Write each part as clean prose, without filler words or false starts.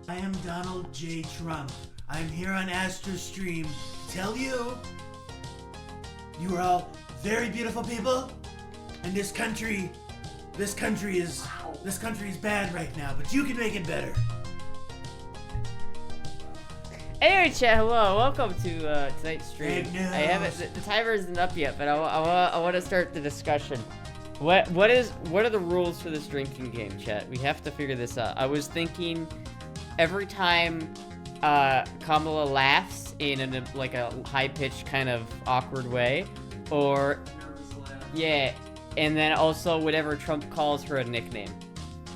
I am Donald J. Trump. I'm here on Astra stream to tell you, you are all very beautiful people, and this country is bad right now, but you can make it better. Anyway, chat, hello, welcome to tonight's stream. Big news. I haven't, the timer isn't up yet, but I want to start the discussion. What are the rules for this drinking game, chat? We have to figure this out. I was thinking every time Kamala laughs in like a high-pitched kind of awkward way, or yeah, and then also whatever Trump calls her a nickname.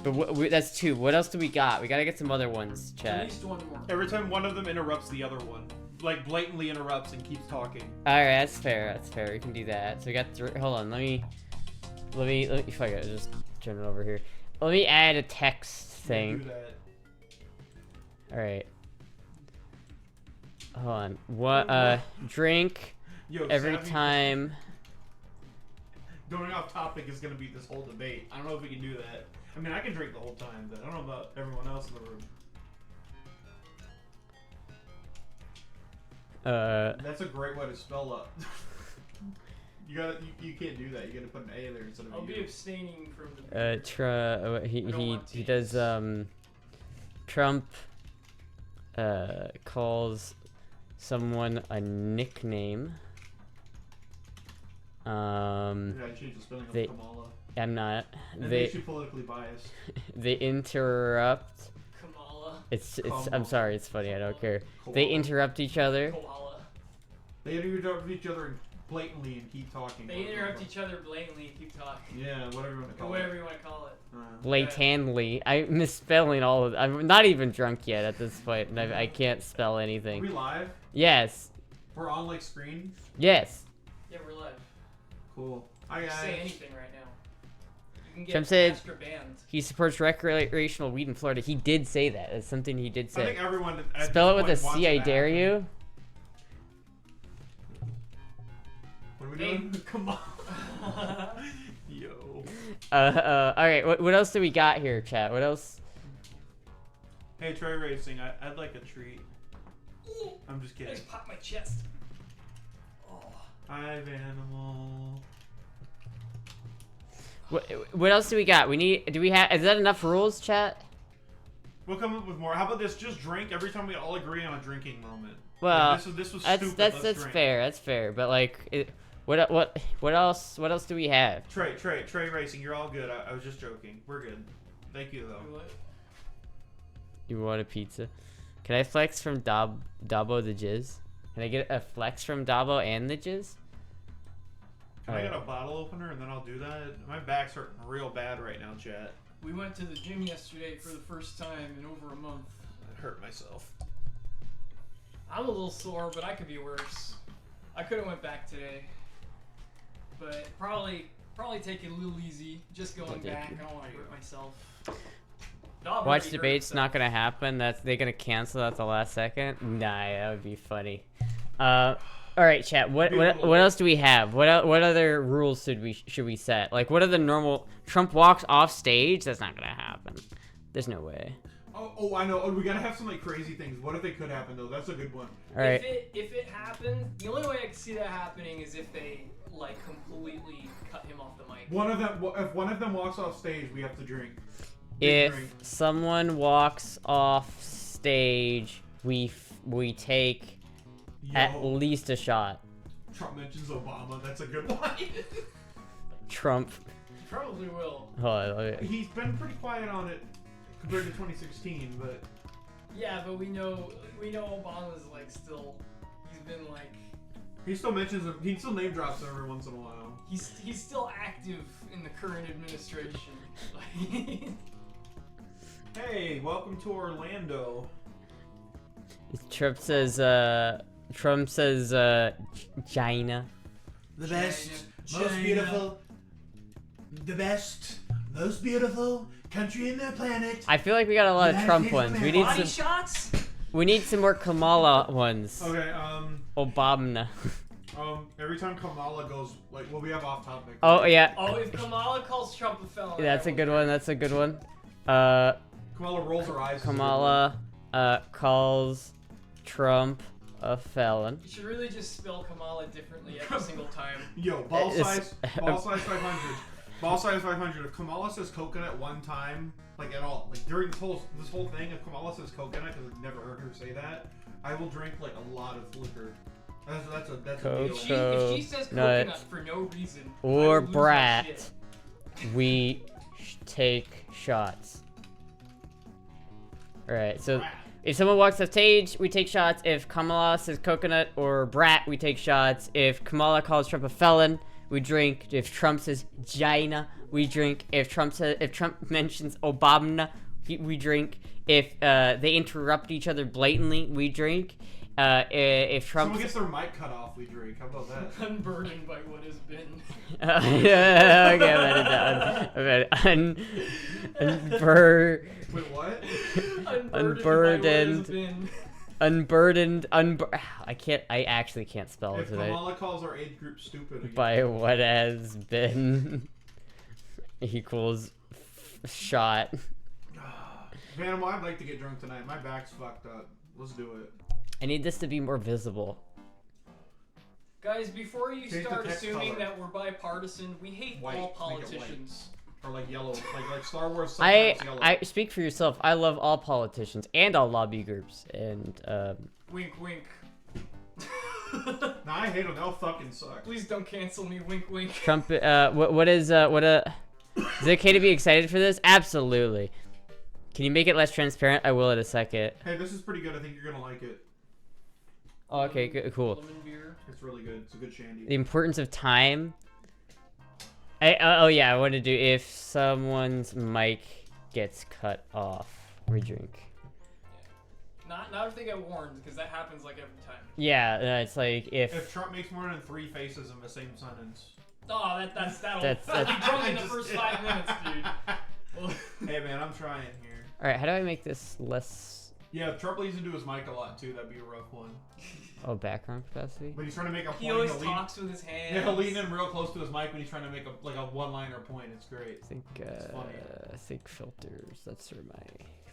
But that's two. What else do we got? We gotta get some other ones, chat. At least one more. Every time one of them interrupts the other one, like blatantly interrupts and keeps talking. All right, that's fair. That's fair. We can do that. So we got three. Hold on. Let me. If I gotta just turn it over here. Let me add a text thing. Do that. All right. Hold on. What? Drink Yo, every Savvy, time. Going off topic is gonna be this whole debate. I don't know if we can do that. I mean, I can drink the whole time, but I don't know about everyone else in the room. That's a great way to spell up. You can't do that. You gotta put an A there instead of a I'll U. be abstaining from the. He does Trump calls someone a nickname. Yeah, I changed the spelling of Kamala. I'm not. That makes you politically biased. They interrupt. Kamala. I'm sorry. It's funny. I don't care. Koala. They interrupt each other. Koala. They interrupt each other blatantly and keep talking. They interrupt each other blatantly and keep talking. Yeah, whatever you want to call Whatever it. you want to call it. Blatantly. I'm misspelling all of. I'm not even drunk yet at this point, and I can't spell Are anything. we live? Yes. We're on like screen? Yes. Yeah, we're live. Cool. You I can say anything right now. You can get Trump said Astra banned. he supports recreational weed in Florida. He did say that. That's something he did I say. think everyone at Spell it this with a point C, I wants dare that. you. What are we doing? Come on. Yo. Alright, what else do we got here, chat? What else? Hey, Trey Racing, I'd like a treat. I'm just I kidding. just popped my chest. Oh. Hive animal. What else do we got? Is that enough rules, chat? We'll come up with more. How about this? Just drink every time we all agree on a drinking moment. Well, Like, this was stupid. Let's that's drink. fair. That's fair. But like, what else? What else do we have? Trey Racing, you're all good. I was just joking. We're good. Thank you though. You want a pizza? Can I flex from Dabo the Jizz? Can I get a flex from Dabo and the Jizz? Can I get a bottle opener and then I'll do that? My back's hurting real bad right now, chat. We went to the gym yesterday for the first time in over a month. I hurt myself. I'm a little sore, but I could be worse. I could have went back today, but probably take it a little easy. Just going back, I don't want to hurt myself. Watch debate's not gonna happen. They're gonna cancel at the last second. Nah, that would be funny. All right, chat. What else do we have? What other rules should we set? Like, what are the normal? Trump walks off stage. That's not gonna happen. There's no way. Oh, I know. Oh, we gotta have some like crazy things. What if it could happen though? That's a good one. All right. If it happened, the only way I can see that happening is if they like completely cut him off the mic. If one of them walks off stage, we have to drink. If Drink. someone walks off stage, we take at least a shot. Trump mentions Obama. That's a good one. Trump. Probably will. Hold on, He's been pretty quiet on it compared to 2016, but Yeah, but we know Obama's like still. He's been like. he still mentions him. He still name drops him every once in a while. He's still active in the current administration. Hey, welcome to Orlando. Trump says China. The best, China. most beautiful, the best, most beautiful country in the planet. I feel like we got a lot of United Trump States ones. of We need Body some. shots. We need some more Kamala ones. Okay, Obama. every time Kamala goes, like, well, we have off topic. Oh yeah. Oh, if Kamala calls Trump a felon. That's a good one. That's a good one. Kamala rolls her eyes. Kamala calls Trump a felon. You should really just spell Kamala differently every single time. Yo, ball size 500. Ball size 500. If Kamala says coconut one time, like at all, like during this whole thing, if Kamala says coconut, because I've never heard her say that, I will drink like a lot of liquor. That's a deal. If she says coconut for no reason, or I will lose my brat, shit. we take shots. Alright, so if someone walks off stage, we take shots. If Kamala says coconut or brat, we take shots. If Kamala calls Trump a felon, we drink. If Trump says China, we drink. If Trump mentions Obama, we drink. If they interrupt each other blatantly, we drink. If Trump someone gets their mic cut off, we drink. How about that? Unburdened by what has been. Okay, I'm editing that. Wait, what? I actually can't spell it If today. Kamala calls our age group stupid again. By what has been equals shot. Man, I'd like to get drunk tonight. My back's fucked up. Let's do it. I need this to be more visible. Guys, before you Change the start text assuming color. that we're bipartisan, we hate White. all Make it politicians. Or like yellow, like Star Wars. Sometimes yellow. I speak for yourself. I love all politicians and all lobby groups and Wink, wink. Nah, I hate them. They'll fucking suck. Please don't cancel me. Wink, wink. Trump. Is it okay to be excited for this? Absolutely. Can you make it less transparent? I will in a second. Hey, this is pretty good. I think you're gonna like it. Oh, okay, good, cool. Lemon beer. It's really good. It's a good shandy. The importance of time. Oh yeah, I want to do if someone's mic gets cut off, we drink. Not if they get warned, because that happens like every time. Yeah, it's like If Trump makes more than 3 faces in the same sentence. Oh, that'll That's- be drunk in the first 5 minutes, dude. Well, Hey man, I'm trying here. all right. How do I make this less? Yeah, if Trump leans into his mic a lot too. That'd be a rough one. Oh, background capacity. But he's trying to make a point. he always he'll lean- talks with his hands. Yeah, he'll lean in real close to his mic when he's trying to make a one-liner point. It's great. I think filters. That's where my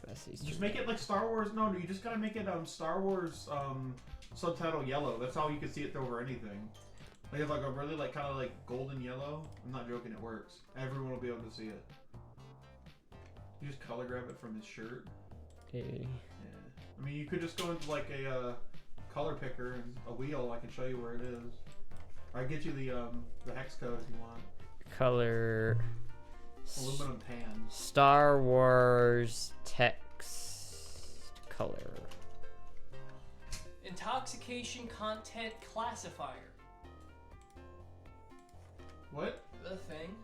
capacity's. Just make it like Star Wars. No, you just gotta make it Star Wars subtitle yellow. That's how you can see it over anything. Like it's like a really kind of golden yellow. I'm not joking. It works. Everyone will be able to see it. You just color grab it from his shirt. Okay. Yeah. I mean, you could just go into like a color picker and a wheel. I can show you where it is. I get you the hex code if you want. Color. Aluminum pan. Star Wars text color. Intoxication content classifier. What? The thing.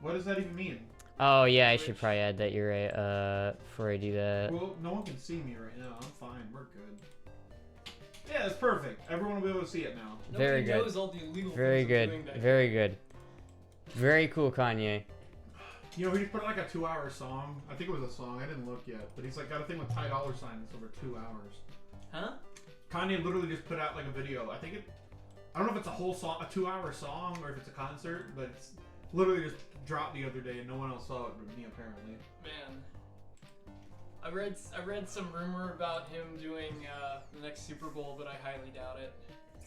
What does that even mean? Oh yeah, I should probably add that. You're right. Before I do that. Well, no one can see me right now. I'm fine. We're good. Yeah, it's perfect. Everyone will be able to see it now. Very Nobody good. knows all the illegal Very things of doing good. that. Very good. Very cool, Kanye. You know, he just put like a 2-hour song. I think it was a song. I didn't look yet, but he's like got a thing with Ty Dolla $ign that's over 2 hours. Huh? Kanye literally just put out like a video. I don't know if it's a whole song, a 2-hour song, or if it's a concert, but it's literally just dropped the other day and no one else saw it but me apparently. Man. I read some rumor about him doing the next Super Bowl, but I highly doubt it.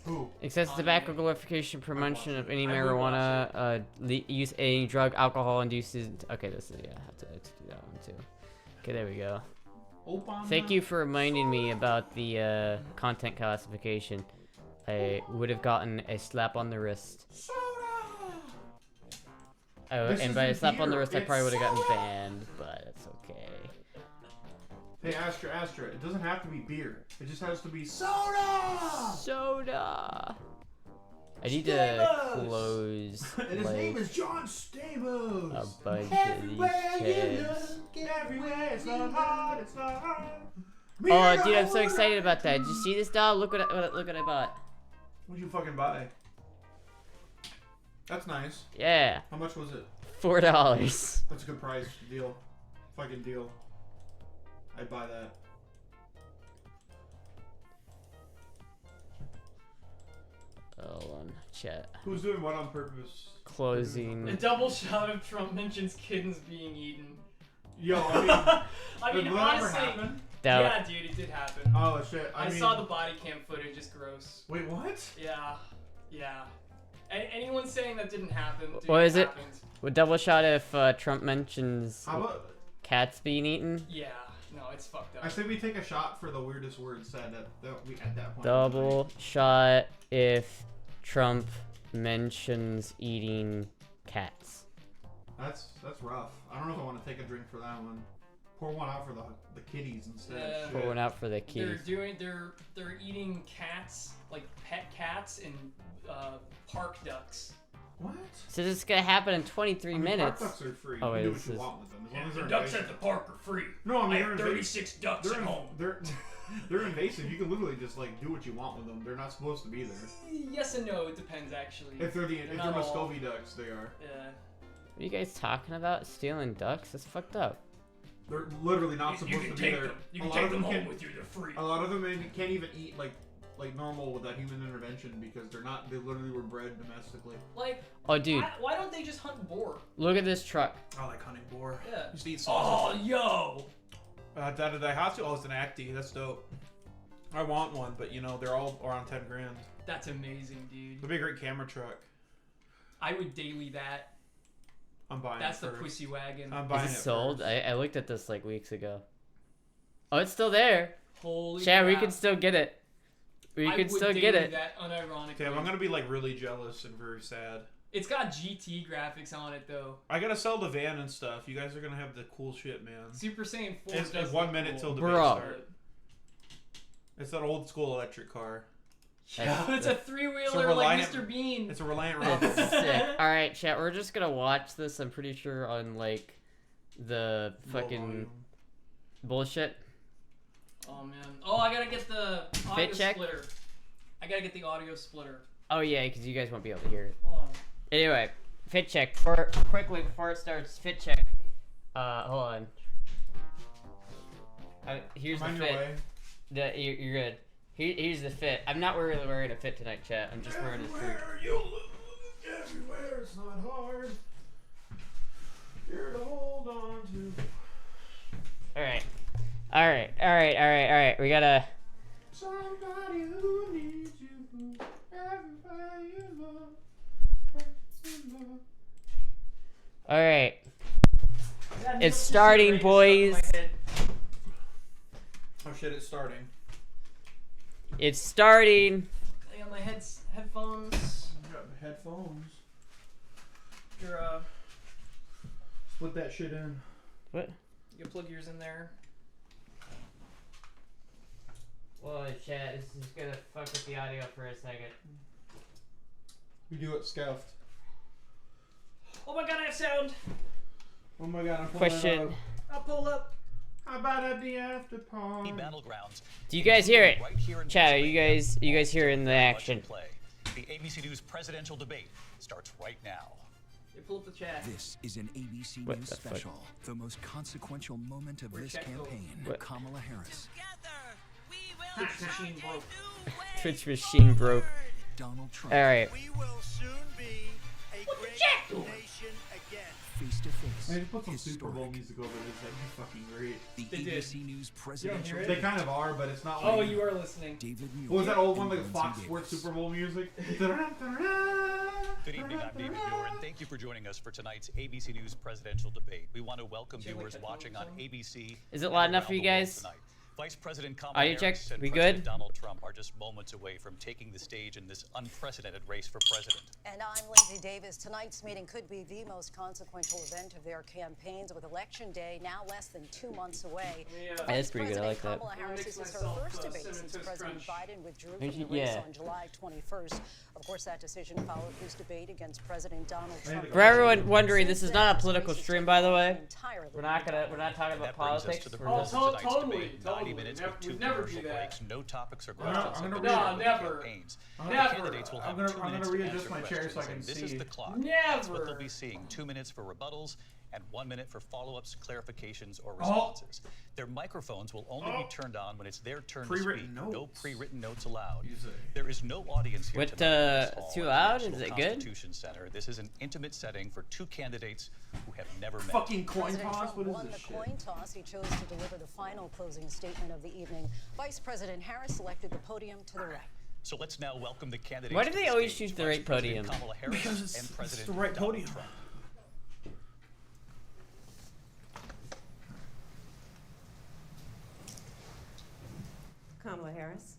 Who? Excessive Kanye. tobacco glorification, promotion of any I would watch marijuana, use any drug, alcohol induces. Okay, this is I have to do that one too. Okay, there we go. Obama. Thank you for reminding me about the content classification. I would have gotten a slap on the wrist. Oh, This and by a isn't slap on the beer, wrist, I it's probably would have gotten soda. banned, but it's okay. Hey, Astra, it doesn't have to be beer. It just has to be soda! Soda! I need to Stamos! close, And his name like, is John Stamos! a bunch of these tabs. Everywhere, it's not hard, it's not hard. Oh, dude, I'm so excited about that. Did you see this doll? Look what I bought. What'd you fucking buy? That's nice. Yeah, How much was it? $4. That's a good price. Deal. Fucking deal. I'd buy that. Hold on, chat. Who's doing what on purpose? A Closing. double shot of Trump mentions kittens being eaten. Yo, I mean, I mean, will that ever honestly, happen? That Yeah, dude, it did happen. Oh shit! I mean, saw the body cam footage. It's gross. Wait, what? Yeah, yeah. Anyone saying that didn't happen? Dude, What is it? happened. Would double shot if Trump mentions How about? cats being eaten? Yeah, no, it's fucked up. I say we take a shot for the weirdest word said at that point. Double shot if Trump mentions eating cats. That's rough. I don't know if I want to take a drink for that one. Pour one out for the kitties instead. Yeah. Shit. Pour one out for the kids. They're eating cats, like pet cats and park ducks. What? So this is gonna happen in 23 I mean, minutes. Park ducks are free. Oh, You can do wait, what you this want with them as long as The they're ducks invasive. at the park are free. No, I mean I they're have 36 ducks They're at home. they're invasive. You can literally just like do what you want with them. They're not supposed to be there. Yes and no. It depends actually. If they're not all- Muscovy ducks, they are. Yeah. What are you guys talking about? Stealing ducks? That's fucked up. They're literally not supposed to be there. You A can lot take of them home can't- with you. They're free. A lot of them can't even eat like normal without human intervention because they're not. They literally were bred domestically. Like, Oh, dude, why don't they just hunt boar? look at this truck. I like hunting boar. Yeah. Used to eat Oh, sausage. yo. That Daihatsu. Oh, it's an Acti. That's dope. I want one, but you know they're all around 10 grand. That's amazing, dude. It'd be a great camera truck. I would daily that. I'm buying. That's it the first. pussy wagon. I'm buying Is it it sold? first. I looked at this like weeks ago. Oh, it's still there. Holy Chad, we crap. can still get it. We I can would still get daily it. that unironically. Damn, I'm gonna be like really jealous and very sad. It's got GT graphics on it though. I gotta sell the van and stuff. You guys are gonna have the cool shit, man. Super Saiyan 4 It's does 1 look minute cool. till the Bro. base start. It's that old school electric car. Yeah, it's a It's a three-wheeler Reliant- like Mr. Bean. It's a Reliant That's Robin. sick. Alright, chat, we're just gonna watch this, I'm pretty sure, on like the Low fucking volume. bullshit. Oh man. Oh, I gotta get the audio Fit check? splitter. I gotta get the audio splitter. Oh yeah, because you guys won't be able to hear it. Hold on. Anyway, fit check. Quickly before it starts, fit check. Hold on. Here's I'm on the your fit. way. You're good. Here's the fit. I'm not really wearing a fit tonight, chat. I'm just wearing a suit. Everywhere you look, everywhere it's not hard. You're to hold on to. Alright. We gotta. Somebody who needs you. Everybody you love. Alright. Yeah, It's just starting, the greatest stuff boys. in my head. Oh shit, it's starting. It's starting. I got my headphones. You got headphones. Your Split that shit in. What? you can plug yours in there. Whoa, chat. This is gonna fuck with the audio for a second. We do it scuffed. Oh my god, I have sound. Oh my god, I'm pulling Question. it up. I'll pull up. How about at the after party? Battlegrounds. Do you guys hear it? Right here in Chat, are Pennsylvania. you guys hearing the Much in action? play. The ABC News presidential debate starts right now. You pull up the chat. This is an ABC What News the fuck? special. The most consequential moment of Where'd this Jack go? campaign. What? Kamala Harris, Twitch machine broke. Twitch machine broke. Donald Trump, Alright. We will soon be a great Jack doing? nation again. face to face. Man, just put some Super Bowl Historic. music over this. That'd be fucking great. The They did. ABC News hear presidential it? They kind of are, but it's not Oh, like. you are listening. David Muir. What was that old one, and like Fox Lindsey Sports Davis. Super Bowl music? Good evening, I'm David Muir, and thank you for joining us for tonight's ABC News presidential debate. We want to welcome Should I viewers take watching on headphones ABC. Is it and loud enough around for you the world guys? tonight. Vice President Kamala Audio check? Harris and We President good? Donald Trump are just moments away from taking the stage in this unprecedented race for president. And I'm Lindsay Davis. Tonight's meeting could be the most consequential event of their campaigns, with Election Day now less than 2 months away. Yeah. For That's pretty good. I like President that. Kamala Harris, Mix this is her myself, first debate cinnamon since toast President crunch. Biden withdrew Thank from you. the race Yeah. on July 21st. Of course, that decision followed his debate against President Donald For Trump. everyone wondering, this Since is then, not a this political race has stream, taken by the off way. entirely We're not talking about And that brings us politics. to the We're purpose just- of tonight's totally, debate. 90 totally. minutes Never- with two we'd never commercial do that. breaks, no topics or I'm gonna- questions. I'm at gonna the read- beginning of the never. campaigns. Never. The candidates will have I'm gonna 2 minutes to readjust answer my chair so I questions, can and this see. is the clock. Never. That's what they'll be seeing. 2 minutes for rebuttals and 1 minute for follow-ups, clarifications, or responses. Their microphones will only be turned on when it's their turn to speak. Pre-written No notes. pre-written notes allowed. Easy. There is no audience here What, tonight. in this too hall loud? at the Is it National good? Constitution Center. This is an intimate setting for two candidates who have never met. Fucking coin President toss? Trump What is won this the shit? coin toss. He chose to deliver the final closing statement of the evening. Vice President Harris selected the podium to the right. So let's now welcome the candidates. Why do to they the always stage. choose the Vice right President podium? Kamala Harris Because it's and President the right Donald podium. Trump. Kamala Harris.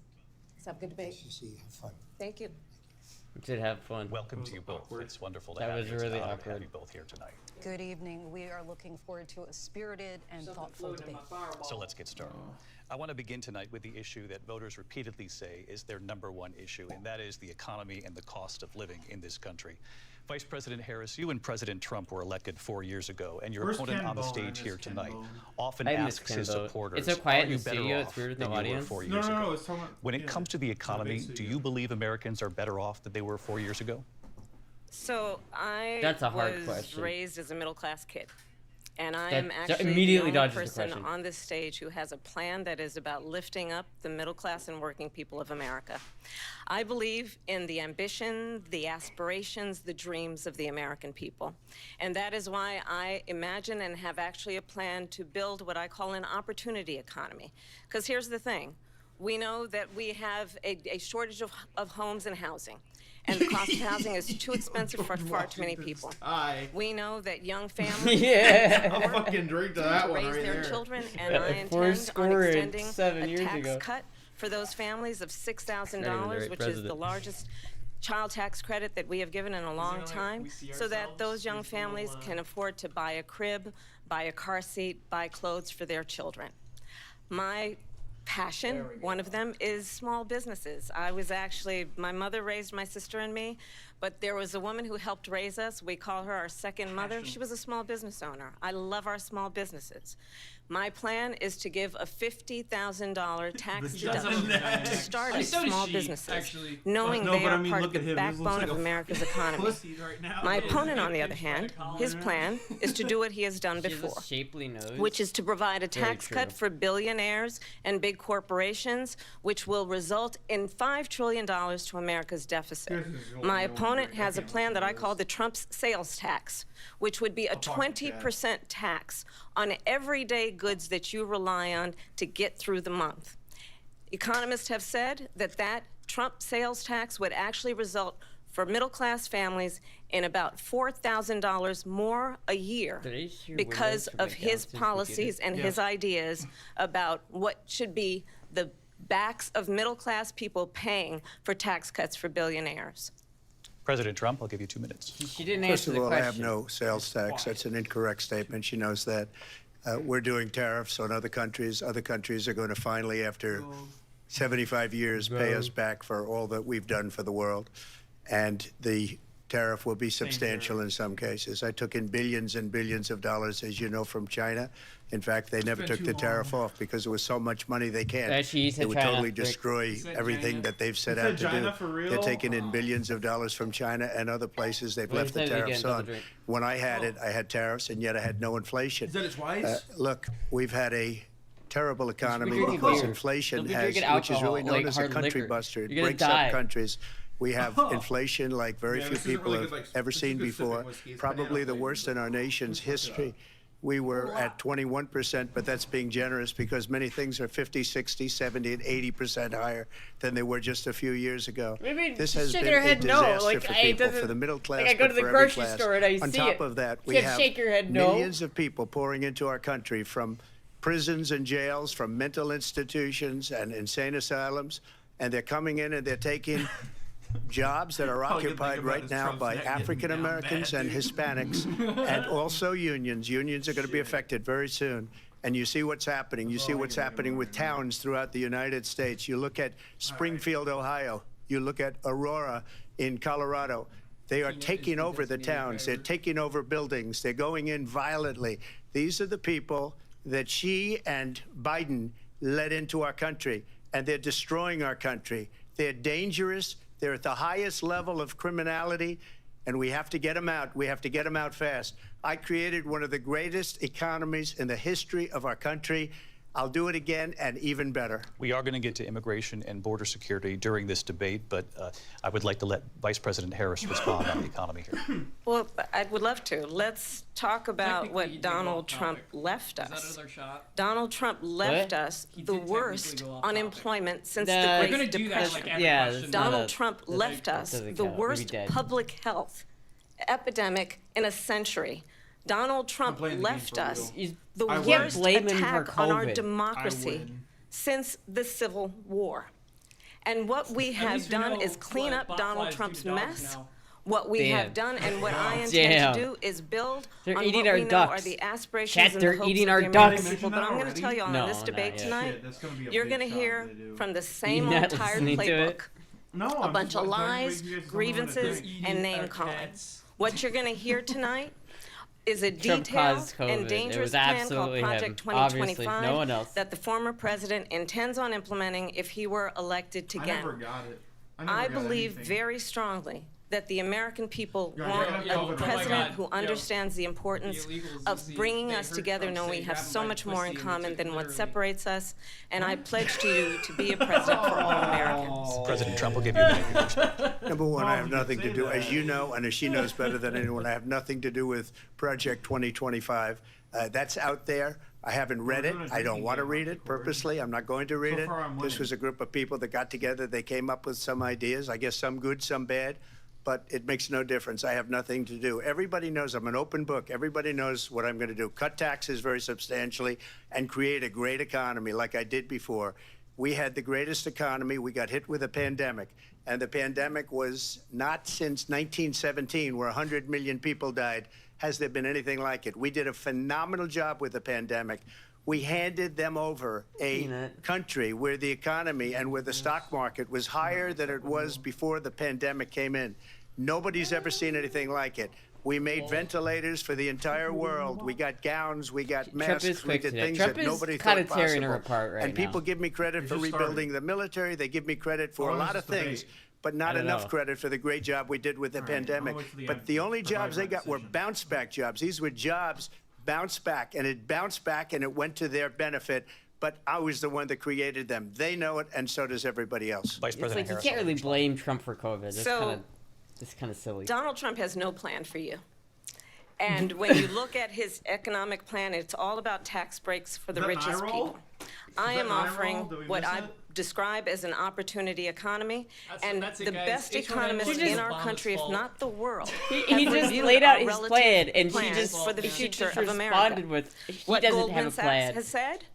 Let's have a good debate. Thank you. We should have fun. Welcome to you both. It's wonderful to That have was you. It's an really honor to have awkward. you both here tonight. Good evening. We are looking forward to a spirited and thoughtful debate. So let's get started. I want to begin tonight with the issue that voters repeatedly say is their #1 issue, and that is the economy and the cost of living in this country. Vice President Harris, you and President Trump were elected 4 years ago, and your Where's opponent Ken on the Bone? I stage miss here Ken tonight Bone. often I miss asks Ken his Bone. supporters, It's so quiet "Are in you the better studio, off it's weird with than no you were audience." 4 No, years no, ago?" no. It's talking, When it comes to the economy, basic, do yeah. you believe Americans are better off than they were 4 years ago? So I That's a hard was question. raised as a middle-class kid. And I That am actually immediately the only dodges the person question. on this stage who has a plan that is about lifting up the middle class and working people of America. I believe in the ambition, the aspirations, the dreams of the American people. And that is why I imagine and have actually a plan to build what I call an opportunity economy. Because here's the thing. We know that we have a shortage of homes and housing. And the cost of housing is too expensive for far too many people. We know that young families Yeah. I'll fucking drink to that to one raise right their there. children, and Yeah, I intend on fourscore and extending 7 a years tax ago. cut for those families of $6,000, Not even the right which is the president. largest child tax credit that we have given in a long time, we see so that ourselves those young with little, families can afford to buy a crib, buy a car seat, buy clothes for their children. My passion, one of them, is small businesses. My mother raised my sister and me, but there was a woman who helped raise us. We call her our second mother. She was a small business owner. I love our small businesses. My plan is to give a $50,000 tax deduction to start up So does small she, businesses, actually. knowing No, they but I are mean, part look of the at him. He looks backbone like of a America's economy. Pussy right now. My opponent, on the other hand, his plan is to do what he has done She has before, a shapely nose. which is to provide a tax true. cut for billionaires and big corporations, which will result in $5 trillion to America's deficit. This is the My only one opponent where I has a can't plan that I listen to call the Trump's sales tax, which would be a talk to Chad. 20% tax on everyday goods that you rely on to get through the month. Economists have said that Trump sales tax would actually result for middle-class families in about $4,000 more a year Today's your because windows from of the his downstairs policies computer. and his ideas about what should be the backs of middle-class people paying for tax cuts for billionaires. President Trump, I'll give you 2 minutes. She didn't First answer of the all, question. I have no sales tax. That's an incorrect statement. She knows that. We're doing tariffs on other countries. Other countries are going to finally, after 75 years, pay us back for all that we've done for the world. And the tariff will be substantial in some cases. I took in billions and billions of dollars, as you know, from China. In fact, they never been took too the tariff long. off because there was so much money they can't. Actually, he said It would China. totally Rick. destroy said everything China. that they've set He out said to China do. for real? They're taking in billions of dollars from China and other places. They've Wait, left the say it again, tariffs double on. drink. When I had it, I had tariffs, and yet I had no inflation. Is that it twice? Look, we've had a terrible economy drinking because beer. inflation You'll be has, drinking which is alcohol, really known like as a hard country liquor. buster. It You're gonna breaks die. up countries. We have Oh. inflation like very Yeah, few this isn't people really have good, like, ever this is seen good sipping before. whiskey. It's Probably banana the flavored. worst in our nation's Look it up. history. We were at 21%, but that's being generous because many things are 50, 60, 70, and 80% higher than they were just a few years ago. Maybe This just has shake been her a head no. disaster Like, for it people, doesn't- for the middle class, like I go but to the for every grocery class. store and I On see top it. of that, we Can't have shake your head no. millions of people pouring into our country from prisons and jails, from mental institutions and insane asylums, and they're coming in and they're taking jobs that are All you can think occupied about right is now Trump's by neck getting African Americans down and bad, dude. Hispanics, and also unions. Unions are going to be affected very soon. And you see what's happening. You see what's happening with towns throughout the United States. You look at Springfield, Ohio. You look at Aurora in Colorado. They are taking over the towns. They're taking over buildings. They're going in violently. These are the people that she and Biden led into our country, and they're destroying our country. They're dangerous. They're at the highest level of criminality and we have to get them out. We have to get them out fast. I created one of the greatest economies in the history of our country. I'll do it again and even better. We are going to get to immigration and border security during this debate, but I would like to let Vice President Harris respond on the economy here. Well, I would love to. Let's talk about Technically, what you can go Donald off Trump topic. left Is that us. another shot? Donald Trump left What? us He the did technically worst go off topic. unemployment since No, the We're Great gonna do that Depression. like every Yeah, question. that's not Donald a- Trump that left us doesn't the count. We'd be worst dead. public health epidemic in a century. Donald Trump playing the game left for us real. the I can't worst blame him for attack on our COVID. I democracy win. since the Civil War. And what we have least we done know is clean what up bot Donald flies do Trump's to dogs mess. now. What we Damn. have done and what I intend Damn. to do is build They're on eating what our we know ducks. are the aspirations Chat, and they're the hopes eating of our the American ducks. people. But I'm going to tell you on No, this not debate yet. tonight, Shit, that's gonna be a you're big going to shot hear if they do. from the same not old tired listening to playbook. it? No, A I'm bunch just of like telling you lies, you guys don't know what to grievances, do. and name calling. What you're going to hear tonight is a Trump detailed caused COVID. and It dangerous was plan called absolutely Project him. Obviously, 2025 no one else. that the former president intends on implementing if he were elected I again. never got it. never I got believe anything. very strongly that the American people Yeah, want yeah, a oh my president God. who Yo, understands the importance the illegals of is the- bringing they us heard together, Trump knowing say, we have grab him so by the much more in pussy, and common took it than what literally. separates us. And I pledge to you to be a president for all Americans. President Trump will give you a minute to respond. Number one, I have you can nothing to say do, that. as you know, and as she knows better than anyone, I have nothing to do with Project 2025. That's out there. I haven't read it. doing a I don't drinking want to game read on it recording. purposely. I'm not going to read So it. far, I'm This winning. was a group of people that got together. They came up with some ideas. I guess some good, some bad, but it makes no difference. I have nothing to do. Everybody knows I'm an open book. Everybody knows what I'm going to do. Cut taxes very substantially and create a great economy like I did before. We had the greatest economy. We got hit with a pandemic. And the pandemic was not since 1917, where 100 million people died, has there been anything like it. We did a phenomenal job with the pandemic. We handed them over a country where the economy and where the stock market was higher than it was before the pandemic came in. Nobody's ever seen anything like it. We made ventilators for the entire world. We got gowns, we got masks, is we quick did today. things Trump that is nobody kinda thought tearing her possible. apart right and people now. give me credit for just rebuilding started. the military. They give me credit for Oh, a this lot is of things, debate. but not I don't enough know. credit for the great job we did with the pandemic. wait for the But end the to only provide jobs they my got were decision. bounce back jobs. These were jobs bounce back, and it bounced back and it went to their benefit. But I was the one that created them. They know it, and so does everybody else. Vice It's President like you Harris. can't really blame Trump for COVID. So- It's kind of silly. Donald Trump has no plan for you. And when you look at his economic plan, it's all about tax breaks for the Is that an richest eye roll? people. I that am an eye roll? offering Did we what miss I it? describe as an opportunity economy, and that's it, the guys. best H1N1 economists was in our Obama's country, if fault. not the world, He have just reviewed laid out our his relative plan, and she plans just for the she future just of responded America. with he What doesn't Goldman have a Sachs plan. has said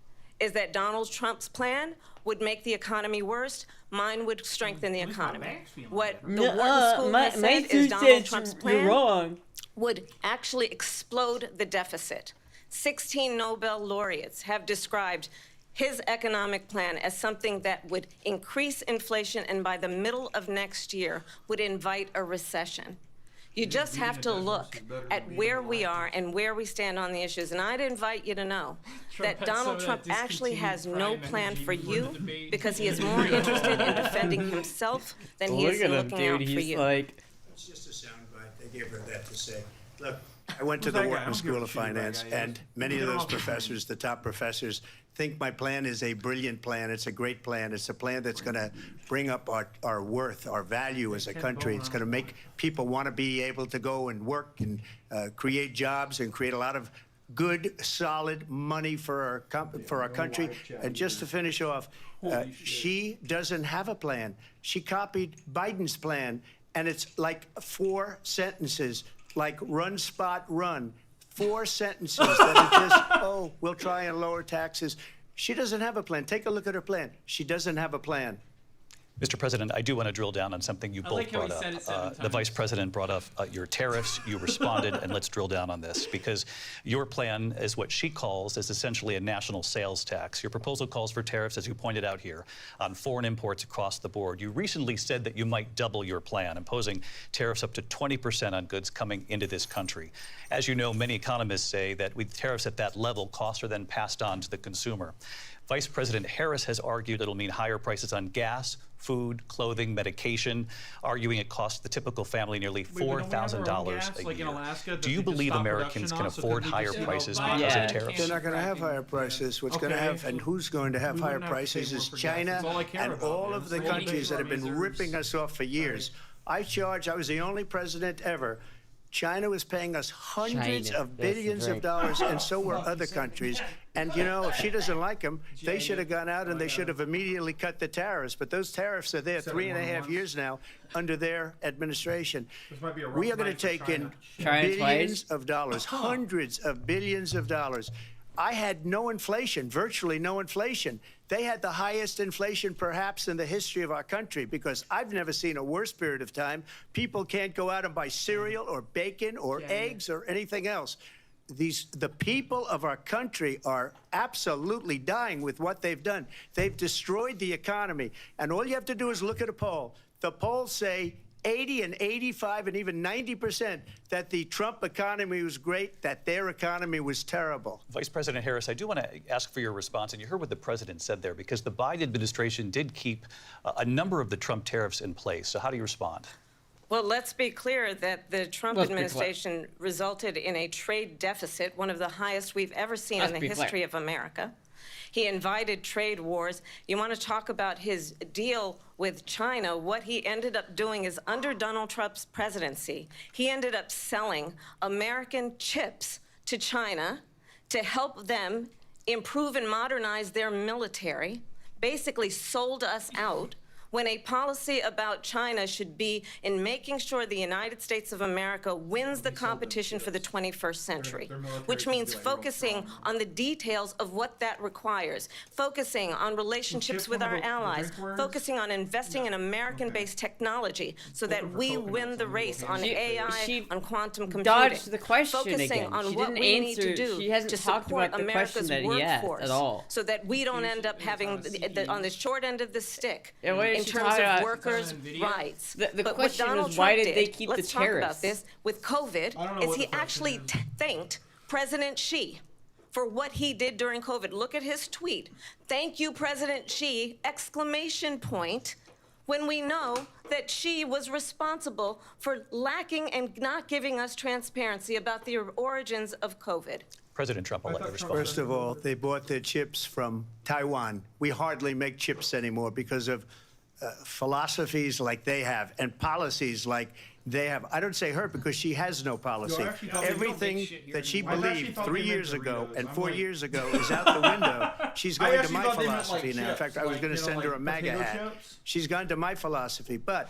is that Donald Trump's plan would make the economy worse. Mine would strengthen the economy. What the Wharton School has said is Donald Trump's plan wrong. would actually explode the deficit. 16 Nobel laureates have described his economic plan as something that would increase inflation and by the middle of next year would invite a recession. You just have to look at where we are and where we stand on the issues. And I'd invite you to know Trump that had Donald some Trump of that actually has no discontinued plan prime for energy before you the debate. because he is more interested in defending himself than he Look is at in him, looking dude. out for He's you. like, It's just a soundbite. They gave her that to say. Look, I went to Who's the that guy? I Wharton don't give School a of shit who that Finance, guy is. and many of Get him those off the professors, the top professors, think my plan is a brilliant plan. It's a great plan. It's a plan that's going to bring up our worth, our value as a country. It's going to make people want to be able to go and work and create jobs and create a lot of good, solid money for our country. And just to finish off, she doesn't have a plan. She copied Biden's plan, and it's like 4 sentences, like run, spot, run. 4 sentences that are just, oh, we'll try and lower taxes. She doesn't have a plan. Take a look at her plan. She doesn't have a plan. Mr. President, I do want to drill down on something you I both like how he brought said it up. 7 The Vice times. President brought up your tariffs. You responded, and let's drill down on this because your plan is what she calls is essentially a national sales tax. Your proposal calls for tariffs, as you pointed out here, on foreign imports across the board. You recently said that you might double your plan, imposing tariffs up to 20% on goods coming into this country. As you know, many economists say that with tariffs at that level, costs are then passed on to the consumer. Vice President Harris has argued it'll mean higher prices on gas, food, clothing, medication, arguing it costs the typical family nearly $4,000 a like in year. Alaska, Do you believe Americans can afford higher prices because Yeah. of tariffs? They're not going to have higher prices. What's going to Okay. have and who's going to have We higher wouldn't have to pay prices more is for gas. China That's all I care and about, all man. of the It's all countries that have been reserves. ripping us off for years. I was the only president ever. China was paying us hundreds China, of that's the billions of drink. dollars, and so were other countries. And, you know, if she doesn't like them, they should have gone out and they should have immediately cut the tariffs. But those tariffs are there 3.5 years now under their administration. This might be a rough We are going night to for take in China billions twice? of dollars, hundreds of billions of dollars. I had no inflation, virtually no inflation. They had the highest inflation perhaps in the history of our country because I've never seen a worse period of time. People can't go out and buy cereal or bacon or eggs or anything else. The people of our country are absolutely dying with what they've done. They've destroyed the economy. And all you have to do is look at a poll. The polls say 80 and 85 and even 90% that the Trump economy was great, that their economy was terrible. Vice President Harris, I do want to ask for your response, and you heard what the president said there, because the Biden administration did keep a number of the Trump tariffs in place. So how do you respond? Well, let's be clear that the Trump Let's be clear. administration resulted in a trade deficit, one of the highest we've ever seen Let's in the be clear. history of America. He invited trade wars. You want to talk about his deal with China? What he ended up doing is under Donald Trump's presidency, he ended up selling American chips to China to help them improve and modernize their military, basically sold us out, when a policy about China should be in making sure the United States of America wins the competition for the 21st century, which means focusing on the details of what that requires, focusing on relationships with our allies, focusing on investing in American-based technology so that we win the race on AI, on quantum computing. Dodged the question Focusing again. on She what didn't we need to answer- do she hasn't to talked support about the America's question that he asked workforce at all. so that we don't end up having on the short end of the stick Yeah, what is in she terms talking of about? workers' It's on video. rights. The But what question Donald was, why Trump did they keep the let's talk about tariffs? this, with COVID, I don't know is what he the question actually is. thanked President Xi for what he did during COVID. Look at his tweet. Thank you, President Xi, exclamation point, when we know that Xi was responsible for lacking and not giving us transparency about the origins of COVID. President Trump, I'll let you respond. First of all, they bought their chips from Taiwan. We hardly make chips anymore because of philosophies like they have and policies like they have. I don't say her because she has no policy. Yo, I actually thought they don't Everything make shit here that she anymore. I actually believed thought 3 they meant years ago Doritos. and I'm 4 like- years ago is out the window. She's I going to actually my thought they meant, like, philosophy now. In fact, chips, I was like, going to you know, send her a like MAGA potato hat. chips? She's gone to my philosophy, but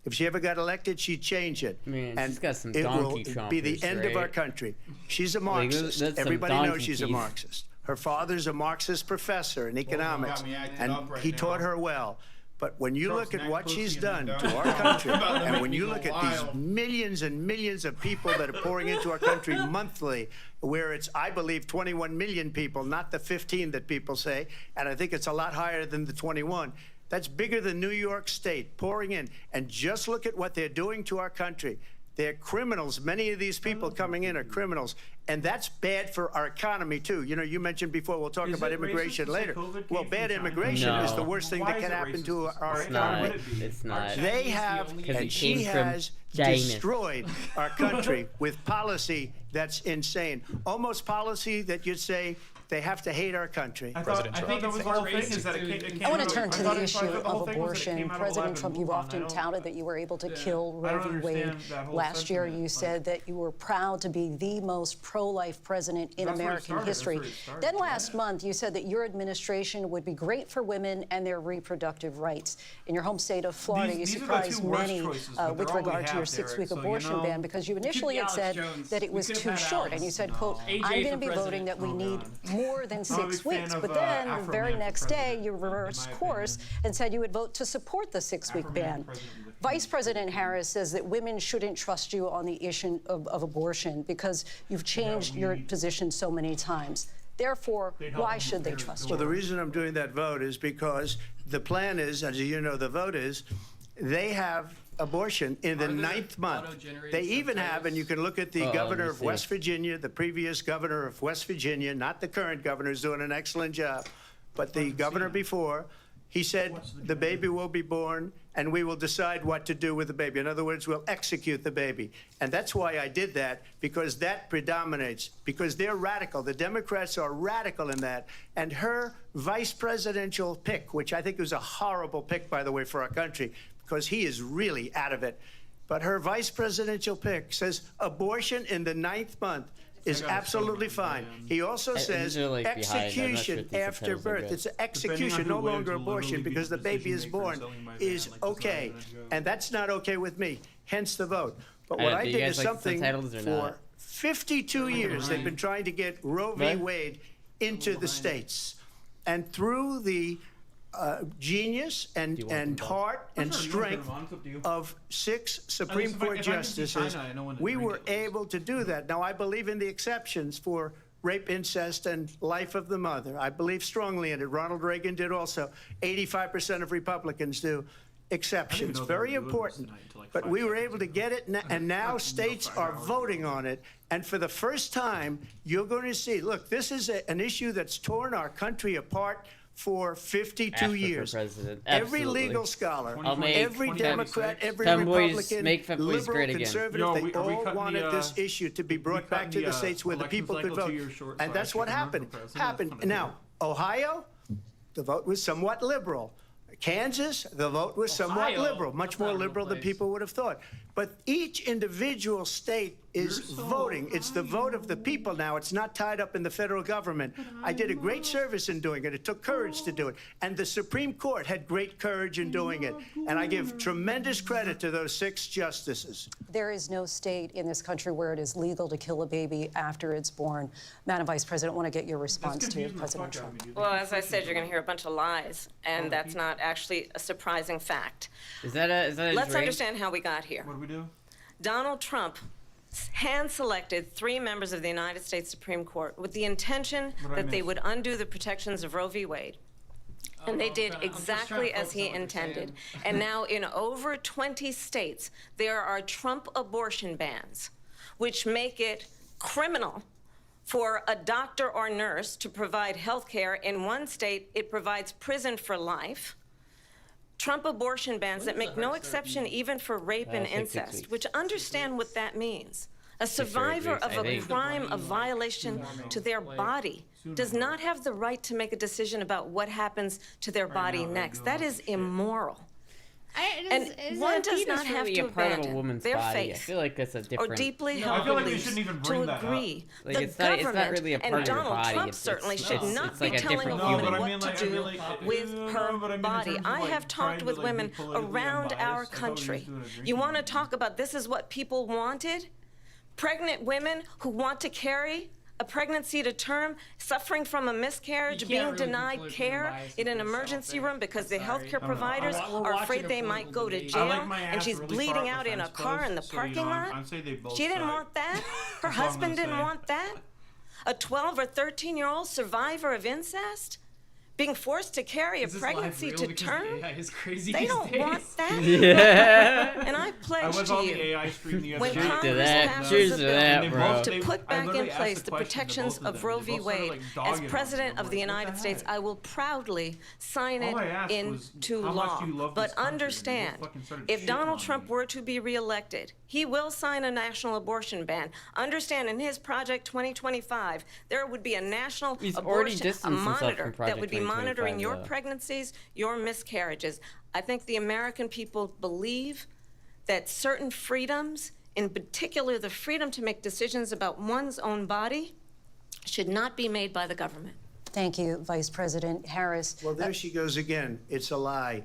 if she ever got elected, she'd change it. Man, and she's got some it will donkey be the chompers, end of our right? country. She's a Like, Marxist. that's some Everybody knows donkey she's a teeth. Marxist. Her father's a Marxist professor in economics, me acting and up right he now. taught her well. But when you Trump's look at neck, what pussy, she's and done then to done. our country, About to and make when me you go look at wild. these millions and millions of people that are pouring into our country monthly, where it's, I believe, 21 million people, not the 15 that people say, and I think it's a lot higher than the 21. That's bigger than New York State pouring in. And just look at what they're doing to our country. They're criminals. Many of these people coming in are criminals. And that's bad for our economy, too. You know, you mentioned before, we'll talk Is about it racist immigration to say later. COVID came Well, from bad China? immigration is the No. worst thing Why that is can it happen racist? to our It's not. economy. Would it be? It's not. They Chinese have, the only- Because and it she came from has China. destroyed our country with policy that's insane. Almost policy that you'd say they have to hate our country. President I Trump. think that was the whole thing. It's Is that it racist, came, too. I want to out- turn to I thought the it- issue I thought the whole of thing was that it abortion. came out of President lab Trump, and you've move on. often I don't- touted that you were able to kill I Roe don't v. Wade. understand that whole Last year, sentiment. you said that you were proud to be the most pro-life president in That's where it American started. history. That's where it started. Then last month, you said that your administration would be great for women and their reproductive rights. In your home state of Florida, These you are the two surprised worst many choices, but with they're all we regard to your have, Derek. 6-week So, you abortion know, ban because you initially had Alex said Jones. that it We was could have too had short. And Alex. you said, No. quote, AJ I'm going for to be voting president. that we Oh, need God. more than I'm a 6 big fan weeks. of, But then the Afro very man for next day, president, you in reversed my course opinion. and said you would vote to support the 6-week Afro man ban. for president with Vice President Harris says that women shouldn't trust you on the issue of abortion because you've changed your position so many times. Therefore, They'd help why them should they clear the trust Well, you? the reason I'm doing that vote is because the plan is, as you know, the vote is, they have abortion in the Are there 9th month. auto-generated They even have, and you can look at the let governor me of see. West Virginia, the previous governor of West Virginia, not the current governor, who's doing an excellent job. but the governor before, he said the baby will be born and we will decide what to do with the baby. In other words, we'll execute the baby. And that's why I did that, because that predominates, because they're radical. The Democrats are radical in that. And her vice presidential pick, which I think was a horrible pick, by the way, for our country, because he is really out of it. But her vice presidential pick says abortion in the 9th month is absolutely fine. He also says execution after birth. It's execution, no longer abortion, because the baby is born, is okay. And that's not okay with me, hence the vote. But what I did is something for 52 years they've been trying to get Roe v. Wade into the states. And through the genius and heart and strength of 6 Supreme Court justices, we were able to do that. Now, I believe in the exceptions for rape, incest, and life of the mother. I believe strongly in it. Ronald Reagan did also. 85% of Republicans do. Exceptions, very important. But we were able to get it, and now states are voting on it. And for the first time, you're going to see, look, this is an issue that's torn our country apart for 52 years. Every legal scholar, every Democrat, every Republican, liberal, conservative, they all wanted this issue to be brought back to the states where the people could vote. And that's what happened. Now, Ohio, the vote was somewhat liberal. Kansas, the vote was somewhat liberal, much more liberal than people would have thought. But each individual state is voting. It's the vote of the people now. It's not tied up in the federal government. I did a great service in doing it. It took courage to do it. And the Supreme Court had great courage in doing it. And I give tremendous credit to those 6 justices. There is no state in this country where it is legal to kill a baby after it's born. Madam Vice President, I want to get your response to President Trump. Well, as I said, you're going to hear a bunch of lies, and that's not actually a surprising fact. Is that a Let's understand how we got here. What do we do? Donald Trump hand-selected 3 members of the United States Supreme Court with the intention that they would undo the protections of Roe v. Wade. And they did exactly as he intended. And now in over 20 states, there are Trump abortion bans, which make it criminal for a doctor or nurse to provide health care. In one state, it provides prison for life. Trump abortion bans that make no exception even for rape and incest, which understand what that means. A survivor of a crime of violation to their body does not have the right to make a decision about what happens to their body next. That is immoral. And one does not have to abandon their faith. I feel like that's a different... or deeply held beliefs to agree. Like, the it's not really a government part and of your Donald body. Trump certainly should not be like telling a woman what to do with her body. I have talked with women around our country. You want to talk about this is what people wanted? Pregnant women who want to carry a pregnancy to term, suffering from a miscarriage, being denied care in an emergency room because the healthcare providers are afraid they might go to jail, and she's bleeding out in a car in the parking lot. She didn't want that. Her husband didn't want that. A 12 or 13-year-old survivor of incest being forced to carry a pregnancy to term? They don't want that. Yeah. And I pledge to you, when Cheers to Congress that. passes Cheers a to bill that, bro. to put back in place the protections of Roe v. Wade, as President of the United States, I will proudly sign it into law. But understand, if Donald Trump were to be reelected, he will sign a national abortion ban. Understand, in his Project 2025, there would be a national abortion monitor that would be monitoring your pregnancies, your miscarriages. I think the American people believe that certain freedoms, in particular the freedom to make decisions about one's own body, should not be made by the government. Thank you, Vice President Harris. Well, there she goes again. It's a lie.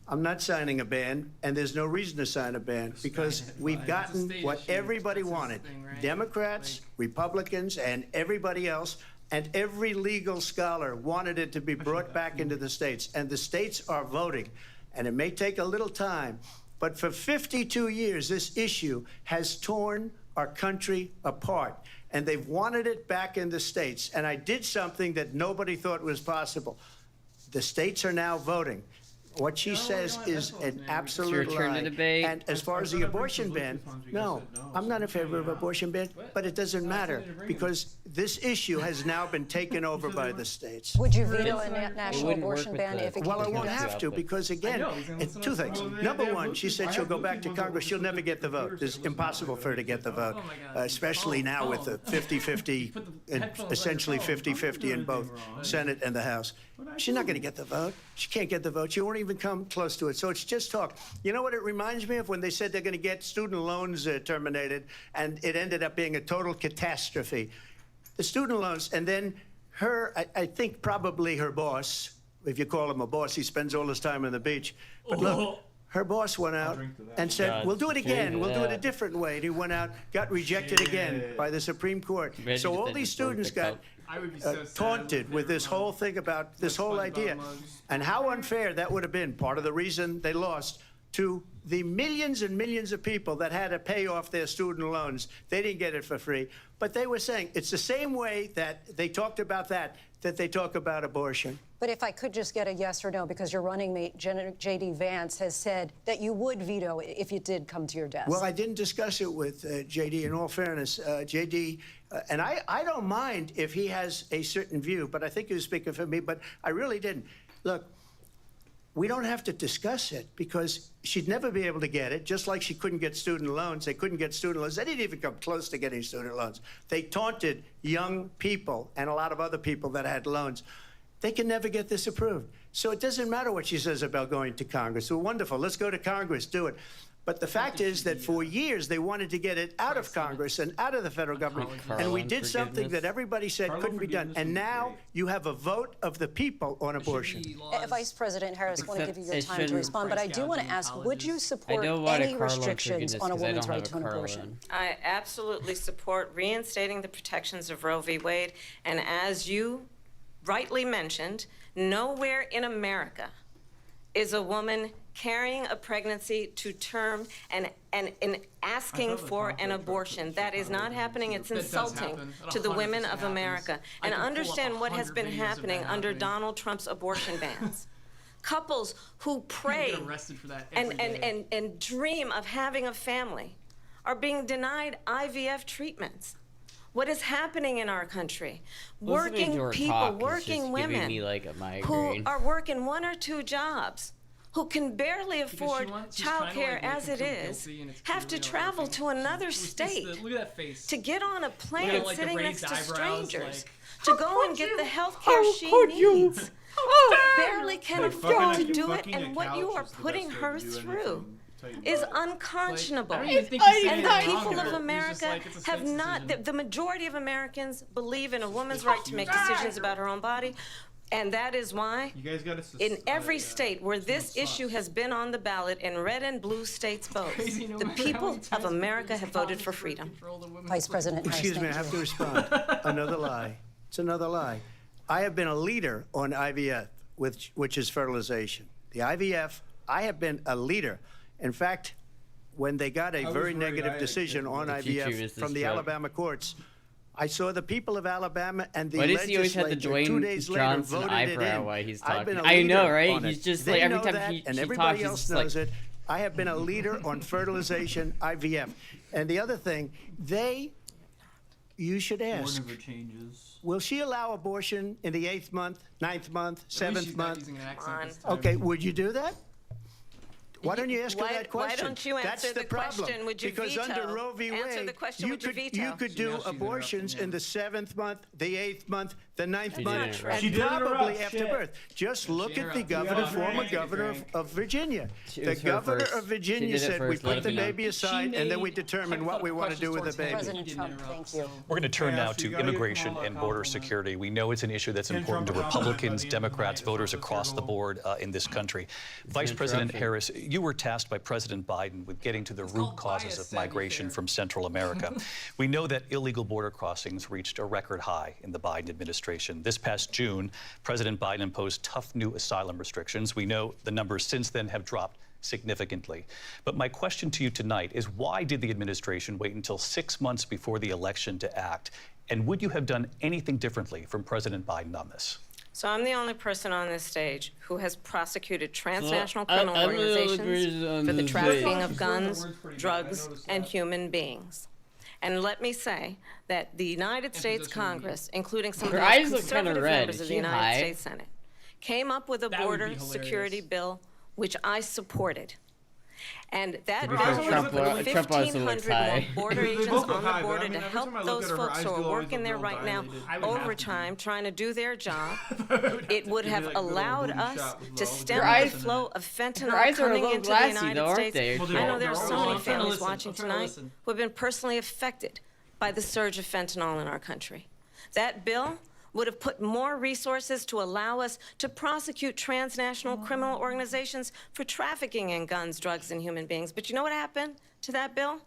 I'm not signing a ban, and there's no reason to sign a ban, because we've gotten what everybody wanted. Democrats, Republicans, and everybody else, and every legal scholar wanted it to be brought back into the states. And the states are voting. And it may take a little time, but for 52 years, this issue has torn our country apart. And they've wanted it back in the states. And I did something that nobody thought was possible. The states are now voting. What she says is an absolute It's your turn to lie. debate. And as far as the abortion ban, no, I'm not in favor of abortion ban, but it doesn't matter because this issue has now been taken over by the states. Would you veto a national wouldn't work abortion with ban the- if it Well, I came to won't your desk? have to because, again, it's two things. Number one, she said she'll go back to Congress. She'll never get the vote. It's impossible for her to get the vote, especially now with the 50-50, essentially 50-50 in both Senate and the House. She's not going to get the vote. She can't get the vote. She won't even come close to it. So it's just talk. You know what it reminds me of? When they said they're going to get student loans terminated, and it ended up being a total catastrophe. The student loans, and then her, I think probably her boss, if you call him a boss, he spends all his time on the beach. But look, her boss went out and said, God, we'll do it again. drink to We'll do it a that. different way. And he went out, got rejected again by the Supreme Court. Imagine So if all they these just broke students the got cup. I would be so sad taunted if with they this were whole thing about this whole SpongeBob idea. mugs. And how unfair that would have been, part of the reason they lost, to the millions and millions of people that had to pay off their student loans. They didn't get it for free. But they were saying it's the same way that they talked about that they talk about abortion. But if I could just get a yes or no, because your running mate, J.D. Vance, has said that you would veto it if it did come to your desk. Well, I didn't discuss it with J.D. In all fairness, J.D. And I don't mind if he has a certain view, but I think he was speaking for me, but I really didn't. Look, we don't have to discuss it because she'd never be able to get it, just like she couldn't get student loans. They couldn't get student loans. They didn't even come close to getting student loans. They taunted young people and a lot of other people that had loans. They can never get this approved. So it doesn't matter what she says about going to Congress. Well, wonderful. Let's go to Congress. Do it. But the fact is that for years they wanted to get it out of Congress and out of the federal government. And we did something that everybody said couldn't be done. And now you have a vote of the people on abortion. Vice President Harris, I want to give you your It time to shouldn't- respond, but I do want to ask, would you I support know why any to Carlo restrictions on a because I woman's don't right have to an a Carlo abortion? in. I absolutely support reinstating the protections of Roe v. Wade. And as you rightly mentioned, nowhere in America is a woman carrying a pregnancy to term and asking for an abortion. That is not happening. It's That does insulting happen. That to the 100% women of happens. America. I And can pull up understand what has 100 been videos of happening that under happening. Donald Trump's abortion bans. Couples who pray get arrested for that every and, day. and dream of having a family are being denied IVF treatments. What is happening in our country? Listening to her Working people, talk is working just women giving me like a who migraine. are working 1 or 2 jobs, who can barely afford she's trying to, childcare like, make as him it feel is, guilty, and it's have to clearly not travel working. to another It's just state look at that face. to get on a Look plane at, like, the sitting raised next to eyebrows, strangers, like, to go and get the health care she needs. Barely can afford to do it, and what you are putting her through is unconscionable. I don't even think he's And saying the it people wrong. of He's just America like, it's a have state's not, decision. the majority of Americans believe in a woman's right to make decisions about her own body. And that is why, You guys got to. in every state where this issue has been on the ballot, in red and blue states both, Crazy, no the matter how people many of times America have people voted for freedom. control the women's Vice President Harris, Excuse me, I thank have you. to respond. Another lie. It's another lie. I have been a leader on IVF, which is fertilization. The IVF, I have been a leader. In fact, when they got a was very worried negative I had decision kids. on The future IVF is from this the drug. Alabama courts, I saw the people of Alabama and the Why does he always have the legislature 2 Dwayne days later Johnson voted it eyebrow in. while he's I've been talking? a I know, leader right? on He's it. just They like every know time that, she and talks, everybody he's else just knows like, it. I have been a leader on fertilization, IVF. And the other thing, you should ask, never changes. will she allow abortion in the 8th month, 9th month, At 7th least she's not month? using an Come accent on. this time. Okay, would you do that? Why don't you ask her Why- that why question? don't you That's answer the the problem. question? Would you because veto? under Roe v. Wade, Answer the question, would you veto? you could See, do now she's abortions interrupting in the 7th month, the 8th month, the 9th She month, did interrupt. and She did probably interrupt, after shit. birth. Just look at the interrupted. governor, Yeah, former right. governor of Virginia. It The was her governor first. of She Virginia did it said we first, put let the me know. baby aside and then we determine what we want to do with the baby. President Trump, thank you. We're going to turn Yeah, now so you to gotta get immigration Kamala and a border compliment. security. We know it's an issue that's Can important to Trump a compliment Republicans, by the end of the Democrats, night? voters That's across their the goal. board in this country. Vice an President interruption. Harris, you were tasked by President Biden with getting to the root called causes bias, of Sandy migration Fair. from Central America. We know that illegal border crossings reached a record high in the Biden administration. This past June, President Biden imposed tough new asylum restrictions. We know the numbers since then have dropped significantly. But my question to you tonight is, why did the administration wait until 6 months before the election to act? And would you have done anything differently from President Biden on this? So I'm the only person on this stage who has prosecuted transnational I'm criminal the only person organizations on for the this trafficking stage. of guns, drugs, and human beings. And let me say that the United States Congress, including some of the Her eyes most look kinda conservative red. members Is of she the United high? States Senate, came up with a That would border be hilarious. security bill, which I supported. And that be bill fair, would Trump put lo- Trump also looks 1,500 more high. border They agents both look on the high, but border I mean, to every help time I look those at her, folks eyes who do are always working look there real right now dilated. I would have to overtime trying to do their job. It would give me, have like, little allowed booty us shot with to all the stem Her the eyes- flow of Her fentanyl eyes are a coming little into the glassy, United though, aren't States. they? Well, I know there are they're so all- many I'm trying to families listen. watching I'm trying to tonight listen. who have been personally affected by the surge of fentanyl in our country. That bill would have put more resources to allow us to prosecute transnational criminal organizations for trafficking in guns, drugs, and human beings. But you know what happened to that bill?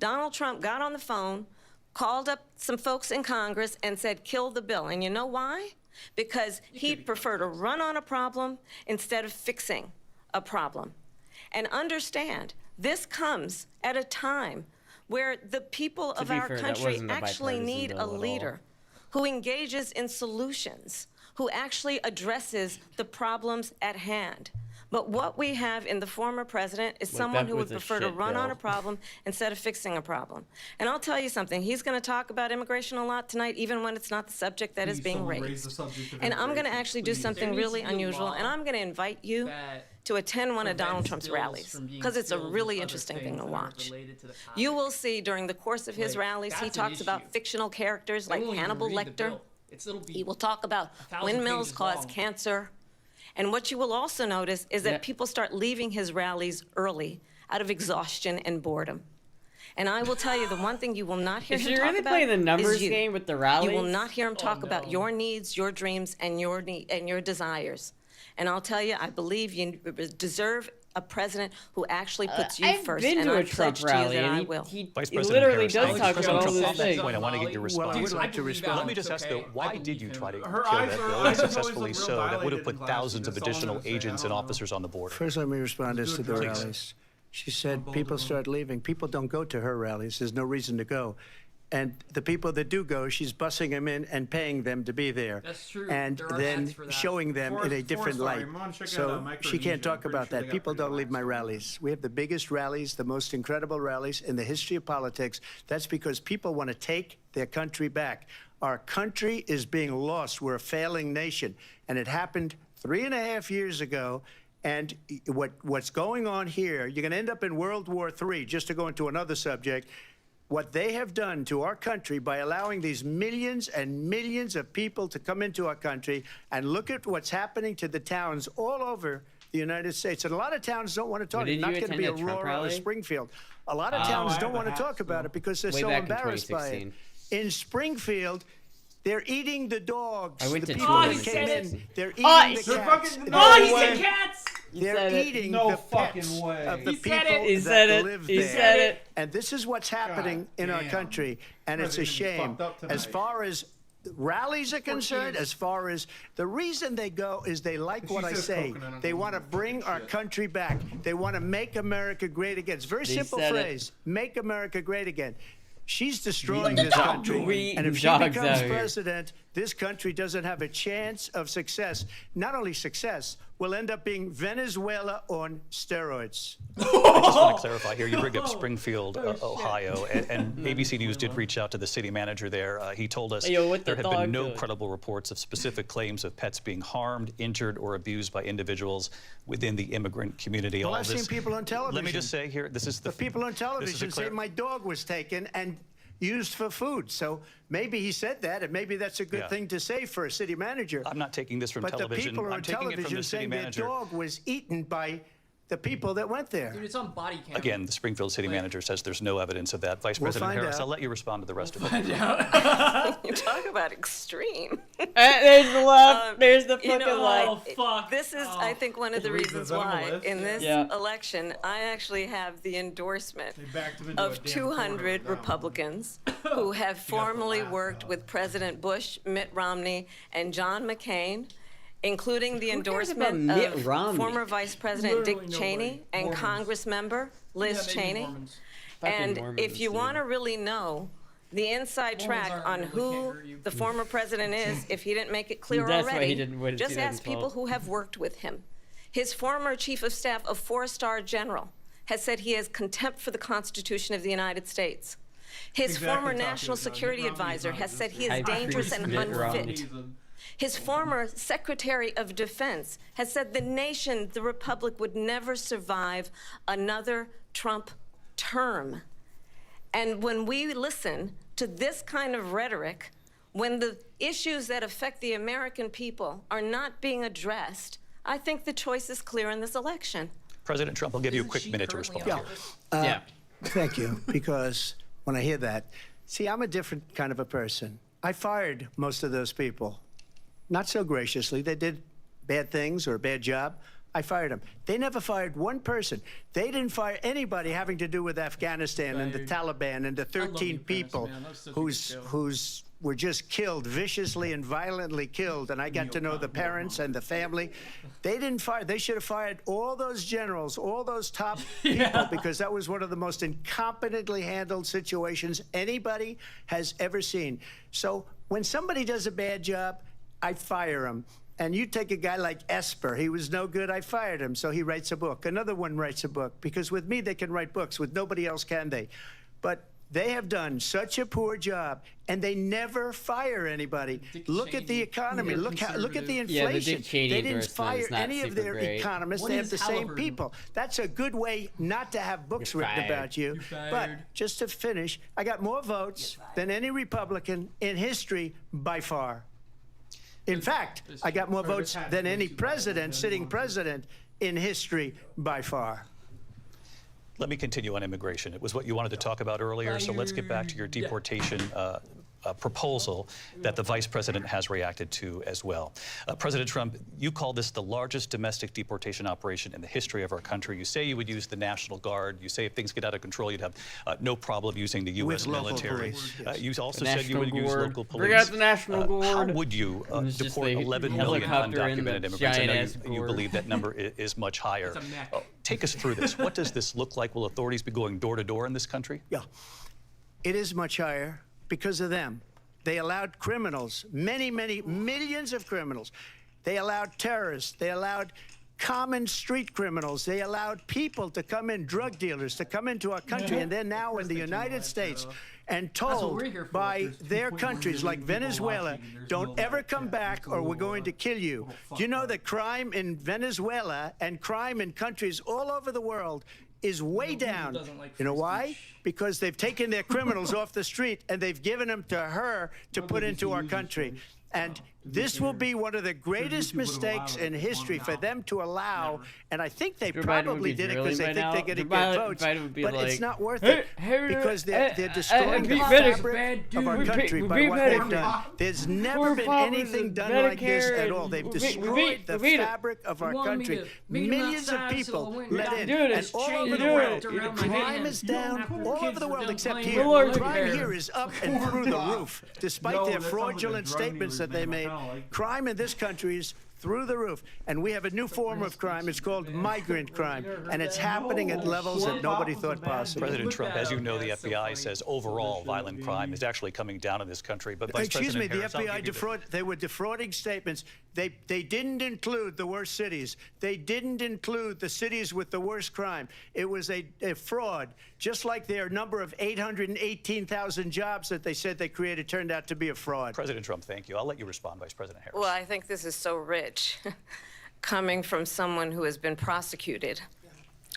Donald Trump got on the phone, called up some folks in Congress, and said, kill the bill. And you know why? Because he preferred to run on a problem instead of fixing a problem. And understand, this comes at a time where the people of be our fair, that country wasn't a actually bipartisan need bill a at all. leader who engages in solutions, who actually addresses the problems at hand. But what we have in the former president is Like, someone that who would was a prefer to shit run on bill. a problem instead of fixing a problem. And I'll tell you something, he's going to talk about immigration a lot tonight, even when it's not the subject that is Please, being someone raise raised. the subject of And I'm going to immigration, actually do please. something There needs really to be a unusual, law and I'm going to invite you that to attend one of Donald prevents Trump's bills rallies, from being because it's a filled with really other interesting thing things to that are watch. related to the You topic. will see during the course of his Like, rallies, he that's an talks about issue. fictional characters They like won't even Hannibal read the Lecter. bill. It'll be He will talk about 1,000 windmills pages cause long. cancer. And what you will also notice is that Yeah. people start leaving his rallies early out of exhaustion and boredom. And I will tell you, the one thing you will not hear Is him she talk really about playing the numbers is you. game with the rallies? You will not hear him talk about no. your needs, your dreams, and your desires. And I'll tell you, I believe you deserve a president who actually puts you I've first. been and to I a Trump pledge to you rally, that I and will. he Vice he President literally Harris, does thank you. talk about President all Trump, these on that things. point, I want to get your Well, I response. would like to believe respond. Let me just ask, though, Okay. why I did you believe try to him. kill Her that eyes bill are- and eyes always successfully look real so that would have dilated put in class. thousands of That's all I'm additional gonna say. I agents don't and know. officers on the border? First, let me respond as to the Please. rallies. She said both people of them. start leaving. People don't go to her rallies. There's no reason to go. And the people that do go, she's bussing them in and paying them to be there. That's true. And There are then ads for that. showing them in a different light. Your mom check out, So she Micronesia. can't I'm talk pretty about sure they that. got People pretty don't leave my lax. rallies. We have the biggest rallies, the most incredible rallies in the history of politics. That's because people want to take their country back. Our country is being lost. We're a failing nation. And it happened 3.5 years ago. And what's going on here, you're going to end up in World War III, just to go into another subject. What they have done to our country by allowing these millions and millions of people to come into our country, and look at what's happening to the towns all over the United States. And a lot of towns don't want to talk. Did It's not you going to attend be a Aurora Trump or rally? Springfield. A lot of I towns have don't the want to hats, talk about though. it because they're Way so back in embarrassed by it. 2016. In Springfield, they're eating the dogs. I went the to people Oh, that he came said in, it. they're eating Oh, the They're cats. fucking- They're No Oh, he way. said cats! They're said it. eating No the fucking pets way. of the He people said it. He that said it. live He there. said it. And this is what's happening in our damn. country, and it's a President shame. fucked up tonight. As far as rallies are concerned, as far as the reason they go is they like She what I says say. coconut on They the want to fucking bring our shit. country back. They want to make America great again. It's a very They simple said it. phrase: make America great again. She's destroying We this dog- country. we And if she dogs becomes out here. president, this country doesn't have a chance of success. Not only success, we'll end up being Venezuela on steroids. I just want to clarify here. You bring up Springfield, Ohio, and ABC News did reach out to the city manager there. He told us Hey, yo, what there the have been dog no doing? credible reports of specific claims of pets being harmed, injured, or abused by individuals within the immigrant community. Well, All I've this- seen people on television. Let me just say here, this is the The people on this is a television say my dog was taken and used for food. So maybe he said that, and maybe that's a good Yeah. thing to say for a city manager. I'm not taking this from but television. the people I'm on taking it from television the city saying manager. their dog was eaten by the people that went there. Dude, it's on body cam. Again, the Springfield city manager says there's no evidence of that. Vice We'll President find Harris, out. I'll let you respond to the rest of it. You talk about extreme. There's the left. There's the You fucking know, left. Oh, fuck. This is, I think, one of the Read the reasons venom why list. in this Yeah. election I actually have the endorsement They backed him into a of damn 200 corner. Republicans who have formally laugh, worked though. with President Bush, Mitt Romney, and John McCain, including the Who cares endorsement about Mitt of Romney? former Vice President Dick Literally Cheney nobody. and Mormons. Congress member Liz Yeah, maybe Cheney. Mormons. Fucking And Mormons, if you dude. want to really know the inside track on who the former president is, if he didn't make it clear That's why he already, didn't win in just ask 2012. people who have worked with him. His former chief of staff, a 4-star general, has said he has contempt for the Constitution of the United States. His Exactly former what I'm national talking about. security Mitt Romney's advisor not has said he I is dangerous and appreciate Mitt Romney. unfit. His former Secretary of Defense has said the nation, the Republic, would never survive another Trump term. And when we listen to this kind of rhetoric, when the issues that affect the American people are not being addressed, I think the choice is clear in this election. President Trump, I'll give you a quick minute to respond. Yeah. Thank you, because when I hear that, see, I'm a different kind of a person. I fired most of those people. Not so graciously. They did bad things or a bad job. I fired them. They never fired one person. They didn't fire anybody having to do with Afghanistan and the Taliban and the 13 people who's were just killed, viciously and violently killed. And I got to know the parents and the family. They didn't fire. They should have fired all those generals, all those top people, because that was one of the most incompetently handled situations anybody has ever seen. So when somebody does a bad job, I fire him. And you take a guy like Esper. He was no good. I fired him. So he writes a book. Another one writes a book. Because with me, they can write books. With nobody else can they. But they have done such a poor job, and they never fire anybody. Look at the economy. Look at the inflation. Yeah, the Dick Cheney they didn't endorsement fire is not any of super their great. economists. What They have is the same Halliburton? people. That's a good way not to have books You're written fired. about you. You're But fired. just to finish, I got more votes than any Republican in history by far. In fact, I got more votes than any president, sitting president in history by far. Let me continue on immigration. It was what you wanted to talk about earlier, so let's get back to your deportation proposal that the vice president has reacted to as well. President Trump, you call this the largest domestic deportation operation in the history of our country. You say you would use the National Guard. You say if things get out of control, you'd have no problem using the U.S. With local military. police, yes. You also The said you would National use Guard. local police. Bring out the National How Guard. would you It's just deport the 11 million helicopter and the undocumented immigrants? I know giant-ass you gourd. believe that number is much higher. It's a mech. Take us through this. What does this look like? Will authorities be going door to door in this country? Yeah, it is much higher because of them. They allowed criminals, many, many millions of criminals. They allowed terrorists. They allowed common street criminals. They allowed people to come in, drug dealers, to come into our country. And they're now in the United States and what told we're here for. by There's their 2.1 countries like billion people Venezuela, watching, and there's don't no ever life come chat. back or we're going to kill you. Do you know that crime in Venezuela and crime in countries all over the world is way down? doesn't like You know free why? speech. Because they've taken their criminals off the street and they've given them to her to put into our country. And this will be one of the greatest mistakes in history for them to allow. And I think they Joe Biden would probably be did it drilling because they by think now. they're going to Joe get Biden- votes. Biden would be But like, it's not worth "Hey, it hey, because they're destroying the Pete Bennett- fabric of our we country beat- by we what beat they've Medicare. done. There's never Poor been fathers anything and done like this Medicare at and all. They've we beat- destroyed the we beat it. fabric of our You want me country. to meet him Millions of outside so I people went let and in. do it. And all Chain over the do it. world, around my crime hand. is down Poor all kids over the were world done except playing here. Lord, Crime Medicare. here is up and through the roof, despite Yo, their that sounds like a fraudulent drug statements that dealer's they name. made. I kinda like Crime in this country is through the roof. And we have a new form of crime. It's called migrant crime. And it's happening at levels that nobody thought possible. President Look Trump, that as you up, know, man. the It's so FBI funny. says overall violent crime is actually coming down in this country. But Vice Excuse me, President the Harris, I'll FBI give you the- they were defrauding statements. They didn't include the worst cities. They didn't include the cities with the worst crime. It was a fraud, just like their number of 818,000 jobs that they said they created turned out to be a fraud. President Trump, thank you. I'll let you respond, Vice President Harris. Well, I think this is so rich, coming from someone who has been prosecuted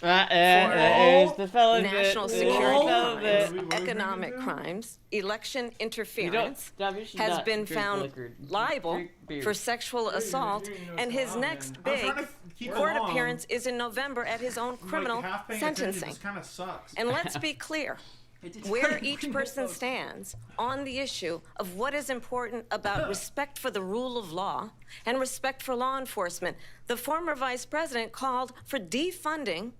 There's the fellow bit. national There's the security fellow bit. crimes, economic crimes, election interference, Dom, you should has not been drink found liquor. liable Drink beer. for sexual assault, and his next big court appearance is in November at his own criminal sentencing. This kind of sucks. And let's be clear, where each person stands on the issue of what is important about respect for the rule of law and respect for law enforcement. The former vice president called for defunding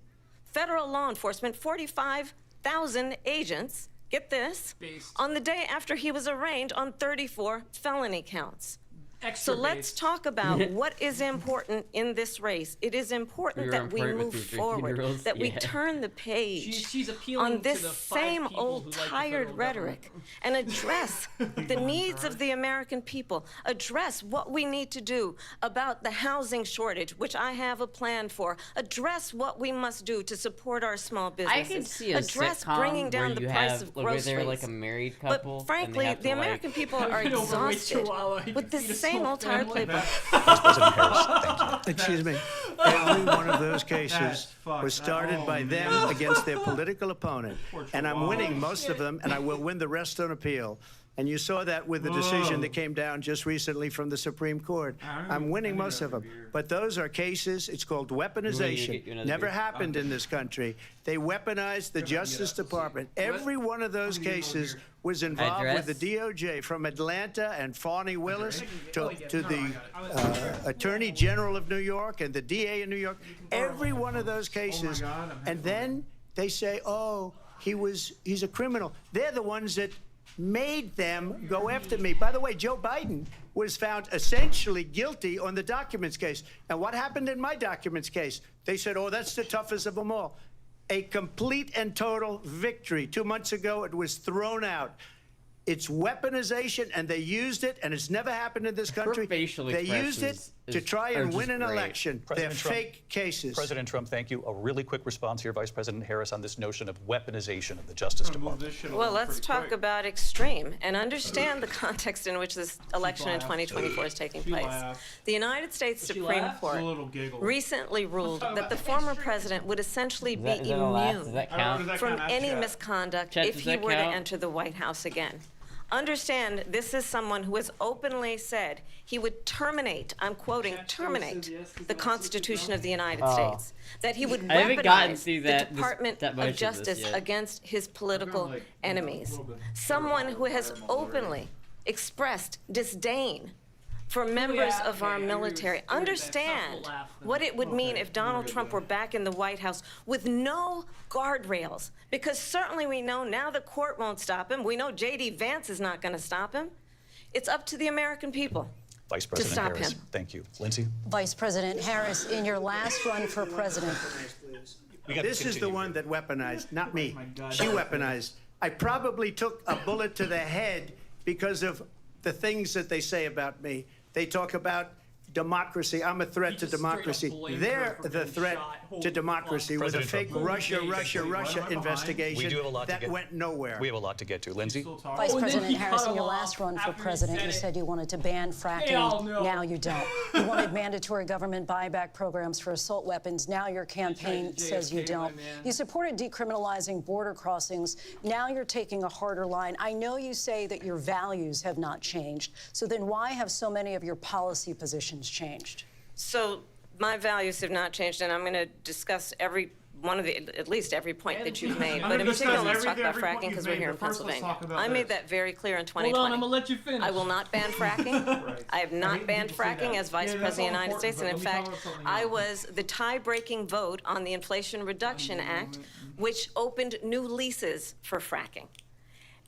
federal law enforcement, 45,000 agents, get this, Based. on the day after he was arraigned on 34 felony counts. Extra So let's base. talk about what is important in this race. It is important You're that on we point with move your 13 forward, year-olds? that we Yeah. turn the page She's appealing on this to the 5 same people who old like the tired federal rhetoric government. and address the needs of the American people, address what we need to do about the housing shortage, which I have a plan for, address what we must do to support our small I businesses, could see a address sitcom bringing down where the you price have of where groceries. they're like a married couple. But frankly, and they have the to, like, American people are An overweight exhausted chihuahua, you with can this feed a same small old tired family. playbook. Vice President Harris, thank you. Excuse me. Only one of those cases That's fucked. was started Oh, by man. them against their political opponent. Poor And I'm chihuahua. winning most of them, and I will win the rest on appeal. And you saw that with the decision Whoa. that came down just recently from the Supreme Court. I don't I'm even- winning I need most of them. another beer. But those are cases, it's called get you weaponization. another Never beer? happened in this country. They weaponized the Justice Department. Every one of those I'm gonna get another cases beer. was involved with the Address? DOJ, from Atlanta and Fani Willis to yeah. to No, the I got it. Attorney General of New York and the DA in New York. Every one of those cases. God, I'm And then they say, oh, he's a criminal. They're the ones that made them go after me. By the way, Joe Biden was found essentially guilty on the documents case. And what happened in my documents case? They said, oh, that's the toughest of them all. A complete and total victory. 2 months ago, it was thrown out. It's weaponization, and they used it, and it's never happened in this country. facial They used it expressions to try are and just win an great. election. President They're Trump- fake cases. President Trump, thank you. A really quick response here, Vice President Harris, on this notion of weaponization of the Justice Move Department. this shit Well, along let's pretty talk quick. about extreme and understand the context in which this election in laughed. 2024 is taking She place. laughed. The United States She Supreme laughed? Court A little giggle. recently ruled that the former president would essentially Is be that a laugh? Does immune that I don't know, count? does that from count? any Chat. misconduct Chat, if does he that were to count? enter the White House again. Understand, this is someone who has openly said he would terminate, I'm quoting, Chat terminate says yes, does the that Constitution of the United Oh. States. That he would I haven't gotten weaponize through the that- Department that much of of this Justice yet. against his political like, enemies. a little bit. Someone who has openly expressed disdain for members of our okay, I agree with military. Stuart, that Understand tough laugh then. what it would mean Okay, if Donald we're good Trump then. were back in the White House with no guardrails. Because certainly we know now the court won't stop him. We know J.D. Vance is not going to stop him. It's up to the American people. Vice President stop Harris, him. thank you. Lindsay? Vice President Harris, in your last run for president, We got to This is the continue. one that weaponized, not me. my God. She weaponized. I probably took a bullet to the head because of the things that they say about me. They talk about democracy. I'm a threat He to just straight up democracy. blamed They're her for the being threat shot. Holy to democracy fuck. with a President fake Trump. Russia behind? investigation We do have a lot to that get- went nowhere. We have a lot to get to. Lindsay? Still talking? Vice and then President he Harris, cut in your him last off run for after he president, said you it. said you wanted to ban fracking. Hell no. Now you don't. You wanted mandatory government buyback programs for assault weapons. Now your campaign JFK, says you my don't. man. You supported decriminalizing border crossings. Now you're taking a harder line. I know you say that your values have not changed. So then why have so many of your policy positions changed? So my values have not changed, and I'm going to discuss every one of the, at least every point that you've made. I'm But in gonna particular, discuss let's talk about every point fracking you've because we're made, here in but first let's Pennsylvania. talk about I made this. that very clear in Hold 2020. on, I'm gonna let you finish. I will not ban fracking. Right. I have I not hate banned people say fracking that. as Vice Yeah, that's President of the all United important, States, and in but let me talk fact, about something I else. was the tie-breaking vote on the Inflation Reduction Act, which opened new leases for fracking.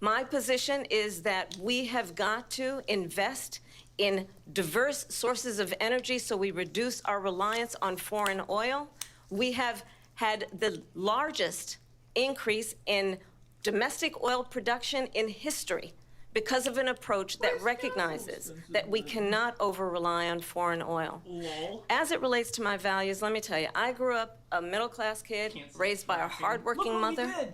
My position is that we have got to invest in diverse sources of energy so we reduce our reliance on foreign oil. We have had the largest increase in domestic oil production in history because of an approach that recognizes that we cannot over-rely on foreign oil. Lol. As it relates to my values, let me tell you, I grew up a middle-class kid Can't say raised by a fracking. hardworking Look what we mother did.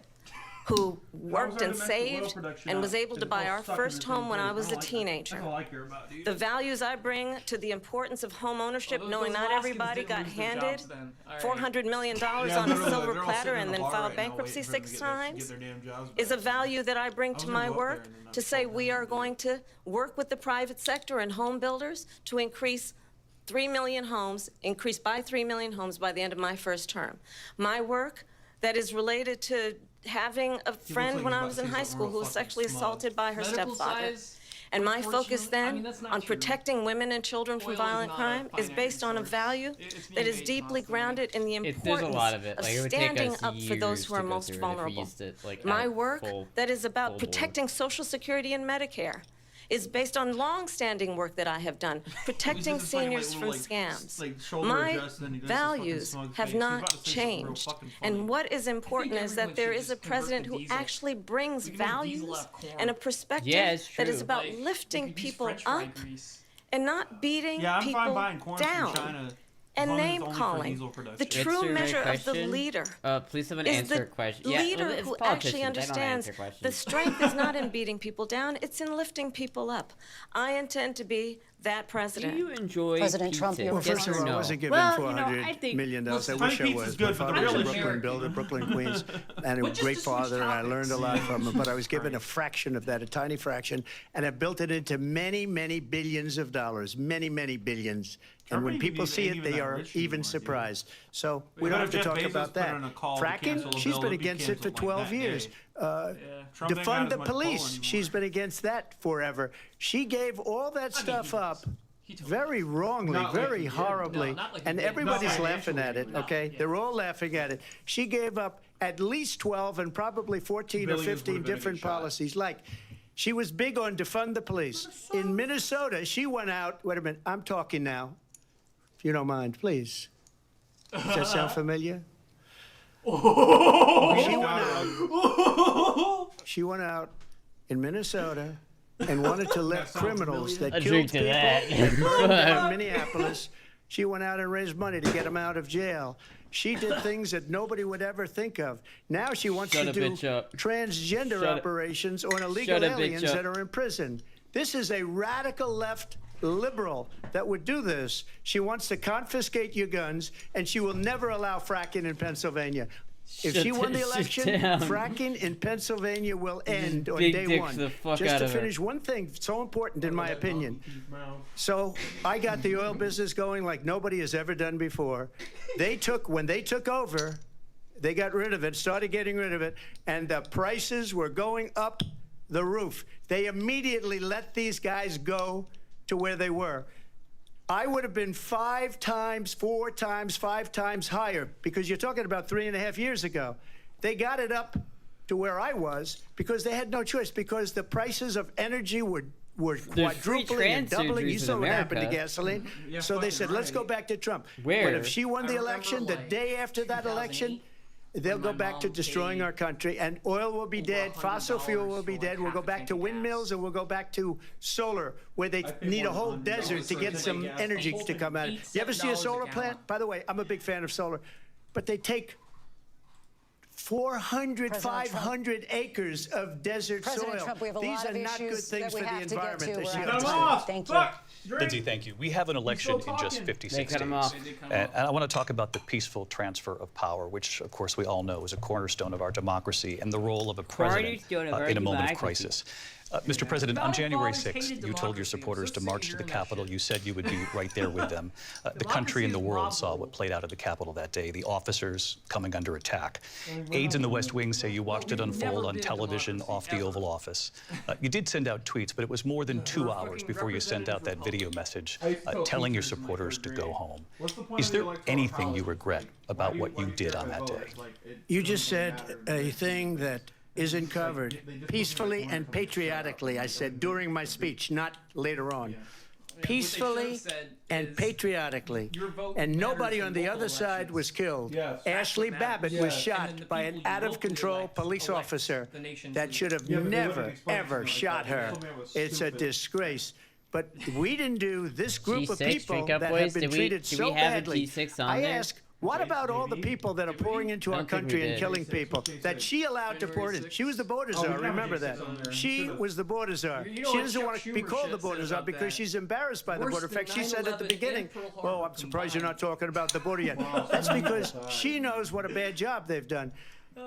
who worked our and domestic oil saved production and up? was able to It's buy all our stuck in first the same home when I place. was a don't like that. teenager. That's all I care about, dude. The values I bring to the importance of home ownership, Those knowing not Alaskans everybody didn't got lose their handed jobs then. All right. $400 million Yeah, on a literally, silver they're all platter sitting in and the then bar filed right now bankruptcy waiting for them to 6 get their times damn jobs is a back. value that I bring was to gonna my go up work there and then to not say fall we down are and going to work with the private sector and home builders to increase 3 million homes, increase by 3 million homes by the end of my first term. My work that is related to having a friend like when he's I about was to in say high something school real who was fucking sexually smug. assaulted by her Medical stepfather. size, And my focus unfortunately- then I mean, that's not on true. protecting women and children from Oil is violent not a crime is finite based on a resource. value It's that being is made deeply constantly. grounded in the There's importance a lot of it. of Like, it would take standing us up for those years who are to go most through it if we vulnerable. used it, like, My at work full- that is about full protecting Social Security and Medicare is based on long-standing work that I have done, protecting just like, seniors from like, scams. like, shoulder My adjust, and then he does this fucking values smug face. have He's about not to say something real changed. fucking funny. And what is important is that everyone there should is a just convert to president who diesel. actually brings We can make values diesel out of corn. and a perspective Yeah, it's that is true. about Like, lifting we could use people French fry up grease. and not beating Yeah, I'm fine people buying corn down. from China. And as long as it's name only for calling. diesel The production. true Answer my measure of the question. leader Please someone is answer the a question. leader it's who politicians. actually I don't understands answer questions. the strength is not in beating people down, it's in lifting people up. I intend to be that Do president. you enjoy President pizza? Trump, you're Well, Yes first of or all, I no? wasn't given Well, $400 I think million. I Listen, wish I tiny was. pizza's My good, but the father was real a issue- Brooklyn builder, Brooklyn, Queens, and a But just great to switch father, and I learned a lot topics. from him. But I was given a fraction of that, a tiny fraction, and I built it into many, many billions of dollars, many, many billions. And when Germany people see ain't it, even they that are rich even anymore, dude. surprised. So we What don't if have to Jeff talk Bezos about put that. in a call to cancel Fracking, a she's bill, been it'd be against it for canceled, like, 12 that years. day. Trump ain't got Defund as the much pull police. anymore. She's been against that forever. She gave all that stuff up He told very wrongly, Not like very he did. horribly, No, not like he and did. everybody's Not laughing at it, financially. okay? Yeah. They're all laughing at it. She gave up at least 12 and probably 14 or Billions 15 would've been a different good shot. policies. Like, she was big on defund the police. In Minnesota, she went out, wait a minute, I'm talking now, if you don't mind, please. Does that sound familiar? She went out in Minnesota and wanted to let sounds criminals familiar. that A killed drink to people that. that burned down Minneapolis. She went out and raised money to get them out of jail. She did things that nobody would ever think of. Now she wants Shut to a do bitch up. transgender Shut a- operations on illegal Shut a bitch aliens up. that are in prison. This is a radical left liberal that would do this. She wants to confiscate your guns, and she will never allow fracking in Pennsylvania. If Shut she won the shut election, down. fracking in Pennsylvania will end on big day dicks one. the fuck Just out to of her. finish one thing, so important in my opinion. So I got the oil business going like nobody has ever done before. When they took over, they got rid of it, started getting rid of it, and the prices were going up the roof. They immediately let these guys go to where they were. I would have been 5 times, 4 times, 5 times higher, because you're talking about 3.5 years ago. They got it up to where I was because they had no choice, because the prices of energy were quadrupling and doubling. You surgeries in saw what happened to America. gasoline. Yeah, So they fucking said, let's right. go back to Trump. Where? But if she won the I remember, election, the like, day after that election, 2008, they'll when go my back to mom destroying paid our country, and oil will be over dead, fossil fuel will $100 be for, dead. like, We'll go half a back tank to of windmills, gas. and we'll go back to solar, where they pay need a more whole than $100 desert to for a get tank some of gas. energy Whole to come out. thing, You ever see a $7 solar a plant? gallon. By the way, I'm a big fan of solar, but they take 400, President Trump. 500 acres of desert President soil. Trump, we have a These lot are of not good issues things that we for the have to get environment. to. that We're she out got of to time. do. Thank you. Fuck! Drink. Lindsay, thank you. We have an election in just talking. 56 They cut him days. off. They did come And off. I want to talk about the peaceful transfer of power, which, of course, we all know is a cornerstone of our democracy and the role of a president Cornerstone of our in a moment of democracy. crisis. Mr. President, on Founding January fathers 6th, hated you told your democracy. supporters So to sick march of to the hearing that Capitol. shit. You said you would be right there with them. The country and the Democracy is world saw Bravo. what played out at the Capitol that day, the officers coming under attack. Aides in the West Wing say you watched it we've unfold never on been television democracy, off the ever. Oval Office. You did send out tweets, but it was more than 2 hours before you sent out that video message telling your supporters to go home. Is there anything you regret about what you did on that day? You just said a thing that isn't covered peacefully and patriotically. I said during my speech, not later on. Peacefully and patriotically. And nobody on the other side was killed. Yes. Ashley Babbitt was And then shot the by an people you out-of-control locally elect police elect officer the nation's that should have Yeah, but they never, wouldn't explain ever something like shot that. her. They told me I was It's a stupid. disgrace. But we didn't do this group of G6, people drink up, that boys. have been Did we- treated do so we have a badly. G6 on I there? ask, what about all the people that are pouring into I our don't think we country and did. killing people that she allowed to pour in? She was the border Oh, we czar, have a remember G6 that. on there. She Should've. was the border czar. You know She what doesn't Chuck want to be Schumer called the shit border said czar about because that. she's embarrassed by the Worse border. In than fact, she said at the 9/11 beginning, and Pearl oh, Harbor I'm surprised you're not combined. talking about the border yet. That's because she knows what a bad job they've done.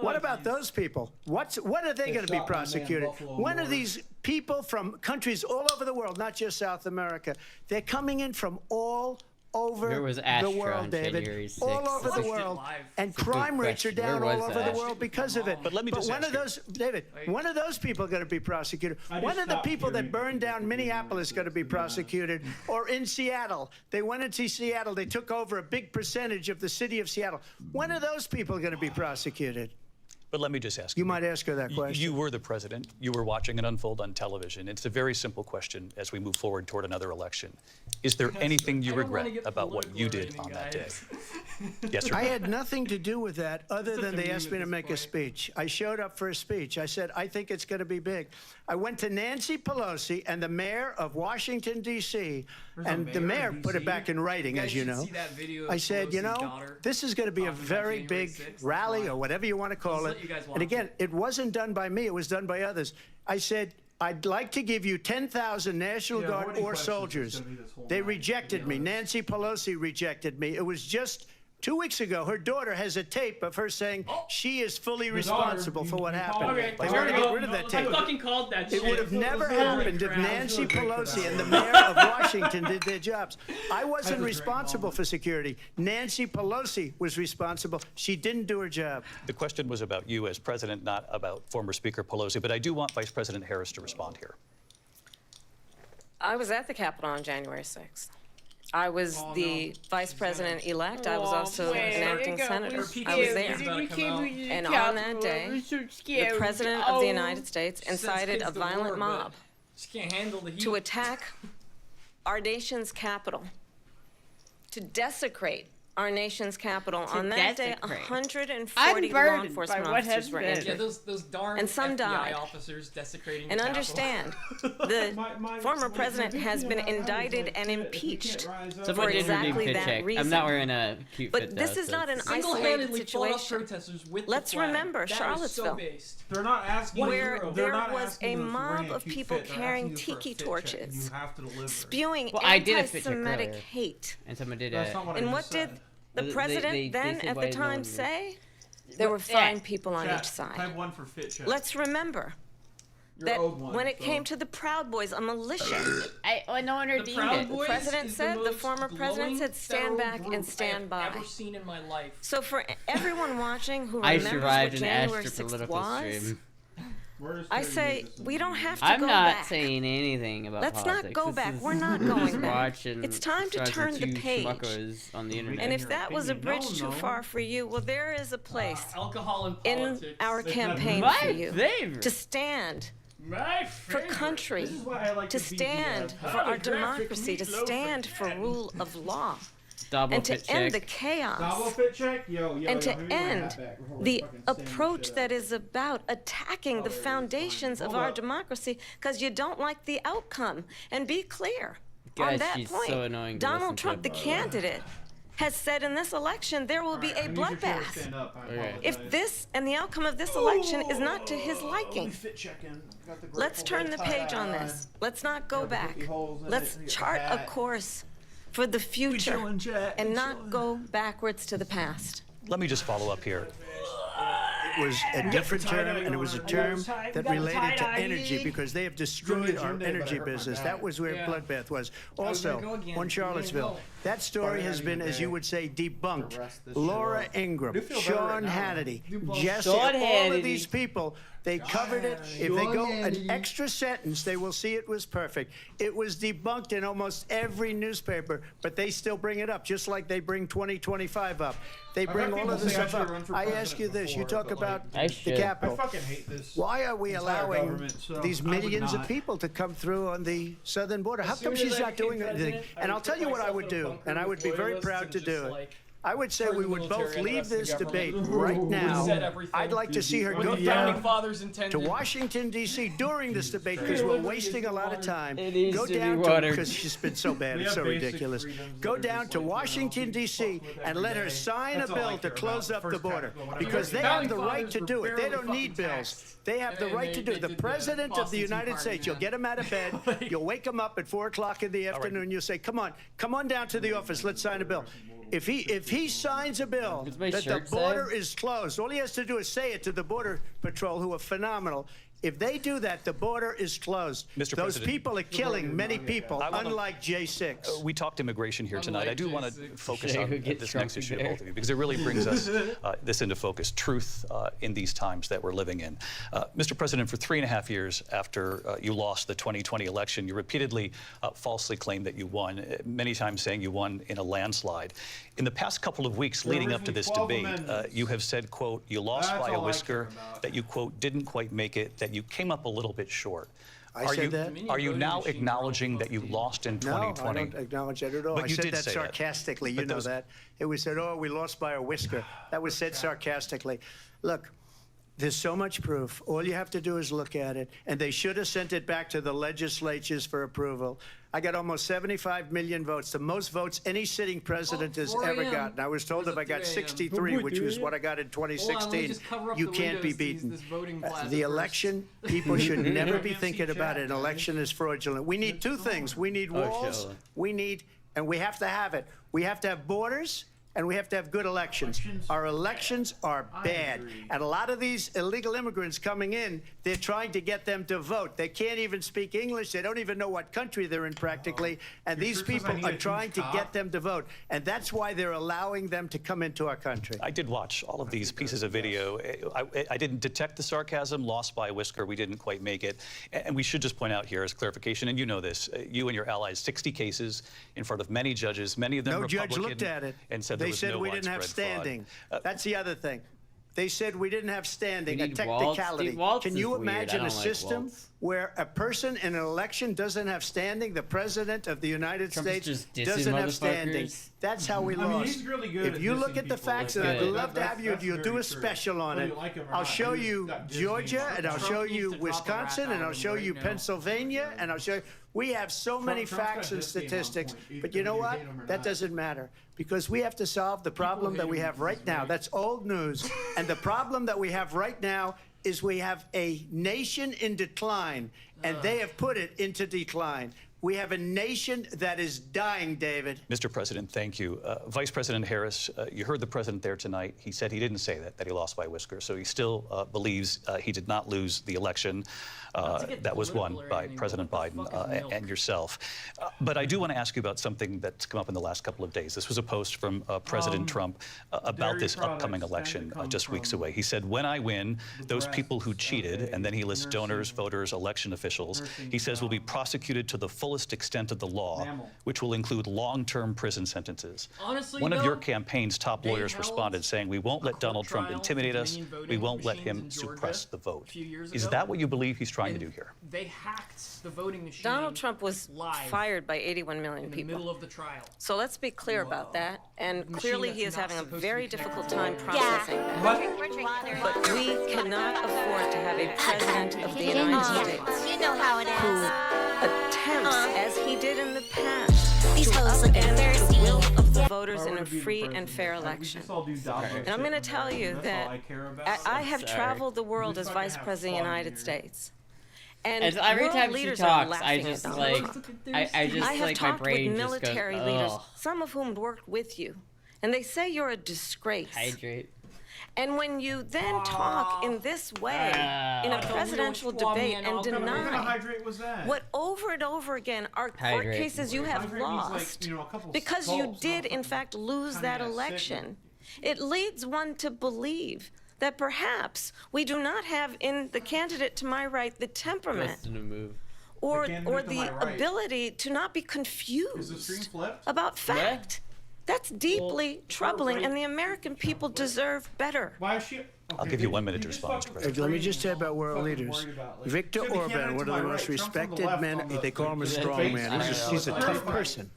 What about those people? When are they going to be shot my man prosecuted? Buffalo When are Warren. these people from countries all over the world, not just South America, they're coming in from all over Where was the Astra world, on David, January all 6th? over the Watched it world, live. and It's a good crime rates are question. down Where all was over the that? world because of it. But let me just when ask are you. those, David? When are those people going to be prosecuted? I When just are the stopped people that hearing burned people down being Minneapolis going to be to be honest. prosecuted? Or in Seattle, they went into Seattle, they took over a big percentage of the city of Seattle. When are those people going to be prosecuted? But let me just ask You might ask her that question. You were the president. You were watching it unfold on television. It's a very simple question as we move forward toward another election. Is there anything you regret about what you did on that day? Yes, sir. I had nothing to do with that other than they asked me to make a speech. I showed up for a speech. I said, I think it's going to be big. I went to Nancy Pelosi and the mayor of Washington, D.C., and the mayor put it back in writing, as you know. I said, you know, this is going to be a very big rally or whatever you want to call it. And again, it wasn't done by me. It was done by others. I said, I'd like to give you 10,000 National Guard or soldiers. They rejected me. Nancy Pelosi rejected me. It was just 2 weeks ago. Her daughter has a tape of her saying she is fully responsible for what happened. Okay, They want to get rid of that tape. I fucking called that shit. It would have never happened if Nancy Pelosi and the mayor of Washington did their jobs. I wasn't responsible for security. Nancy Pelosi was responsible. She didn't do her job. The question was about you as president, not about former Speaker Pelosi, but I do want Vice President Harris to respond here. I was at the Capitol on January 6th. I was the vice president-elect. I was also an acting senator. I was there. And on that day, the president of the United States incited a violent mob to attack our nation's capital, to desecrate our nation's capital. On that day, 140 law enforcement officers were injured. Yeah, those darn and some FBI died. officers desecrating And the understand, the former president has been indicted and impeached for exactly that reason. I'm not wearing a cute fit But this though, is so not an it's- isolated Single-handedly fought off situation. protesters with the Let's flag. remember That is Charlottesville, so based. They're not asking where you, there they're not was asking a you for mob wearing a of cute people fit. They're carrying asking you for a tiki fit check, and torches, you have to deliver. spewing Well, I did a fit check anti-Semitic earlier. hate. And someone did That's a. not what I And just what said. did the They president then said at why the no time one- say? There were Yeah. fine people on Chat, each side. Type 1 for fit check. Let's remember You're that owed one, when it so- came to the Proud Boys, a militia, No one The redeemed Proud it. Boys president is said, the most former president glowing said, stand federal back and group stand I have by. ever seen in my life. So for everyone watching who I remembers survived what an January Astra 6th political was, stream. I say we don't have to I'm go not back. saying anything about Let's politics. not go This back. is- We're not this is going back. watching It's time to watching turn the two page. schmuckos on the internet. And if that was a opinion. bridge No, too no. far for you, well, there is a place Alcohol and in politics. our It's campaign My for you favorite. to stand My for favorite. country, This is why I like to to be stand the, for our holographic democracy, to meatloaf stand for again. rule of law, Double and to fit end the check. chaos. Double fit check? Yo, And to let me wear end that back before we the fucking stand this approach shit that up. is about attacking the foundations of Hold our up. democracy because you don't like the outcome. And be clear on Guys, that she's point. so annoying to listen Donald to. Trump, the candidate, has said in this election there will be a I need your chair to bloodbath stand up. I Okay. if apologize. this and the outcome of this election is not to his Let me liking. fit check in. Got the Let's Grateful turn the Dead page tie on on. this. Let's not go Got the back. cookie holes in Let's it, get the chart a hat. course for the future chillin', chat, and we not chillin'. go backwards to the past. Let me just follow up here. It was a different term, and it was a term that related to energy because they have destroyed our energy business. That was where bloodbath was. Also, go again. on We're Charlottesville, gonna that story has been, as you would say, debunked. Laura Ingraham, Sean Hannity, Jesse, Sean all Hannity. of these people, they covered it. If they go an extra sentence, they will see it was perfect. It was debunked in almost every newspaper, but they still bring it up, just like they bring 2025 up. They I've bring heard all people of this say I stuff should run up. for I president ask you this. You before, talk but, about I the should. I Capitol. fucking hate this. Why are we entire allowing government, so these I would millions of not. people to come through on the southern border? How As come soon as she's I not doing became anything? president, I And would I'll tell put you what I myself would in a do, bunker and I with would be very loyalists proud and to just, do it. like, I would say turn we the would military both and the leave rest of this the debate government. right Who now. said everything? I'd like to see her What go the founding down fathers intended. to Washington, D.C. during this debate because we're wasting a lot of time. It needs Go to be down to, watered. because she's been so bad, We it's have so basic ridiculous. freedoms Go that are down just to like, you know, Washington, we D.C. fuck with and every let her day. sign That's a all I bill to care close about. up the First border tax bill, whatever. because they Founding have the right fathers to were do it. They barely don't need fucking bills. taxed. They have the And right to they do it. The did the president of the Boston Tea United Party, States, you'll man. get him out of bed, you'll wake him up at 4 o'clock in the afternoon, you'll say, come on down to the office, let's sign a bill. If he signs a bill Does my that the shirt say? border is closed, all he has to do is say it to the Border Patrol, who are phenomenal. If they do that, the border is closed. Mr. Those President, people are killing many people, unlike J6. We talked immigration here tonight. I do want to focus Shay, on who gets this Trump next issue to there? both of you, because it really brings us this into focus, truth in these times that we're living in. Mr. President, for 3.5 years after you lost the 2020 election, you repeatedly falsely claimed that you won, many times saying you won in a landslide. In the past couple of weeks leading up to this debate, you have said, quote, you lost by a whisker, that you, quote, didn't quite make it, that you came up a little bit short. I said that? Are you now acknowledging that you lost in 2020? No, I don't acknowledge that at all. But I you said did that say sarcastically. But You know those- that. It was said, oh, we lost by a whisker. That was said sarcastically. Look, there's so much proof. All you have to do is look at it. And they should have sent it back to the legislatures for approval. I got almost 75 million votes, the most votes any sitting president has 4 ever a.m. gotten. I was told It was if I at got 3 a.m. 63, which was what I got in 2016, cover up you the can't be windows to use beaten. this voting plaza The first. election, people should never be Can't see thinking about chat, it. An man. election is fraudulent. We need two things. We need walls. sure. We need, and we have to have it. We have to have borders, and we have to have good elections. Our elections are bad. agree. And a lot of these illegal immigrants coming in, they're trying to get them to vote. They can't even speak English. They don't even know what country they're in practically. And Your these church says I people need are a huge trying to cop? get them to vote. And that's why they're allowing them to come into our country. I did watch all of these pieces of video. I didn't detect the sarcasm, lost by a whisker. We didn't quite make it. And we should just point out here as clarification, and you know this, you and your allies, 60 cases in front of many judges, many of them No Republican. judge looked at it. And said They there was said no we didn't have widespread fraud. standing. That's the other thing. They said we didn't have standing, We a need Waltz. technicality. Dude, Waltz Can is you weird. I imagine don't a like system Waltz. where a person in an election doesn't have standing? The president of the United Trump is States just dissing doesn't have standing. motherfuckers. That's how we I mean, lost. he's really good If at you look dissing at the people. facts, Like, and I'd good. love to have you, that's you'll do very a true. special on Whether it. you like him or I'll not, show he's you got Disney Georgia, marks. and I'll Trump show needs you to drop a rat Wisconsin, and out I'll of show him you right now. Pennsylvania, and I'll show you. We have so many Trump's got facts and Disney on statistics, point, but you know either you what? hate him or That not. doesn't matter because we have to solve the problem hate that we him have because right he's now. white. That's old news. And the problem that we have right now is we have a nation in decline, and they have put it into decline. We have a nation that is dying, David. Mr. President, thank you. Vice President Harris, you heard the president there tonight. He said he didn't say that he lost by a whisker. So he still believes he did not lose the election that was won political by anymore. President What the Biden fuck is milk? and yourself. But I do want to ask you about something that's come up in the last couple of days. This was a post from President Trump about dairy this products upcoming tend to election come just weeks from away. He said, when I win, those breasts people who of cheated, a and then he lists donors, nursing- voters, election officials, nursing he says will be job. prosecuted to the fullest extent of the law, Mammal. which will include long-term prison sentences. Honestly, One of though, your campaign's top they lawyers held responded saying, we won't a let court Donald Trump trial intimidate for us. Dominion voting We won't let him machines in Georgia suppress the vote. a few years Is ago. that what you believe he's trying to And do here? They hacked the voting machine. Donald Trump was live fired by 81 million in the people. middle of the trial. So let's be clear about that. And Machine clearly that's he is not having a supposed to very be difficult connected. time processing that. But we cannot afford to have a president of the United States You know how it who attempts, as he did in the past, These to hoes looking upend thirsty. the will of the voters If I in were a to be the free and president, fair we election. just all do Davos And I'm going to shit tell in you America. That's all I that care about. I have Sorry. traveled the world We as fucking vice have president of the fun United here. States. And And every world time she leaders are talks, I laughing just at like, Donald. I just I have like my talked brain with just goes, military leaders, ugh. some of whom worked with you, and they say you're a disgrace. Hydrate. And when you then talk in this way in a I presidential debate and What kind of deny hydrate was that? what over and over again are court Hydrate. cases you have Hydrate means, like, lost you know, a couple because you gulps, did not in fucking fact lose kinda that sick. election, it leads one to believe that perhaps we do not have in the candidate to my right the temperament Just in a move. or candidate to the my right. ability to not be Is the confused stream flipped? about fact. That's deeply Well, troubling, right. and the American people deserve better. Why is she? I'll give you 1 minute to respond, Mr. President. Let me just say about world Fucking leaders. worried about, like, Victor should the Orban, candidate one to of the my most right, Trump's on the respected left men, on the- they call him a the strong face. man. I He's a know. tough Right. person,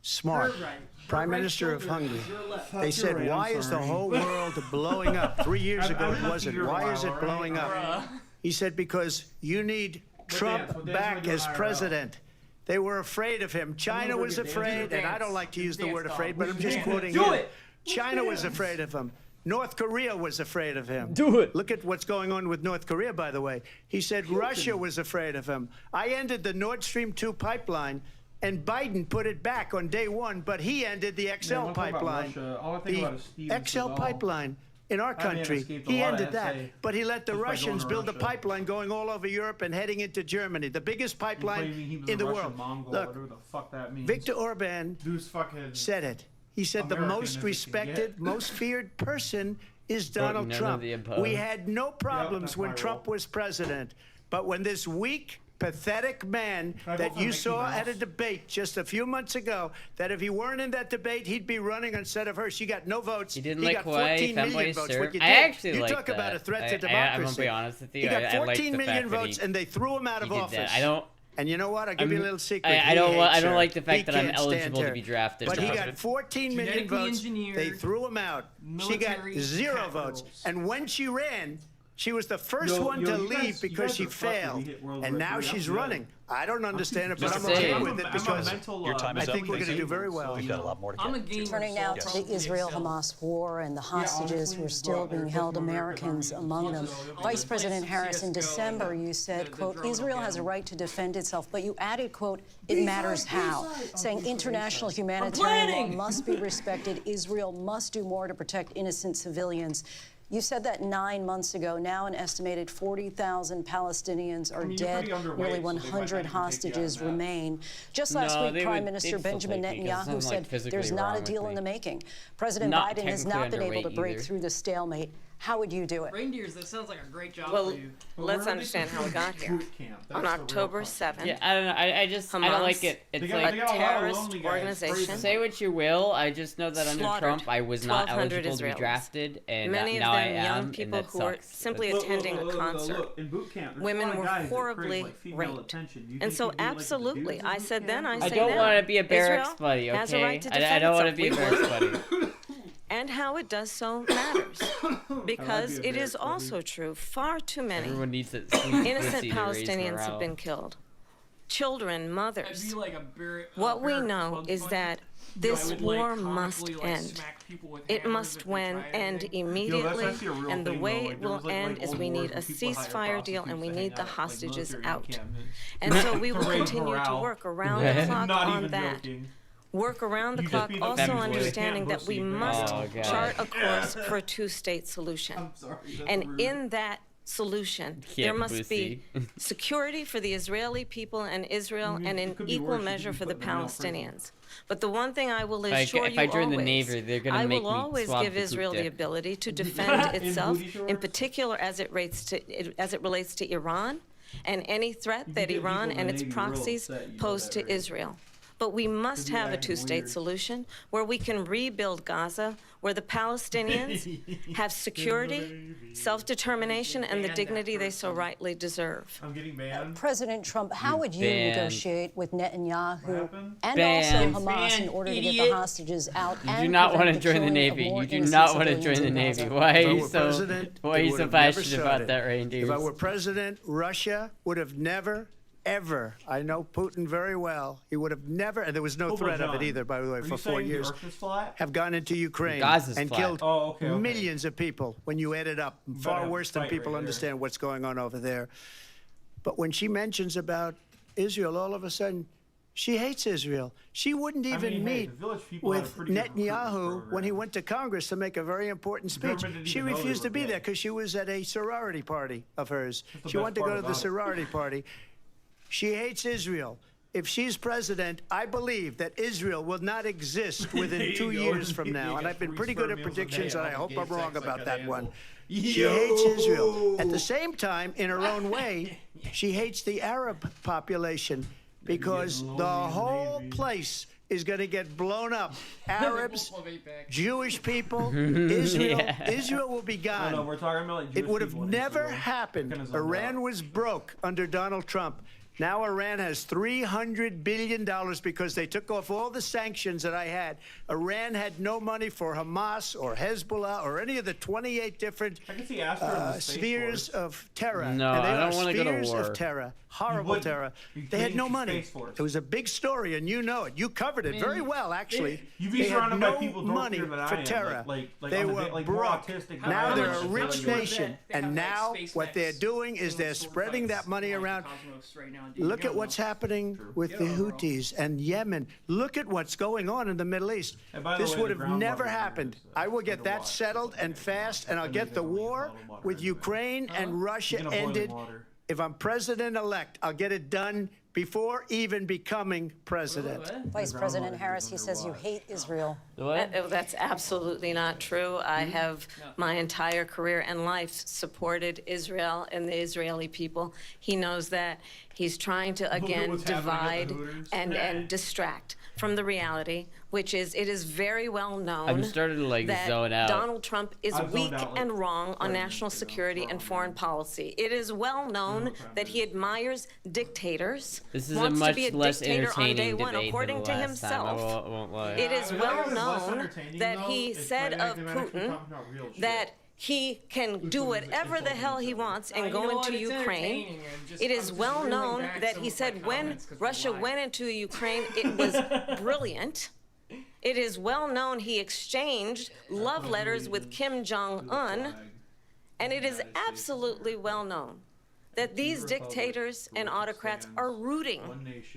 smart. Her right. Prime Her right Minister of shoulder Hungary. is your left. They said, right, I'm why is the sorry. whole world blowing up? 3 years I've- ago I've it been wasn't. here a Why is while, it all right? blowing up? He said, because you need Trump dance. What dance back am I doing as IRL? president. They were afraid of him. China gonna was do a dance. afraid, Do a and I dance. don't like to Do a use the dance, word dog. afraid, but I'm Let's just dance. quoting Do him. it. China was dance. afraid of him. North Korea was afraid of him. Do it. Look at what's going on with North Korea, by the way. He said Russia was afraid of him. I ended the Nord Stream 2 pipeline, and Biden put it back on day one, but he ended the XL one thing about pipeline. Russia, all I think about is The Steven XL Seagal. pipeline in our That man country. escaped a He lot of ended that. SA But he let the just by going Russians to build a Russia. pipeline going all over Europe and heading into Germany, the biggest pipeline Claiming he was in a the Russian world. Mongol, Look, whatever the fuck that means. Victor Orban Dude's fucking said it. He said the American most as it can respected, get. most feared person is But Donald none of Trump. the above. We had no problems that's when my Trump role. was president. But when this weak, pathetic man I vote that for you Mickey saw Mouse? at a debate just a few months ago, that if he weren't in that debate, he'd be running instead of her. She got no votes. He didn't he like got Hawaii, 14 million Fanboy votes. Serve. What you I did, actually you like talk about a that. threat to I'm democracy. gonna be honest with you. He got I like 14 the million fact that votes, he- and they threw him out he of did office. that. I don't. And you know what? I'll give you a little secret. I He don't. hates I don't her. like the fact He that I'm can't stand eligible to her. be drafted. But he as got president. 14 million Genetically votes. engineered They threw him out. She got military 0 capitals. votes. And when she ran, she was the first Yo, one yo, to you leave guys- you because guys she are fucking- failed. we hit World And War now III. she's I'm good. running. I don't understand it, but Just I'm saying. okay with it because Your time is up. Thank Thank you. you. We've got a lot more to get I'm a to. gamer. Turning now Yes. to the Israel-Hamas war and the hostages who are still being held, Americans among them. Vice President Harris, in December, you said, quote, Israel has a right to defend itself, but you added, quote, it matters how, saying international humanitarian law must be respected. Israel must do more to protect innocent civilians. You said that 9 months ago. Now an estimated 40,000 Palestinians are you're dead. pretty underweight, Nearly so they might not 100 even take you out hostages of that. remain. Just last No, week, they Prime would- Minister they'd still Benjamin take me 'cause Netanyahu I'm, said like, physically there's not wrong a with deal me. in the making. President Not Biden has not technically been able to underweight break either. through the stalemate. How would you do it? Reindeers, that sounds like a great job Well, for you. let's understand how we got here. On October 7th, Yeah, I don't know. I just I don't Hamas, like it. It's They got- like they got a lot of terrorist lonely guys. organization. say what you will. I just know that under slaughtered Trump, I was not 1,200 eligible to be Israelis. drafted, and Many now of I them am, young and people that who were sucks. simply That's- attending a concert. In boot camp, there's Women a lot of were guys that crave, horribly like, female raped. attention. You And think so you'd be like the absolutely, dudes in I boot said then, camp? I I say don't now. want to be a barracks Israel buddy, okay? has a right to I defend don't want to itself. be a We barracks buddy. And how it does so matters. Because be a it is barracks buddy. also true, far too many Everyone needs it. innocent Palestinians have been killed. Children, I'd mothers. be like a bear. What we know is that this war must end. It must end immediately, actually a real and the thing, way though. it Like, there will was, like, end is old we wars need a when people hire ceasefire deal and we prostitutes to need the hang out, like, hostages military out. encampments. And so we will To raise continue to morale. work around the clock Not on even that. joking. Work around the You just clock, be the also femboy. understanding that we must Oh, God. chart a course for a two-state solution. I'm sorry, that's And rude. in that solution, Yeah, there must be pussy. security for the Israeli people and Israel, mean, and it an could be equal worse. You measure could for be the put in a male prison. Palestinians. But the one thing I will If I- assure if you I join the always, Navy, they're gonna I make will me always swab give the Israel poop the dick. ability to defend In itself, booty in shorts? particular as it relates to Iran and any threat You that get Iran people in and the its Navy real proxies upset, you know pose that, to right? Israel. But we must Could be have a acting two-state weird. solution where we can rebuild Gaza, where the Palestinians have security, self-determination, and the dignity they so rightly deserve. I'm getting banned. President Trump, how would you banned. negotiate with Netanyahu happened? and Banned. also Hamas in Banned, order to get idiot. the hostages out You and do not want to prevent the join the killing of Navy. more You do innocent not want to civilians join the in Navy. Gaza? Why If are I you were so? president, Why are he you would so have never passionate about started. that, reindeers? If I were president, Russia would have never, ever, I know Putin very well, he would have never, and there was no Hold on, threat of it John. either, by the way, Are for you 4 saying the years, Earth is flat? have gone into Ukraine Gaza's and flat. killed Oh, okay. millions of people when you add it up. Far have a worse than fight people right understand what's going on over there. But when she mentions about Israel, all of a sudden, she hates Israel. She wouldn't even mean, hey, meet the Village People had a with pretty good recruitment Netanyahu when he program. went to Congress to make a very important speech. government didn't She even know they refused were to be gay. there because she was at a sorority party of hers. That's the She best wanted to part go to the about it. sorority party. She hates Israel. If she's president, I believe that Israel will not exist within There you 2 go. years from You now. And get I've been 3 pretty good sperm at meals a predictions, day and I and hope all I'm the wrong gay sex about I that could one. handle. She hates Israel. At the same time, in her own way, she hates the Arab population because lonely the in the whole Navy. place is going to get blown up. Arabs, Of APEC. Jewish people, Israel. Yeah. Israel will be gone. No, we're talking about like It Jewish would have people in never Israel. happened. They're gonna zone Iran out. was broke under Donald Trump. Now Iran has $300 billion because they took off all the sanctions that I had. Iran had no money for Hamas or Hezbollah or any of the 28 different I can see Astra in the Space spheres Force. of terror. No, and they I don't are wanna go to spheres war. of terror. Horrible wouldn't. terror. You They had can't no use money. Space Force. It was a big story, and you know it. You covered it very well, actually. You'd be They had surrounded by no people money dorkier than for I am, terror. like They on the were like more broke. autistic. Now How they're much a is rich that? nation, They have, and like, now space what they're X doing is they're sort of spreading flights that money flying to around. Cosmos right now. on. Look at what's happening with the Get over, bro. Houthis and Yemen. Look at what's going on in the Middle East. And by the This way, would the have never groundwater happened. is, I will get that underwater. settled and fast, and I'll And get you the can only war bottle water with anyway. Ukraine and Russia You can avoid ended. water. If I'm president-elect, I'll get it done before even becoming president. Vice President Harris, he says you hate Israel. What? That's absolutely not true. I have my entire career and life supported Israel and the Israeli people. He knows that. He's trying to, again, what's happening at the divide Hooters. and distract from the reality, which is it is very well known I'm starting to like that zone out. Donald Trump is I've zoned weak out, like, and wrong 30 on national minutes ago. security and foreign policy. It is well known that he admires dictators, This is a wants to much be a less dictator on day entertaining one, debate according than to the last time. himself. I won't lie. It is I feel well like it's less known entertaining, that though, he if said they're of actually Putin talking about real shit. that he can do whatever the hell he wants and go into Ukraine. It is well known that he said when Russia went into Ukraine, it was brilliant. It is well known he exchanged love letters with Kim Jong-un, and it is absolutely well known that these dictators and autocrats are rooting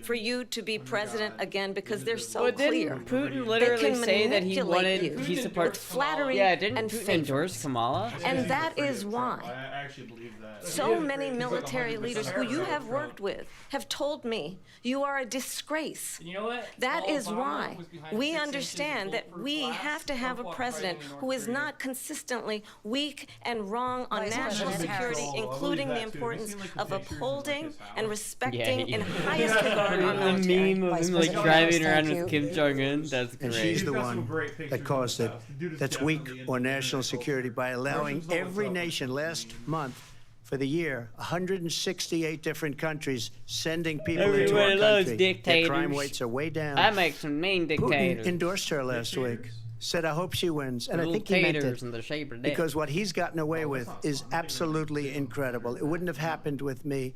for you to be president again because they're so But clear. didn't Putin They literally can say that he manipulate wanted you he supports with flattery Yeah, didn't and Putin favors. endorse Kamala? And that is I why actually believe that. so many military leaders who you have worked with have told me you are a disgrace. You know what? That Paul is Obama why was behind we 6 inches understand of that bulletproof we glass. have to have a Trump walked president right into who North is Korea. not consistently weak and wrong on Vice national President security, Harris. including the I believe that, too. Have you importance seen, like, the of pictures of, like, upholding his house? and respecting Yeah, in he- highest regard our The military. meme of Vice him like President driving Harris, around thank with you. Kim Jong Un. That's And great. she's the He's got some one great pictures that of caused his it. house. The dude is That's definitely weak into on internet national culture. security by allowing Russians know what's every up with nation Putin. last month for the year, 168 different countries sending people Every into one our of those country. Their crime dictators. rates are way down. I make some mean Putin dictators. endorsed her last week. Said, I hope she wins. And I Little think he meant taters it. in the shape of death. Because what he's gotten away with is absolutely incredible. It wouldn't have happened with me.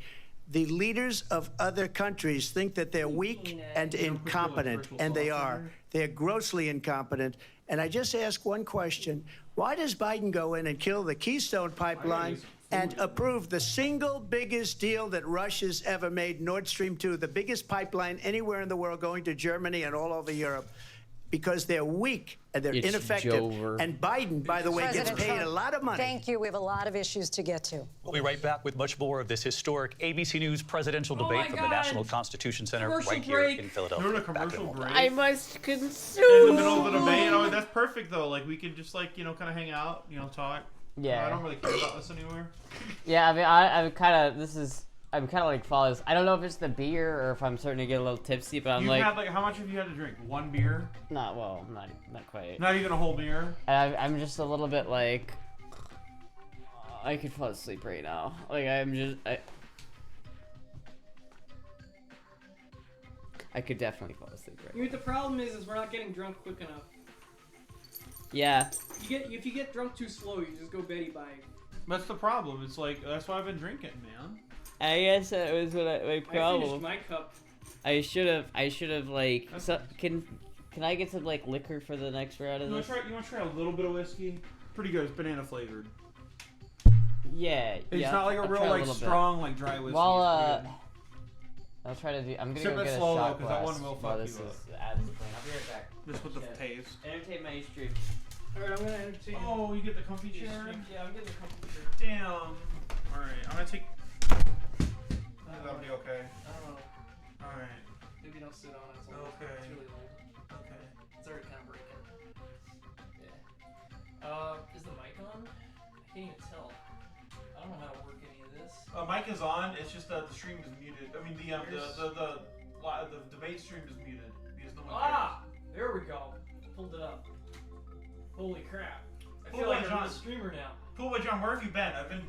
The leaders of other countries think that they're weak and incompetent, and they are. They're grossly incompetent. And I just ask one question. Why does Biden go in and kill the Keystone Pipeline and approve the single biggest deal that Russia's ever made, Nord Stream 2, the biggest pipeline anywhere in the world going to Germany and all over Europe? Because they're weak and they're It's ineffective. Jover. And Biden, by the way, gets President paid Trump, a lot of money. Thank you. We have a lot of issues to get to. We'll be right back with much more of this historic ABC News presidential Oh my debate from the God. National Constitution Center Commercial right break. here in Philadelphia. Doing a Back in commercial a moment. break I must in consume. the middle of the debate. Oh, that's perfect though. Like we could just like kind of hang out, talk. Yeah. I don't really care about this anymore. Yeah, I mean, I'm kind of. I'm kind of like follows. I don't know if it's the beer or if I'm starting to get a little tipsy, but I'm You've like, had how much have you had to drink? One beer? not quite. Not even a whole beer? And I'm just a little bit like, I could fall asleep right now. Like I could definitely fall asleep right You know now. what the problem is we're not getting drunk quick enough. Yeah. If you get drunk too slow, you just go Betty by. That's the problem. It's like that's why I've been drinking, man. I guess that was my I finished problem. my cup. I should have like. So, can I get some like liquor for the next round of You this? want to try a little bit of whiskey? Pretty good. It's banana flavored. Yeah. It's yeah, not like I'll a real try like little bit. strong like dry whiskey. Well, It's pretty I'll try to do. I'm gonna Sip go it get slow, a though, shot 'cause that glass one will while fuck this you is out of the plane. I'll be right back. good. Just with the Shit. taste. Entertain my stream. Alright, I'm gonna entertain. Oh, you get the comfy you. chair? Yeah, I'm getting a comfy chair. Damn. Alright, I'm gonna take. I think that'll be okay. I don't know. Alright. Maybe don't sit on it. It's, Okay. It's really old. Okay. It's already kind of breaking. Yeah. Is the mic on? I can't even tell. I don't know how to work any of this. Mic is on. It's just that the stream is muted. I mean, the debate stream is muted because no one Ah! There we go. Pulled it up. Holy crap. I Pull feel it, like I'm John. a streamer now. Cool, but John, where have you been? I've been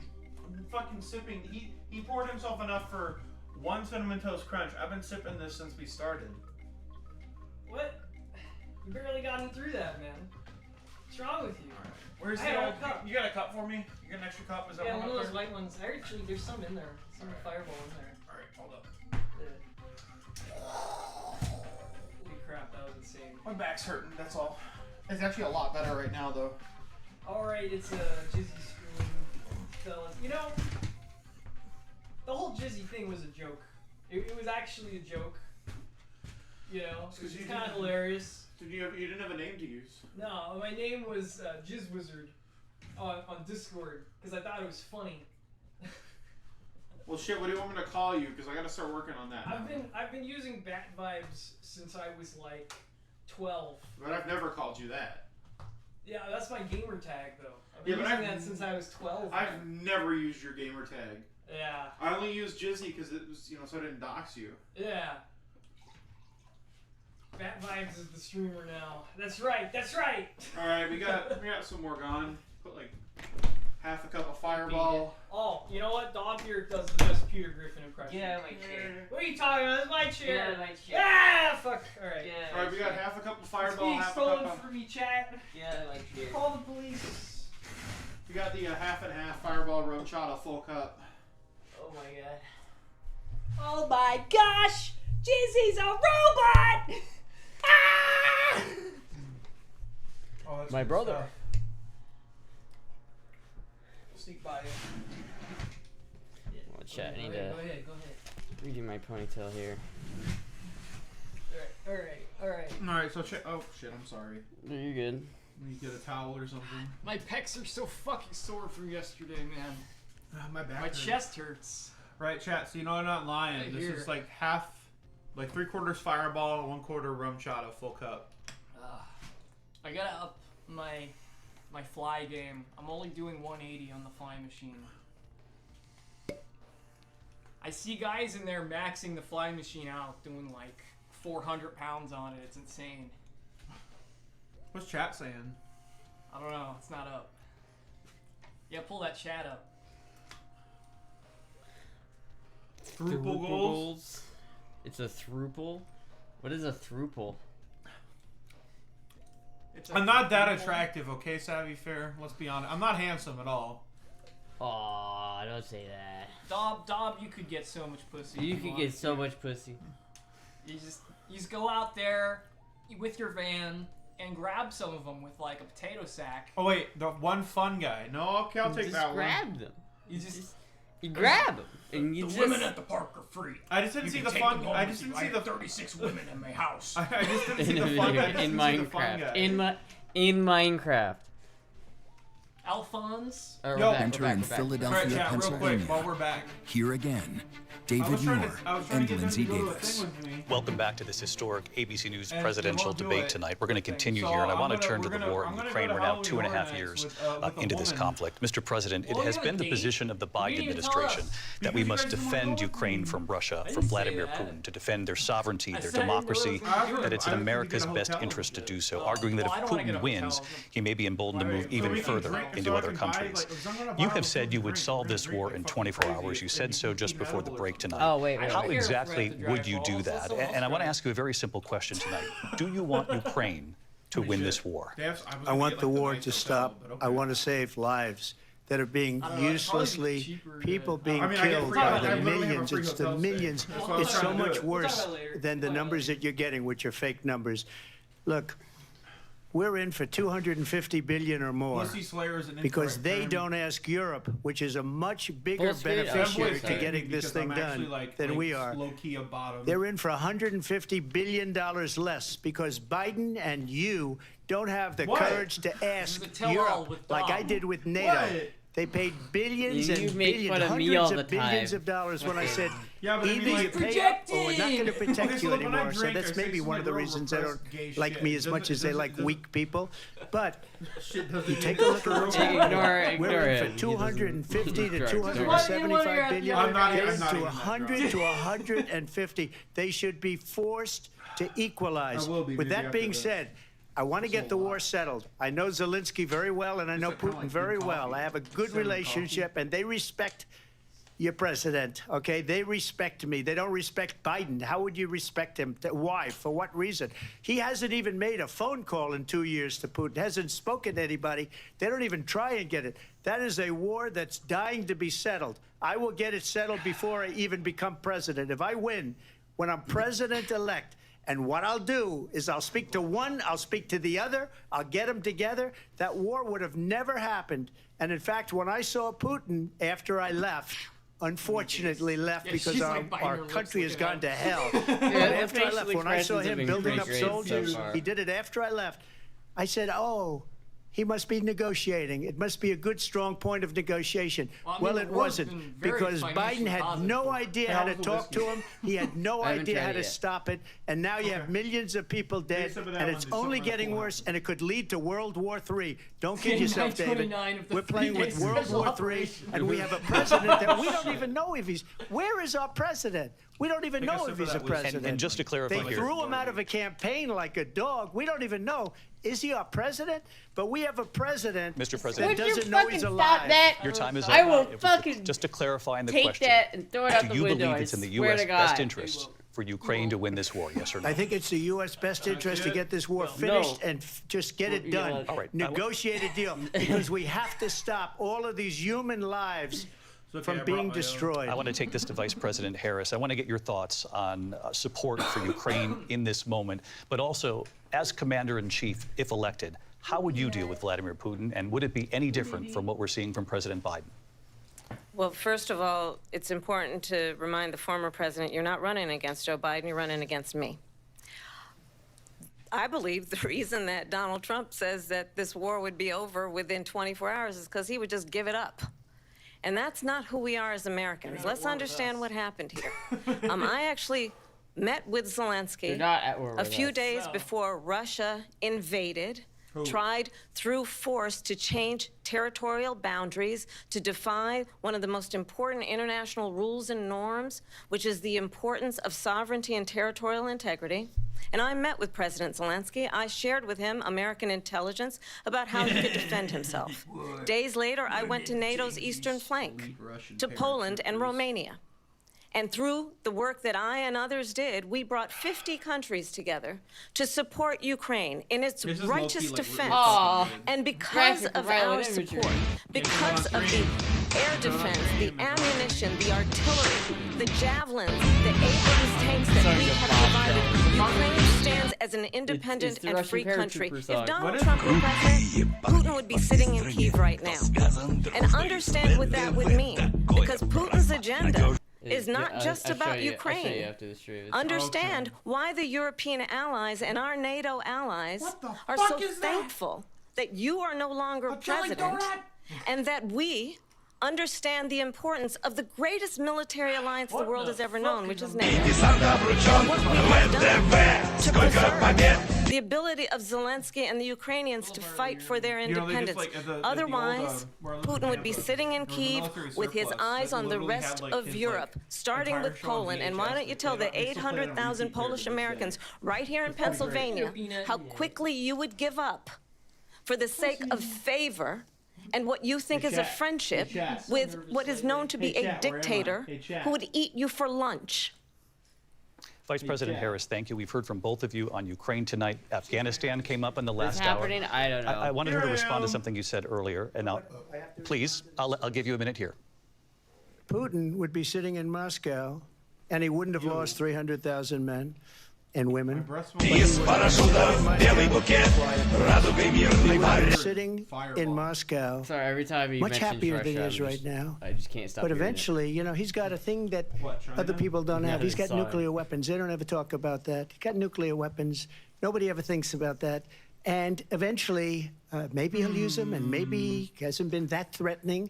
fucking sipping. He poured himself enough for one Cinnamon Toast Crunch. I've been sipping this since we started. What? You barely gotten through that, man. What's wrong with you? Where's I the had a old cup? You got a cup for me? You got an extra cup? Is that Yeah, one one of up those there? white ones. Actually, there's some in there. Some fireball in there. Alright, hold up. Holy crap, that was insane. My back's hurting, that's all. It's actually a lot better right now, though. Alright, it's a Jizzy stream, fellas. You know, the whole Jizzy thing was a joke. It was actually a joke. You know, It's 'cause it's you kind of didn't- hilarious. You didn't have a name to use. No, my name was Jizz Wizard on Discord because I thought it was funny. Well, shit. What do you want me to call you? Because I gotta start working on that. I've been using Bat Vibes since I was like 12. But I've never called you that. Yeah, that's my gamer tag though. I've Yeah, been but using that since I was 12. I've never used your gamer tag. Yeah. I only used Jizzy because it was, so I didn't dox you. Yeah. Bat Vibes is the streamer now. That's right. That's right. All right, we got some more gone. Put like half a cup of Fireball. Oh, you know what? Dom here does the best Peter Griffin impression. Get out of my chair. What are you talking about? It's my chair. Get out of my chair. Ah, fuck. All right. All right, we got half a cup of It's Fireball, being half a stolen cup of. from me, chat. Get out of my chair. Call the police. We got the half and half Fireball rum chata full cup. Oh my god. Oh my gosh! Jizzy's a robot! Ah! Oh, that's My good brother. stuff. Sneak by you. Well, chat, I need Go to ahead. redo my ponytail here. Alright. All right, so check. Oh shit, I'm sorry. No, you're good. Let me get a towel or something. My pecs are so fucking sore from yesterday, man. My back. My hurts. chest hurts. Right, chat. So you know I'm not lying. Right This here. is like half, like 3/4 Fireball, 1/4 rum chata full cup. I gotta up my fly game. I'm only doing 180 on the fly machine. I see guys in there maxing the fly machine out, doing like 400 pounds on it. It's insane. What's chat saying? I don't know. It's not up. Yeah, pull that chat up. Thruple goals. It's a thruple? What is a thruple? It's a I'm not that thruple. attractive, okay, Savvy Fair? Let's be honest. I'm not handsome at all. Aw, don't say that. Dob, you could get so much pussy. You if could wanted get so to. much pussy. You just go out there with your van and grab some of them with like a potato sack. Oh wait, the one fun guy. No, okay, I'll take Just that grab one. them. You grab them, and you the just. women at the park are free. I just didn't see the fun. I just didn't see the 36 women in my house. I just didn't see in a the fun. video I just in didn't see the fun Minecraft. guy. In Minecraft. Alphonse. All right, Yo. we're back, Enter we're back, in we're back. Philadelphia, Alright, chat, real quick, Pennsylvania. while we're back. Here again, I David was trying Muir to get and them to Lindsay go to a Davis. thing with me. Welcome back to this historic ABC News And presidential they won't do debate it. tonight. We're going to continue So here, and I I'm want to gonna- turn to we're the gonna- war I'm in gonna Ukraine. go to We're now Halloween 2.5 Horror Nights years with the into this woman. conflict. Mr. President, it Well, has you been have the a date. position of the You Biden didn't tell administration us. that we Because you must guys didn't defend know Ukraine what from Russia, I from didn't say Vladimir that. Putin, to defend their sovereignty, I their said I knew democracy, it was gonna do that it. it's in I think we America's get a best hotel interest to room. do so, arguing that Well, I if don't wanna get a Putin wins, hotel. he may be emboldened to move Right, even so we can further drink- into so I other can buy, countries. like, 'cause I'm gonna buy You all have the said food you and would drink. solve We're this gonna war drink in like 24 fucking hours. crazy. You said so just before the break tonight. Oh, wait. How care if exactly we have to would drive you do balls. that? Let's And I want to drive. ask you a very simple question tonight. Do you want Ukraine to win this war? I want the war to stop. I want to save lives that are being I don't know, it'd probably be uselessly, cheaper people to- being I mean, I get killed free- by I the literally have a millions. free It's the hotel stay. millions. That's why I'm It's trying so to do much it. We'll talk worse about it later. than the We'll talk numbers about that you're getting, which are fake numbers. Look, we're in for 250 billion or more Pussy Slayer is an because incorrect they term. don't ask Europe, which is a much bigger Full speed. beneficiary Femboys to hate getting this because thing I'm actually, done like, than we are. Low-key a bottom. They're in for $150 billion less because Biden and you don't have the What? courage to ask a tell-all Europe with like I Dom. did with NATO. What? They paid billions You and make billions, fun of me hundreds all of the billions time. of dollars when I said Yeah, but I mean, either like, you pay up or we're not going to projecting. protect Okay, you so when I anymore. So drink, that's I say maybe to one my of the girl, reasons they repress don't gay like shit. me as much Doesn't- as they doesn't- like doesn't- weak people. But Shit doesn't you even take a look at what's happening. Ignore We're in it. for 250 to Ignore it. 275 billion. I'm not They're even- I'm not to even that 100 drunk. to 150. They should be forced to equalize. I will be With busy that after being this. said, I want to get the war settled. I know Zelensky very well, and I know It's kinda Putin like very good well. coffee. I have a good Serving relationship, and they respect your president, okay? They respect me. They don't respect Biden. How would you respect him? Why? For what reason? He hasn't even made a phone call in 2 years to Putin, hasn't spoken to anybody. They don't even try and get it. That is a war that's dying to be settled. I will get it settled before I even become president. If I win, when I'm president-elect, and what I'll do is I'll speak to one, I'll speak to the other, I'll get them together. That war would have never happened. And in fact, when I saw Putin after I left, unfortunately left because she's, our, like, biting our her lips country has looking gone up. to hell. Yeah, But the after I left, facial when I saw expressions have him been building up pretty great so soldiers, far. he did it after I left. I said, oh, he must be negotiating. It must be a good, strong point of negotiation. Well, I mean, Well, the it war's wasn't, been very because Biden financially had positive no for- idea how to talk to him. He had no I haven't idea tried how it to yet. stop it. And now you have millions of people dead, sip of that and one, it's December only the getting 4th. worse, and it could lead to World War III. Don't kid In yourself, David. 929 of the We're playing with three-day World special War III, operation. and we have a president that we don't even know if he's. Where is our president? We don't even Take a know sip if of he's a that whiskey. president. And just to clarify They here, threw him out of a campaign like a dog. We don't even know. Is he our president? But we have a president Mr. President. that Would you doesn't know fucking he's stop alive. that? your time is up. I will It was fucking just to clarify in the take question. that and throw it out Do the you window, believe I it's in the swear U.S. to best God. interest for Ukraine to win this war? Yes or no? I think it's the U.S. best interest to get this war finished and just get it done. All right. Negotiate a deal, because we have to stop all of these human lives from being destroyed. I want to take this to Vice President Harris. I want to get your thoughts on support for Ukraine in this moment, but also as Commander-in-Chief, if elected, how would you deal with Vladimir Putin, and would it be any different from what we're seeing from President Biden? Well, first of all, it's important to remind the former president you're not running against Joe Biden, you're running against me. I believe the reason that Donald Trump says that this war would be over within 24 hours is because he would just give it up. And that's not who we are as Americans. Let's understand what happened here. I actually met with They're Zelensky not at war a with few us. days before Russia invaded, tried through force to change territorial boundaries, to defy one of the most important international rules and norms, which is the importance of sovereignty and territorial integrity. And I met with President Zelensky. I shared with him American intelligence about how he could defend himself. Days later, I went to NATO's eastern flank, to Poland and Romania. And through the work that I and others did, we brought 50 countries together to support Ukraine in its This is righteous low-key, like, defense. Aw. And because Graphic of violent our imagery. support, because of the air defense, the ammunition, the artillery, the javelins, the Abrams tanks that Sorry, we the have Bob provided, joke. Ukraine stands as an independent it's the and Russian free country. paratrooper If song. Donald Trump were president, Putin would be sitting in Kyiv right now. And understand what that would mean, because Putin's agenda is not just about I'll show you Ukraine. after the stream. It's- Understand why the European allies and our NATO allies What the are fuck so is that? thankful that you are no longer jelly president, donut? and that we understand the importance of the greatest military alliance the world has ever known, which is NATO. And what we have done to preserve the ability of Zelensky and the Ukrainians to fight for their You know, they just, independence. like, at the old, Otherwise, Marlins Putin would be camp, sitting in there was a Kyiv military with his surplus eyes that on the literally had, rest like, of his, Europe, like, starting entire with show on Poland. And why VHS. don't you tell the They still play it on 800,000 repeat here Polish to this day. Americans right here in Pennsylvania how quickly you would give up for the sake of favor and what you think is a friendship with what is known to be a dictator who would eat you for lunch. Vice President Harris, thank you. We've heard from both of you on Ukraine tonight. Afghanistan came up in the What's last hour. happening? I don't know. I wanted her to respond to something you said earlier, and please, I'll give you a minute here. Putin would be sitting in Moscow, and he wouldn't have lost 300,000 men and women. Sitting in Moscow, Sorry, every time he much mentions happier Russia, than he is I'm right just- now. I just can't stop But hearing it. eventually, you know, he's got a thing that other people don't have. Yeah, He's got sorry. nuclear weapons. They don't ever talk about that. He's got nuclear weapons. Nobody ever thinks about that. And eventually, maybe he'll use them, and maybe he hasn't been that threatening.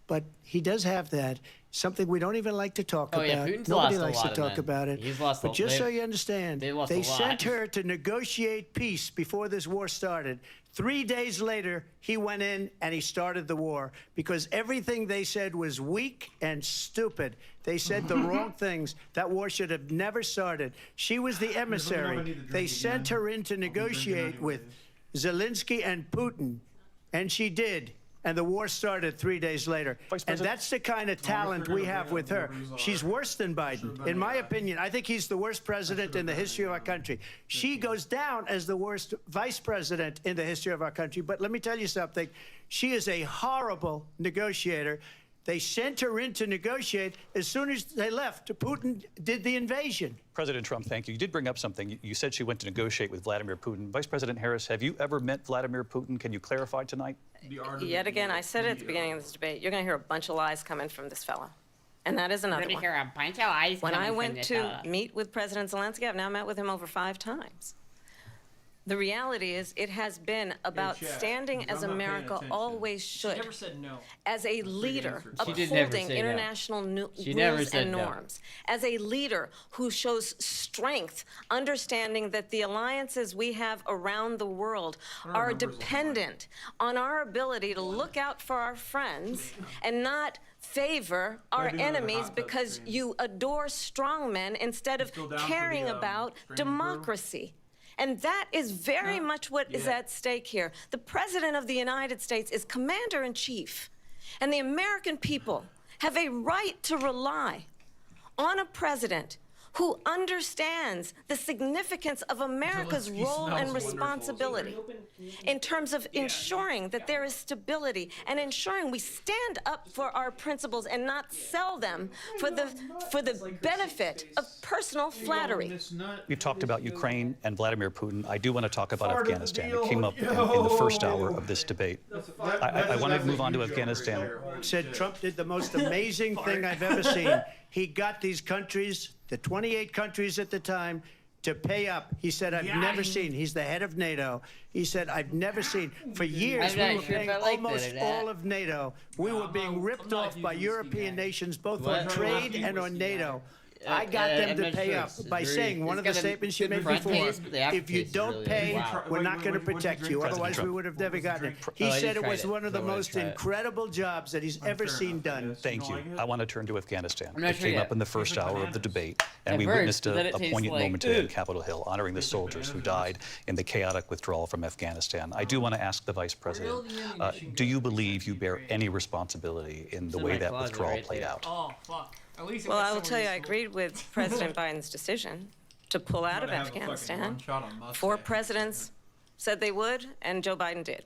But he does have that. Something we don't even like to talk Oh, about. yeah, Putin's Nobody lost a likes lot to of talk men. about it. He's lost but a- just so they- you understand, they lost they a lot. sent her to negotiate peace before this war started. 3 days later, he went in and he started the war because everything they said was weak and stupid. They said the wrong things. That war should have never started. She was the emissary. They sent her in to negotiate with Zelensky and Putin, and she did. And the war started 3 days later. And that's the kind of talent we have with her. She's worse than Biden. In my opinion, I think he's the worst president in the history of our country. She goes down as the worst vice president in the history of our country. But let me tell you something. She is a horrible negotiator. They sent her in to negotiate. As soon as they left, Putin did the invasion. President Trump, thank you. You did bring up something. You said she went to negotiate with Vladimir Putin. Vice President Harris, have you ever met Vladimir Putin? Can you clarify tonight? Yet again, I said it at the beginning of this debate, you're going to hear a bunch of lies coming from this fellow. And that is another Gonna one. hear a bunch of eyes When I coming from went this to fella. meet with President Zelensky, I've now met with him over 5 times. The reality is, it has been about Chat, standing because as I'm not paying America attention. always She should, never said no. as a leader She did never upholding say no. international She never rules said and no. norms, as a leader who shows strength, understanding that the alliances we have around the world are dependent on our ability to look out for our friends and not favor our do another enemies hot tub because stream. you adore strongmen instead of Still down for caring the, about streaming crew? democracy. And that is very much what is at stake here. The President of the United States is Commander-in-Chief, and the American people have a right to rely on a president who understands the significance of America's Zelensky role and smells responsibility in terms of ensuring that there is stability and ensuring we stand up for our principles and not sell them for the benefit of personal flattery. We've talked about Ukraine and Vladimir Putin. I do want to talk about Part of the Afghanistan. deal. It came up in the first hour of this debate. I want to move on to Afghanistan. Said Trump did the most amazing thing I've ever seen. He got these countries, the 28 countries at the time, to pay up. He said, I've never seen. He's the head of NATO. He said, I've never seen. For years, I'm we not were sure if paying I like almost that or not. all of NATO. We were being ripped not off a by huge European guy. nations, both What? on trade and on NATO. I got them I'm to not pay sure. up It's by very- saying one it's of the got a statements you good made front before. page, but the after If you page is don't really pay, wow. we're not going to What'd you protect drink? you. President Otherwise, we Trump. would have never gotten it. Oh, He I said just it was tried it. one of the I wanted most to try it. incredible jobs that he's ever seen done. Thank you. I want to turn to Afghanistan. I'm not It sure came yet. up in the first hour of the debate, and At we first, witnessed then it a tastes poignant like, moment today on ugh. Capitol Hill, honoring the soldiers who died in the chaotic withdrawal from Afghanistan. I do want to ask the Vice President, do you believe you bear any responsibility in the in way my that closet withdrawal right played there. out? Oh, fuck. At least it Well, was I will tell you, I useful. agreed with President Biden's decision to pull out of Afghanistan. 4 presidents said they would, and Joe Biden did.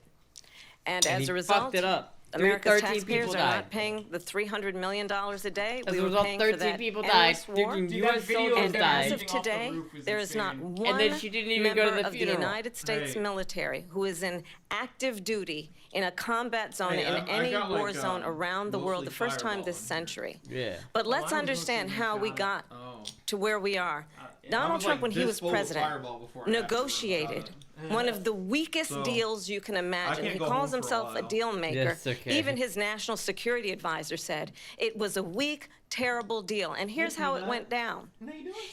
And And as he a result, fucked it up. America's 13 taxpayers people are died. not paying the $300 million a day As we a were result, paying for 13 that people died. endless war. 13 Dude, U.S. that video soldiers of And them as died. of jumping off the today, roof was there is not insane. one And then she didn't even go to member the of the funeral. United States Hey. military who is in active duty in a combat zone Hey, in I any got, war like, zone around the world mostly the first time this Fireball in here. century. Yeah. But let's I was understand mostly how we shot got Oh. to where we are. I Donald was, Trump, like, when he this was full of president, Fireball before and after negotiated Ramadan. one of the weakest So, deals you can imagine. can't He go calls home for a himself a while. deal maker. That's okay. Even his national security advisor said it was a weak, terrible deal. And here's how it went down.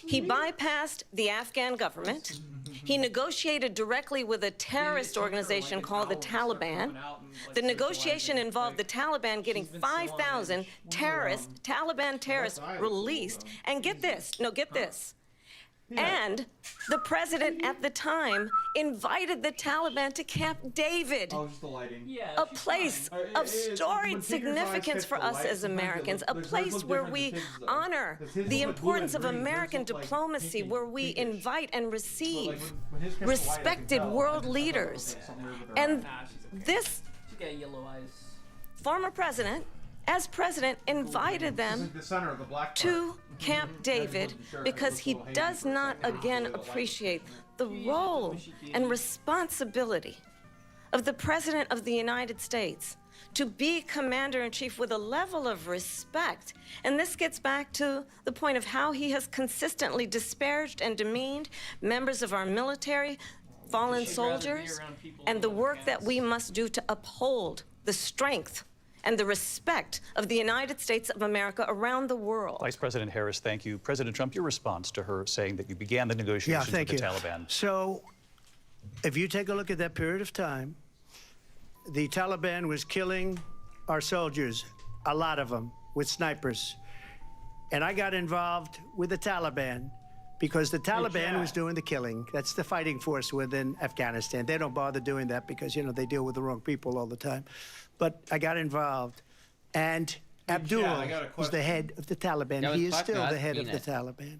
He bypassed the Afghan government. He negotiated directly with a terrorist organization called the Taliban. The negotiation involved the Taliban getting 5,000 Taliban terrorists released. And get this, get this. And the president at the time invited the Taliban to Camp David, Oh, just the lighting. Yeah, a she's place fine. of When Peter's storied eyes significance catch for the us light, as sometimes they Americans, look- a theirs place look where different we than his, though. honor His look the like blue importance and of green. His American look like diplomacy, pinky- where we pinkish. invite and But, receive like, when his catch the light, I can respected tell. world I thought it was, leaders. like, something weird with their And eyes. Nah, she's okay. this She got yellow eyes. former president, as president, invited This is them like the center of the black part. to Camp David Sure, because it he looks a little does hazy, not but it's again like a light. appreciate the role and responsibility of the President of the United States to be Commander-in-Chief with a level of respect. And this gets back to the point of how he has consistently disparaged and demeaned members of our military, fallen She'd rather be soldiers, around people and the who work that can't. we must do to uphold the strength and the respect of the United States of America around the world. Vice President Harris, thank you. President Trump, your response to her saying that you began the Yeah, negotiations with thank the you. Taliban. So, if you take a look at that period of time, the Taliban was killing our soldiers, a lot of them, with snipers. And I got involved with the Taliban because the Taliban was doing the killing. That's the fighting force within Afghanistan. They don't bother doing that because, they deal with the wrong people all the time. But I got involved. And Abdul I got a was the question. head of the Taliban. That was He is fucked still up. the head of Peanut. the Taliban.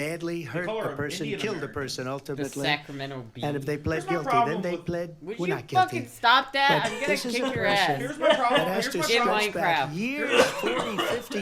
badly hurt call her a person, Indian killed a American. person The ultimately. Sacramento Bee. And if they pled Here's my guilty, problem then they with- pled, Would we're you not guilty. fucking stop that? But I'm gonna this is kick a your person ass. Here's my problem. that has to Here's my In stretch problem. back Minecraft. years, 40, 50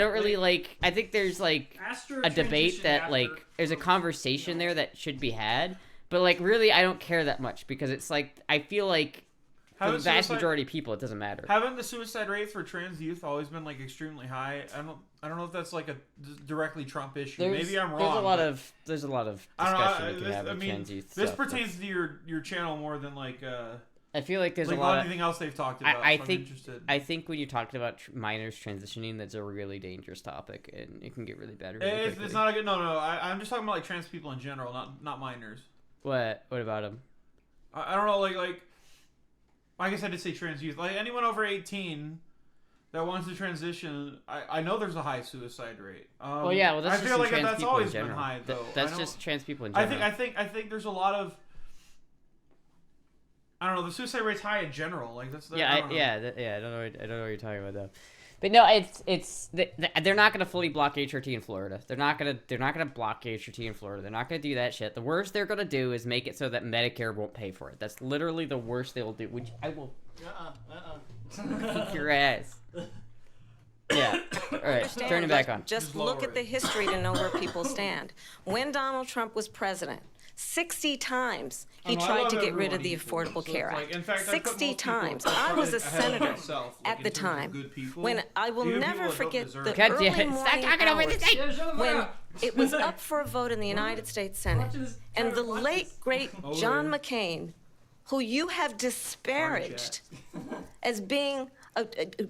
don't really like. I think there's like Astra a debate transitioned that after- like there's a conversation there that should be had, but like really I don't care that much because it's like I feel like for the Haven't vast suicide- majority of people it doesn't matter. Haven't the suicide rates for trans youth always been like extremely high? I don't know if that's like a directly Trump issue. Maybe I'm wrong. There's a lot but- of I don't know. discussion we can have with trans youth this stuff, pertains to your channel more than like I feel like there's like a lot of anything else they've talked about. I so I'm think interested. I think when you talked about minors transitioning, that's a really dangerous topic, and it can get really bad. Really It's quickly. not a good. No. I'm just talking about like trans people in general, not minors. What about them? I don't know. Like I guess I did say trans youth. Like anyone over 18, that wants to transition. I know there's a high suicide rate. Well, yeah, well, that's I just feel like trans that's people always in general. been high, though. That's just trans people in general. I think there's a lot of. I don't know. The suicide rate's high in general. Like that's. I don't know. I don't know what you're talking about though. But no, they're not gonna fully block HRT in Florida. They're not gonna block HRT in Florida. They're not gonna do that shit. The worst they're gonna do is make it so that Medicare won't pay for it. That's literally the worst they will do. Which I will kick your ass. Yeah. All right. Turn it back on. Just look at the history to know where people stand. When Donald Trump was president, 60 times he tried to get rid of the Affordable Care Act. 60 times. I was a senator at the time when I will never forget the early morning hours when it was up for a vote in the United States Senate, and the late, great John McCain, who you have disparaged as being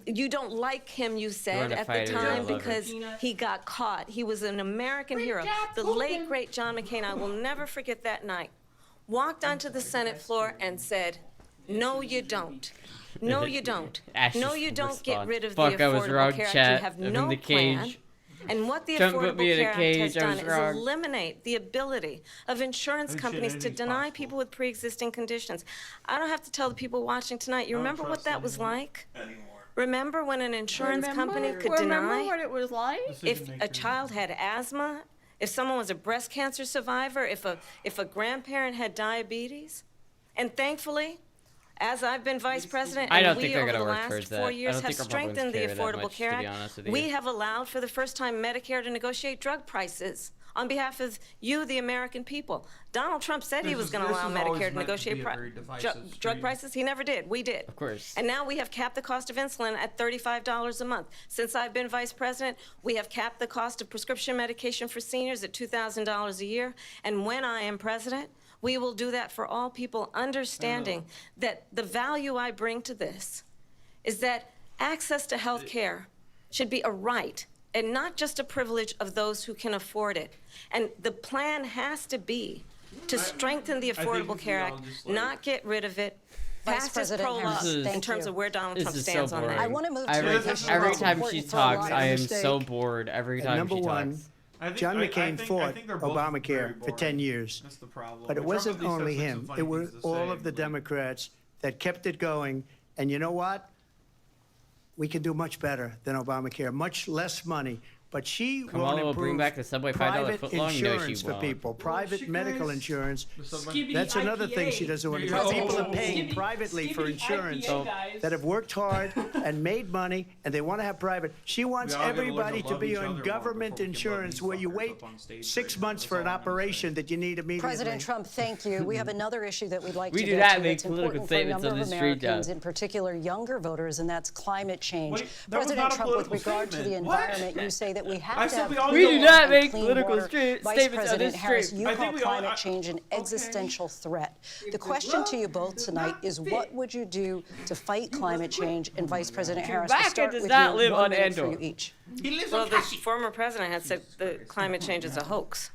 you don't like him, you said, at the time because he got caught. He was an American hero. The late, great John McCain, I will never forget that night, walked onto the Senate floor and said, "No, you don't. No, you don't. No, you don't get rid of the Affordable Care Act. You have no plan." And what the Affordable Care Act has done is eliminate the ability of insurance companies to deny people with pre-existing conditions. I don't have to tell the people watching tonight. You remember what that was like? Remember when an insurance company could deny? Remember what it was like? If a child had asthma, if someone was a breast cancer survivor, if a grandparent had diabetes? And thankfully, as I've been vice president, and we over the last 4 years have strengthened the Affordable Care Act, we have allowed for the first time Medicare to negotiate drug prices on behalf of you, the American people. Donald Trump said he was going to allow Medicare to negotiate drug prices. He never did. We did. Of course. And now we have capped the cost of insulin at $35 a month. Since I've been vice president, we have capped the cost of prescription medication for seniors at $2,000 a year. And when I am president, we will do that for all people, understanding that the value I bring to this is that access to health care should be a right and not just a privilege of those who can afford it. And the plan has to be to strengthen the Affordable Care Act, not get rid of it. Past is prologue in terms of where Donald Trump stands on that. I want to move to every time she talks, I am so bored. Every time she talks. John McCain fought Obamacare for 10 years. That's the problem. But it wasn't only him. It was all of the Democrats that kept it going. And you know what? We can do much better than Obamacare. Much less money. But she won't will improve bring back the Subway $5 private footlong. insurance for people, private medical insurance. That's another thing she doesn't want to do. People are paying privately for insurance that have worked hard and made money, and they want to have private. She wants everybody to be on government insurance where you wait 6 months for an operation that you need immediately. President Trump, thank you. We have another issue that we'd like to do get not to. make It's political important for a statements number on of the street, Americans, in particular younger voters, and that's climate change. President Trump, with regard to the environment, you say that we have to have we do not make clean political water. statements Vice on President this Harris, street. you call climate change an existential threat. The question to you both tonight is, what would you do to fight climate change? And Vice President Harris, we'll start with you. live 1 on minute for Andor. you each. Well, the former president had said that climate change is a hoax.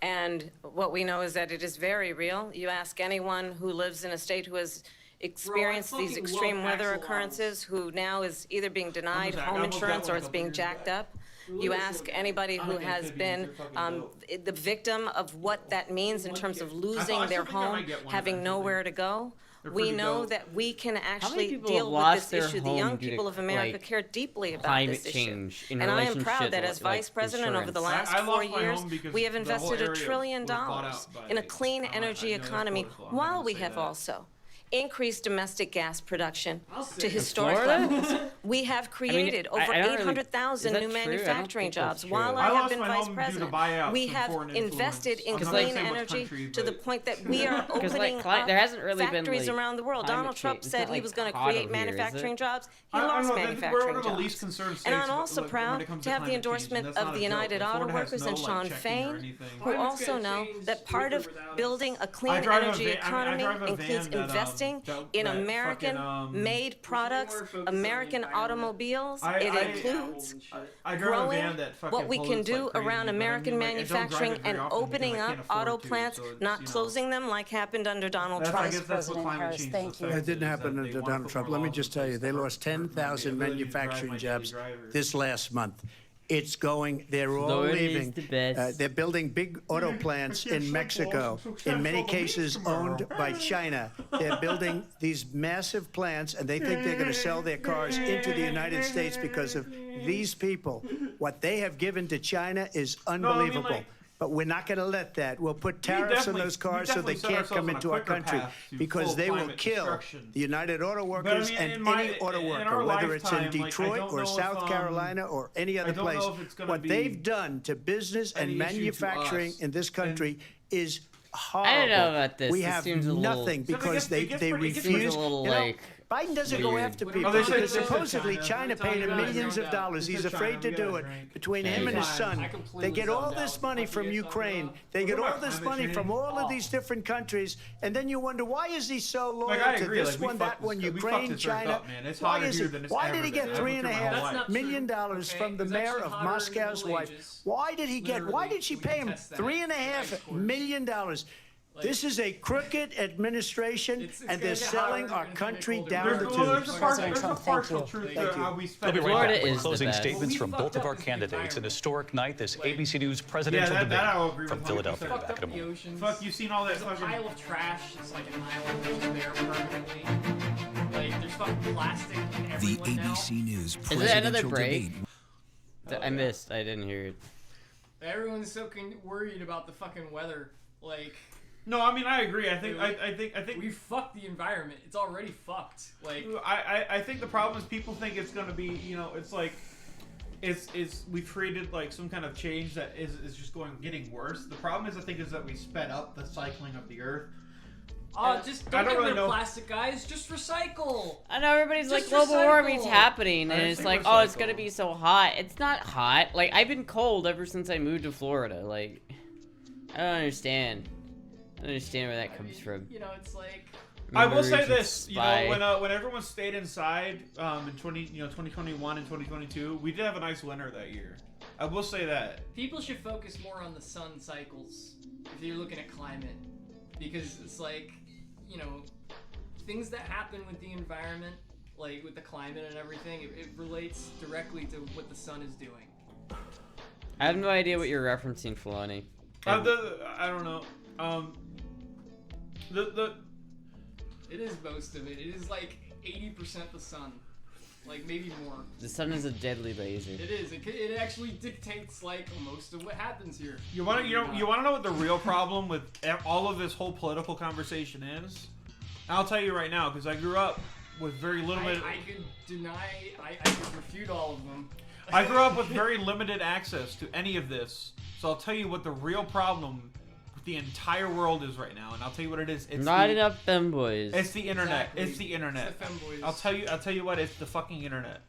And what we know is that it is very real. You ask anyone who lives in a state who has experienced these extreme weather occurrences, who now is either being denied home insurance or it's being jacked up. You ask anybody who has been the victim of what that means in terms of losing their home, having nowhere to go. We know that we can actually deal with this issue. The young people of America care deeply about this issue. And I am proud that as vice president over the last 4 years, we have invested $1 trillion in a clean energy economy, while we have also increased domestic gas production to historic levels. We have created over 800,000 new manufacturing jobs. While I have been vice president, we have invested in clean energy to the point that we are opening up factories around the world. Donald Trump said he was going to create manufacturing jobs. He lost manufacturing jobs. And I'm also proud to have the endorsement of the United Auto Workers and Sean Fain, who also know that part of building a clean energy economy includes investing investing in that American-made products, American automobiles. It includes I drove a growing van that fucking what we can pollutes do like crazy, around but I American mean, like, I don't drive it manufacturing very and often because opening I up can't afford auto to, plants, so it's, not you know. closing them like happened under Donald That's, Trump. I guess that's what President climate Harris, change thank is you. affecting, It didn't is happen that they under wanna Donald put Trump. more Let me laws just in tell you, place they to lost hurt my 10,000 ability to drive my manufacturing daily jobs drivers. this last month. It's going, they're all Florida is leaving. the best. They're building big auto plants in Mexico, in many cases owned by China. They're building these massive plants, and they think they're going to sell their cars into the United States because of these people. What they have given to China is unbelievable. like, But we're not going to let that. We'll put tariffs on definitely- those we cars so they definitely set can't ourselves come on a into our quicker country path to because full they will climate kill destruction. the United Auto But, I Workers mean, and in my- any auto in worker, our whether it's in lifetime, like, I Detroit don't or know South if, Carolina or any other I don't place. know if it's gonna What be they've done to business and any issue to manufacturing us. in this country is horrible. I don't know about this. We This have seems a little- nothing So it because gets- they it gets they pretty- it gets refuse. a little, you know, like, Biden doesn't go weird. after What people about because China? supposedly China. China We're paid him talking millions about of China. dollars. This He's is afraid China. to We do gotta it drink. between Yeah, him and his fine. son. I completely They get all zoned this out. money What from do you get something Ukraine. about? They What get all about this climate money change? from all of these different countries, and then you wonder why is he so loyal Like, I to agree, this like, we one, fucked that this- one, we fucked Ukraine, this earth China? up, man. It's Why hotter is here it? than it's Why ever did he been. get I've three lived and a here my whole half life. million dollars Okay, from the it's mayor actually of hotter in the Moscow's Middle wife? Ages. Why did he get? Why Literally, did she we pay can him test that. $3.5 million? This is a crooked administration, It's and they're gonna get selling hotter, our it's gonna get country colder. down There's- the well, tubes. There's a President Trump, thank partial you. truth Thank to you. how we spend We'll be Florida right back with is the closing best. statements We from fucked both of up our this candidates. An environment. historic night, this Like- ABC News presidential that debate I'll agree from with Philadelphia. 100%. Back Fucked in a up the moment. oceans. Fuck, you seen all that There's a fucking... pile of trash. It's like an island that's just there permanently. Like there's fucking plastic in The everyone now. ABC News Is it another presidential break? debate. I missed. I didn't hear it. Everyone's so worried about the fucking weather. Like No, I mean, I agree. I think, Dude, I think we fucked the environment. It's already fucked. Like I think the problem is people think it's gonna be, you know, it's like, it's we've created like some kind of change that is just getting worse. The problem is, I think, is that we sped up the cycling of the earth. just I don't don't get really rid of know. plastic, guys. Just recycle. I know everybody's like Just global recycle. warming's happening, I and just it's think like, oh, it's recycle. gonna be so hot. It's not hot. Like I've been cold ever since I moved to Florida. Like I don't understand. I don't understand where that comes from. You know, it's like I will say Emergency this, you spy. know, when everyone stayed inside in 2021 and 2022, we did have a nice winter that year. I will say that. people should focus more on the sun cycles if you're looking at climate, because it's like, you know, things that happen with the environment, like with the climate and everything, it relates directly to what the sun is doing. I have no idea what you're referencing, Filoni. I don't know. It is most of it. It is like 80% the sun, like maybe more. The sun is a deadly laser. It is. It actually dictates like most of what happens here. You want to know what the real problem with all of this whole political conversation is? I'll tell you right now, because I grew up with very little bit. I could deny. I could refute all of them. I grew up with very limited access to any of this, so I'll tell you what the real problem with the entire world is right now, and I'll tell you what it is. It's Not enough femboys. It's the internet. Exactly. It's the internet. It's the femboys. I'll tell you what. It's the fucking internet,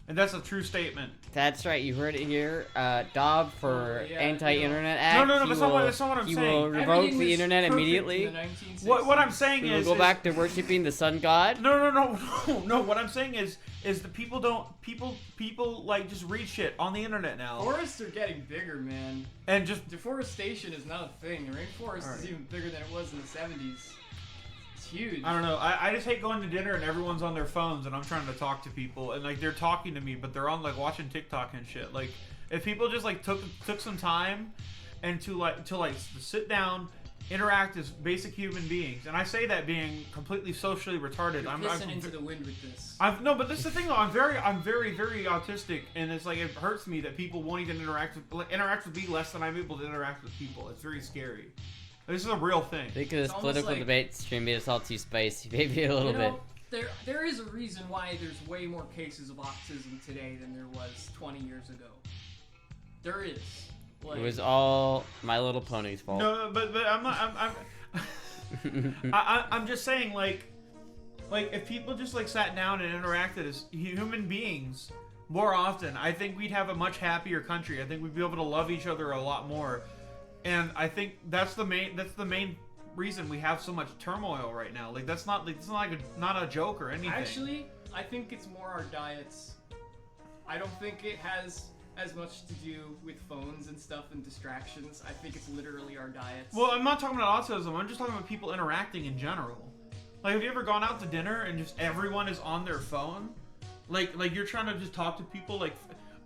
and that's a true statement. That's right, you heard it here. Dobb for Oh, yeah, Anti-Internet Act. No, He that's not what I'm he saying. will revoke Everything the was internet perfect immediately. in the 1960s. What I'm saying We will is go back to worshiping the sun god. No. What I'm saying is the people like just read shit on the internet now, Forests are getting bigger, man. and just Deforestation is not a thing. The rainforest is even bigger than it was in the 70s. It's huge. I don't know. I just hate going to dinner and everyone's on their phones and I'm trying to talk to people and like they're talking to me, but they're on like watching TikTok and shit. Like if people just like took some time and to sit down, interact as basic human beings, and I say that being completely socially retarded. You're pissing into the wind with this. No, but this is the thing though. I'm very autistic, and it's like it hurts me that people won't even interact with me less than I'm able to interact with people. It's very scary. This is a real thing. I think this It's almost political like- debate stream made us all too spicy, maybe a little You bit. know, there is a reason why there's way more cases of autism today than there was 20 years ago. There is. Like, It was all My Little Pony's fault. No, but I'm not. I'm just saying like if people just like sat down and interacted as human beings more often, I think we'd have a much happier country. I think we'd be able to love each other a lot more, and I think that's the main reason we have so much turmoil right now. Like that's not not a joke or anything. Actually, I think it's more our diets. I don't think it has as much to do with phones and stuff and distractions. I think it's literally our diets. Well, I'm not talking about autism. I'm just talking about people interacting in general. Like, have you ever gone out to dinner and just everyone is on their phone? Like you're trying to just talk to people. Like,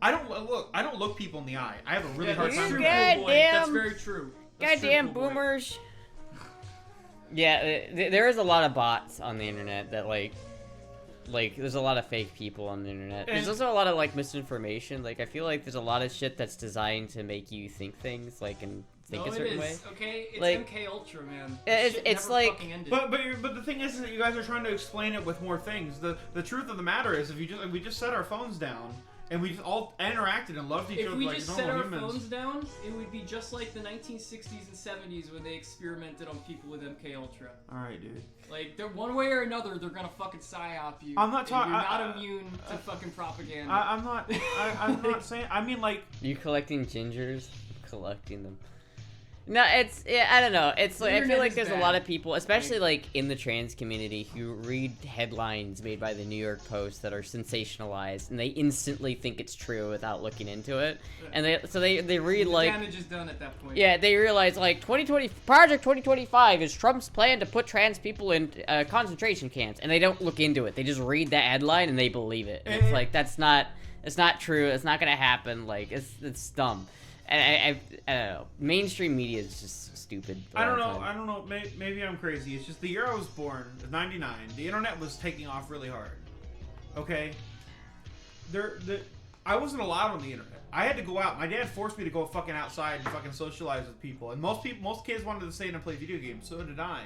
I don't look people in the eye. I have a really hard time. True, Goddamn. boy. That's very true. That's true, Goddamn boy. boomers. Yeah, there is a lot of bots on the internet that like there's a lot of fake people on the internet. There's also a lot of like misinformation. Like I feel like there's a lot of shit that's designed to make you think things like and think a certain way. Okay, it's like, MK Ultra, man. It's like, but the thing is that you guys are trying to explain it with more things. The truth of the matter is, if we just set our phones down and we just all interacted and loved each other like normal humans. If we just set our phones down, it would be just like the 1960s and 70s when they experimented on people with MK Ultra. All right, dude. Like, they're one way or another, they're gonna fucking psyop you. I'm not talking. You're not immune to fucking propaganda. I'm not. I'm not saying. I mean, like. You collecting gingers, collecting them. No, I don't know. It's like I feel like there's a lot of people, especially like in the trans community, who read headlines made by the New York Post that are sensationalized, and they instantly think it's true without looking into it. And they read like damage is done at that point. Yeah, they realize like Project 2025 is Trump's plan to put trans people in concentration camps, and they don't look into it. They just read that headline and they believe it. And it's like it's not true. It's not gonna happen. Like it's dumb. And I don't know. Mainstream media is just stupid. I don't know. Maybe I'm crazy. It's just the year I was born, '99. The internet was taking off really hard. Okay. I wasn't allowed on the internet. I had to go out. My dad forced me to go fucking outside and fucking socialize with people. And most kids wanted to stay in and play video games. So did I.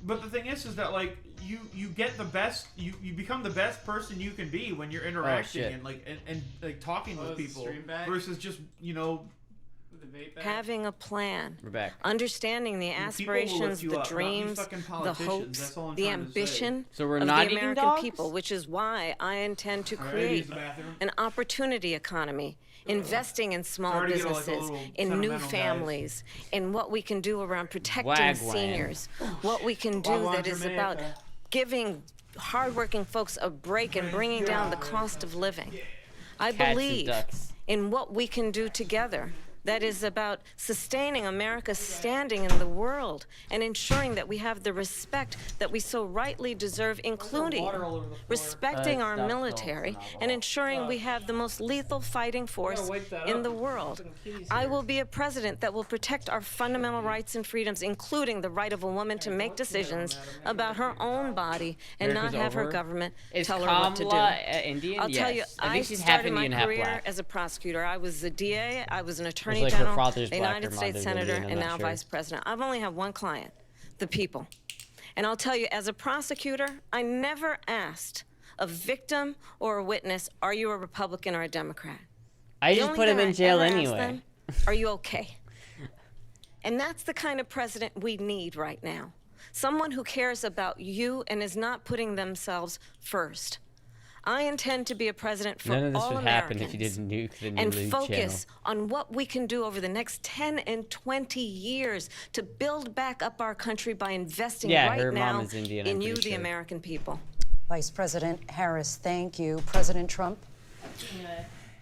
But the thing is that like you get the best. You become the best person you can be when you're interacting and like talking with people versus just having a plan, We're back. Understanding the aspirations, the dreams, the hopes, the ambition of the American people, which is why I intend to create an opportunity economy, investing in small businesses, in new families, in what we can do around protecting seniors, what we can do that is about giving hardworking folks a break and bringing down the cost of living. I believe in what we can do together. That is about sustaining America's standing in the world and ensuring that we have the respect that we so rightly deserve, including respecting our military and ensuring we have the most lethal fighting force in the world. I will be a president that will protect our fundamental rights and freedoms, including the right of a woman to make decisions about her own body and not have her government tell her what to do. Indian? I'll tell you, I started my career as a prosecutor. I was a DA, I was an attorney general, a United States senator, and now vice president. I've only had one client, the people. And I'll tell you, as a prosecutor, I never asked a victim or a witness, are you a Republican or a Democrat? I just put him in jail anyway. Them, are you okay? And that's the kind of president we need right now. Someone who cares about you and is not putting themselves first. I intend to be a president for all Americans. None of this would happen if you didn't nuke the new and focus on what we can do over the next 10 and 20 years to build back up our country by investing right now in you, the American people. Vice President Harris, thank you. President Trump?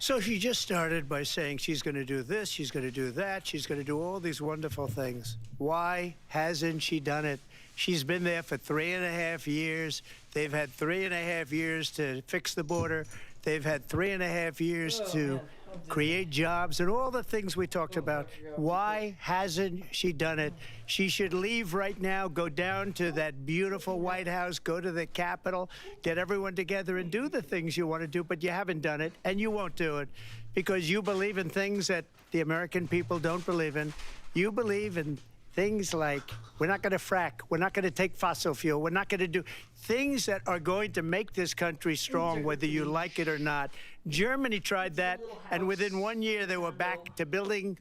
So she just started by saying she's going to do this, she's going to do that, she's going to do all these wonderful things. Why hasn't she done it? She's been there for 3.5 years. They've had 3.5 years to fix the border. They've had 3.5 years to create jobs and all the things we talked about. Why hasn't she done it? She should leave right now, go down to that beautiful White House, go to the Capitol, get everyone together and do the things you want to do, but you haven't done it, and you won't do it because you believe in things that the American people don't believe in. You believe in things like we're not going to frack, we're not going to take fossil fuel, we're not going to do things that are going to make this country strong, whether you like it or not. Germany tried that, and within 1 year they were back to building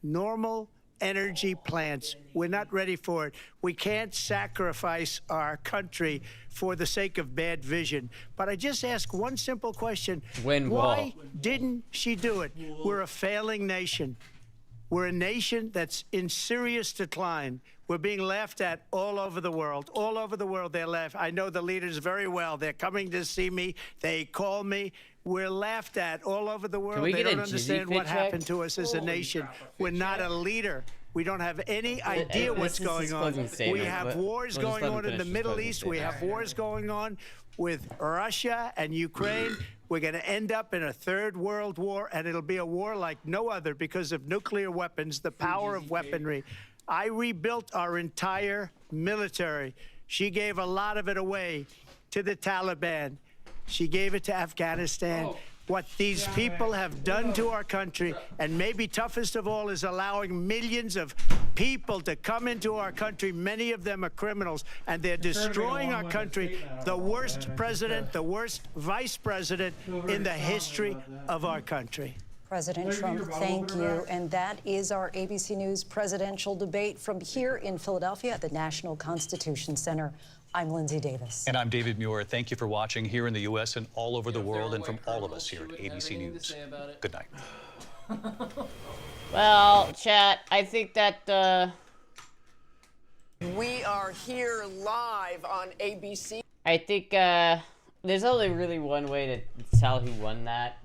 normal energy plants. We're not ready for it. We can't sacrifice our country for the sake of bad vision. But I just ask one simple question. Why didn't she do it? We're a failing nation. We're a nation that's in serious decline. We're being laughed at all over the world. All over the world, they're laughed. I know the leaders very well. They're coming to see me. They call me. We're laughed at all over the world. we They get a don't understand Jizzy what fit check? happened to us as a nation. We're not a leader. We don't have any idea what's going on. We have wars going on in the Middle East. We have wars going on with Russia and Ukraine. We're going to end up in a third world war, and it'll be a war like no other because of nuclear weapons, the power of weaponry. I rebuilt our entire military. She gave a lot of it away to the Taliban. She gave it to Afghanistan. What these people have done to our country, and maybe toughest of all, is allowing millions of people to come into our country. Many of them are criminals, and they're destroying our country. The worst president, the worst vice president in the history of our country. President Trump, thank you. And that is our ABC News presidential debate from here in Philadelphia at the National Constitution Center. I'm Lindsay Davis. And I'm David Muir. Thank you for watching here in the U.S. and all over the world, and from all of us here at ABC News. Good night. Well, chat, I think that, We are here live on ABC. I think, there's only really one way to tell who won that.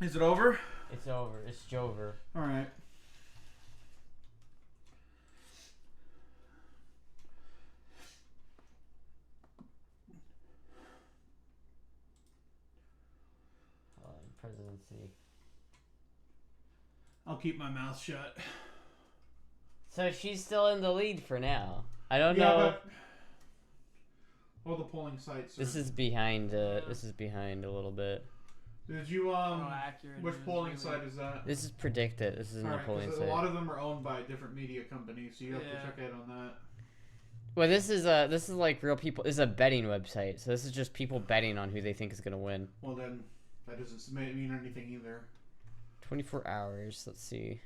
Is it over? It's over. It's Jover. All right. Presidency. I'll keep my mouth shut. So she's still in the lead for now. I don't Yeah, know. but all the polling sites. This is behind. This is behind a little bit. Did you accurate which it is, polling really. site is that? This is predicted. This isn't a Alright, polling 'cause site. a lot of them are owned by different media companies, so you have to check out on that. Well, this is like real people. This is a betting website, so this is just people betting on who they think is gonna win. Well, then that doesn't mean anything either. 24 hours. Let's see.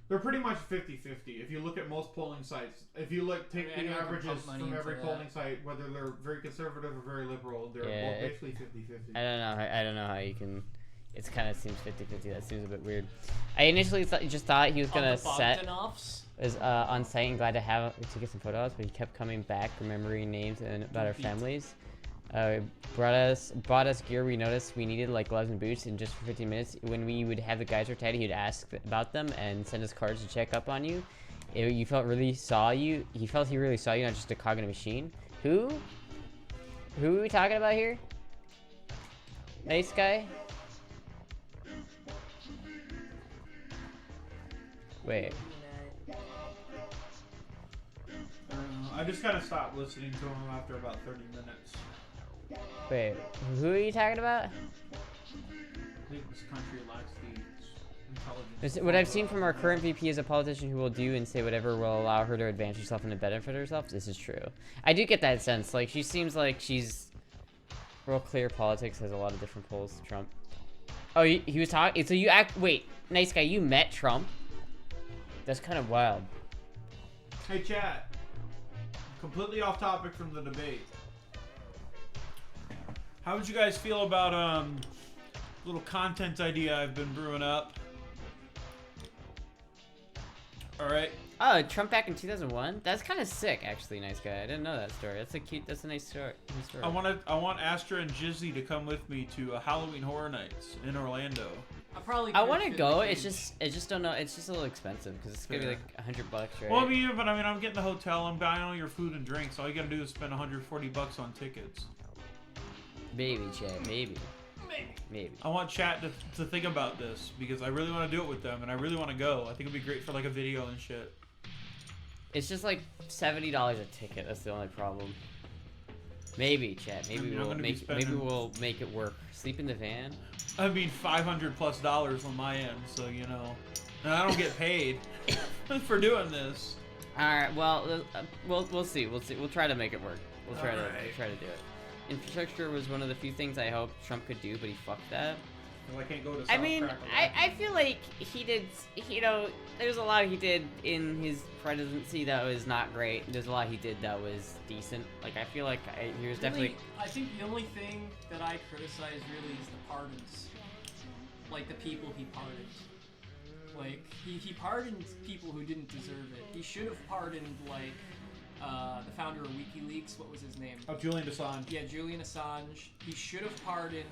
They're pretty much 50-50. If you look at most polling sites, if you take the anyone can averages pump money from every into polling that. site, whether they're very conservative or very liberal, they're Yeah, both basically 50-50. I don't know how you can. It kind of seems 50-50. That seems a bit weird. I initially just thought he was gonna set as on site and glad to get some photos, but he kept coming back, remembering names and about our families. Brought us gear we noticed we needed, like gloves and boots, and just for 15 minutes when we would have the guys rotate, he'd ask about them and send us cards to check up on you. He felt he really saw you, not just a cog in a machine. Who are we talking about here? Nice guy? Wait. I just kind of stopped listening to him after about 30 minutes. Wait, who are you talking about? I think this country lacks the intelligence. What I've seen from our current VP is a politician who will do and say whatever will allow her to advance herself and to benefit herself. This is true. I do get that sense. Like, she seems like she's real clear. Politics has a lot of different polls to Trump. Oh, he was talking. So you wait, nice guy. You met Trump? That's kind of wild. Hey, chat. Completely off topic from the debate. How would you guys feel about a little content idea I've been brewing up? All right. Oh, Trump back in 2001. That's kind of sick, actually. Nice guy. I didn't know that story. That's a nice story. I want Astra and Jizzy to come with me to Halloween Horror Nights in Orlando. I want to go. I just don't know. It's just a little expensive because it's gonna be like $100, right? Well, I'm getting the hotel. I'm buying all your food and drinks. All you gotta do is spend $140 on tickets. Maybe, Chad. Maybe. I want chat to think about this because I really want to do it with them and I really want to go. I think it'd be great for like a video and shit. It's just like $70 a ticket. That's the only problem. Maybe, Chad. Maybe we'll make it work. Sleep in the van. I mean, $500+ on my end, so you know, and I don't get paid for doing this. All right. Well, we'll see. We'll try to make it work. We'll try to do it. Infrastructure was one of the few things I hoped Trump could do, but he fucked that. Well, I can't go to South I mean, Carolina. I feel like he did, there's a lot he did in his presidency that was not great. There's a lot he did that was decent. Like, I feel like he was definitely... I think the only thing that I criticize really is the pardons. like the people he pardoned. Like he pardoned people who didn't deserve it. He should have pardoned like the founder of WikiLeaks. What was his name? Oh, Julian Assange. Yeah, Julian Assange. He should have pardoned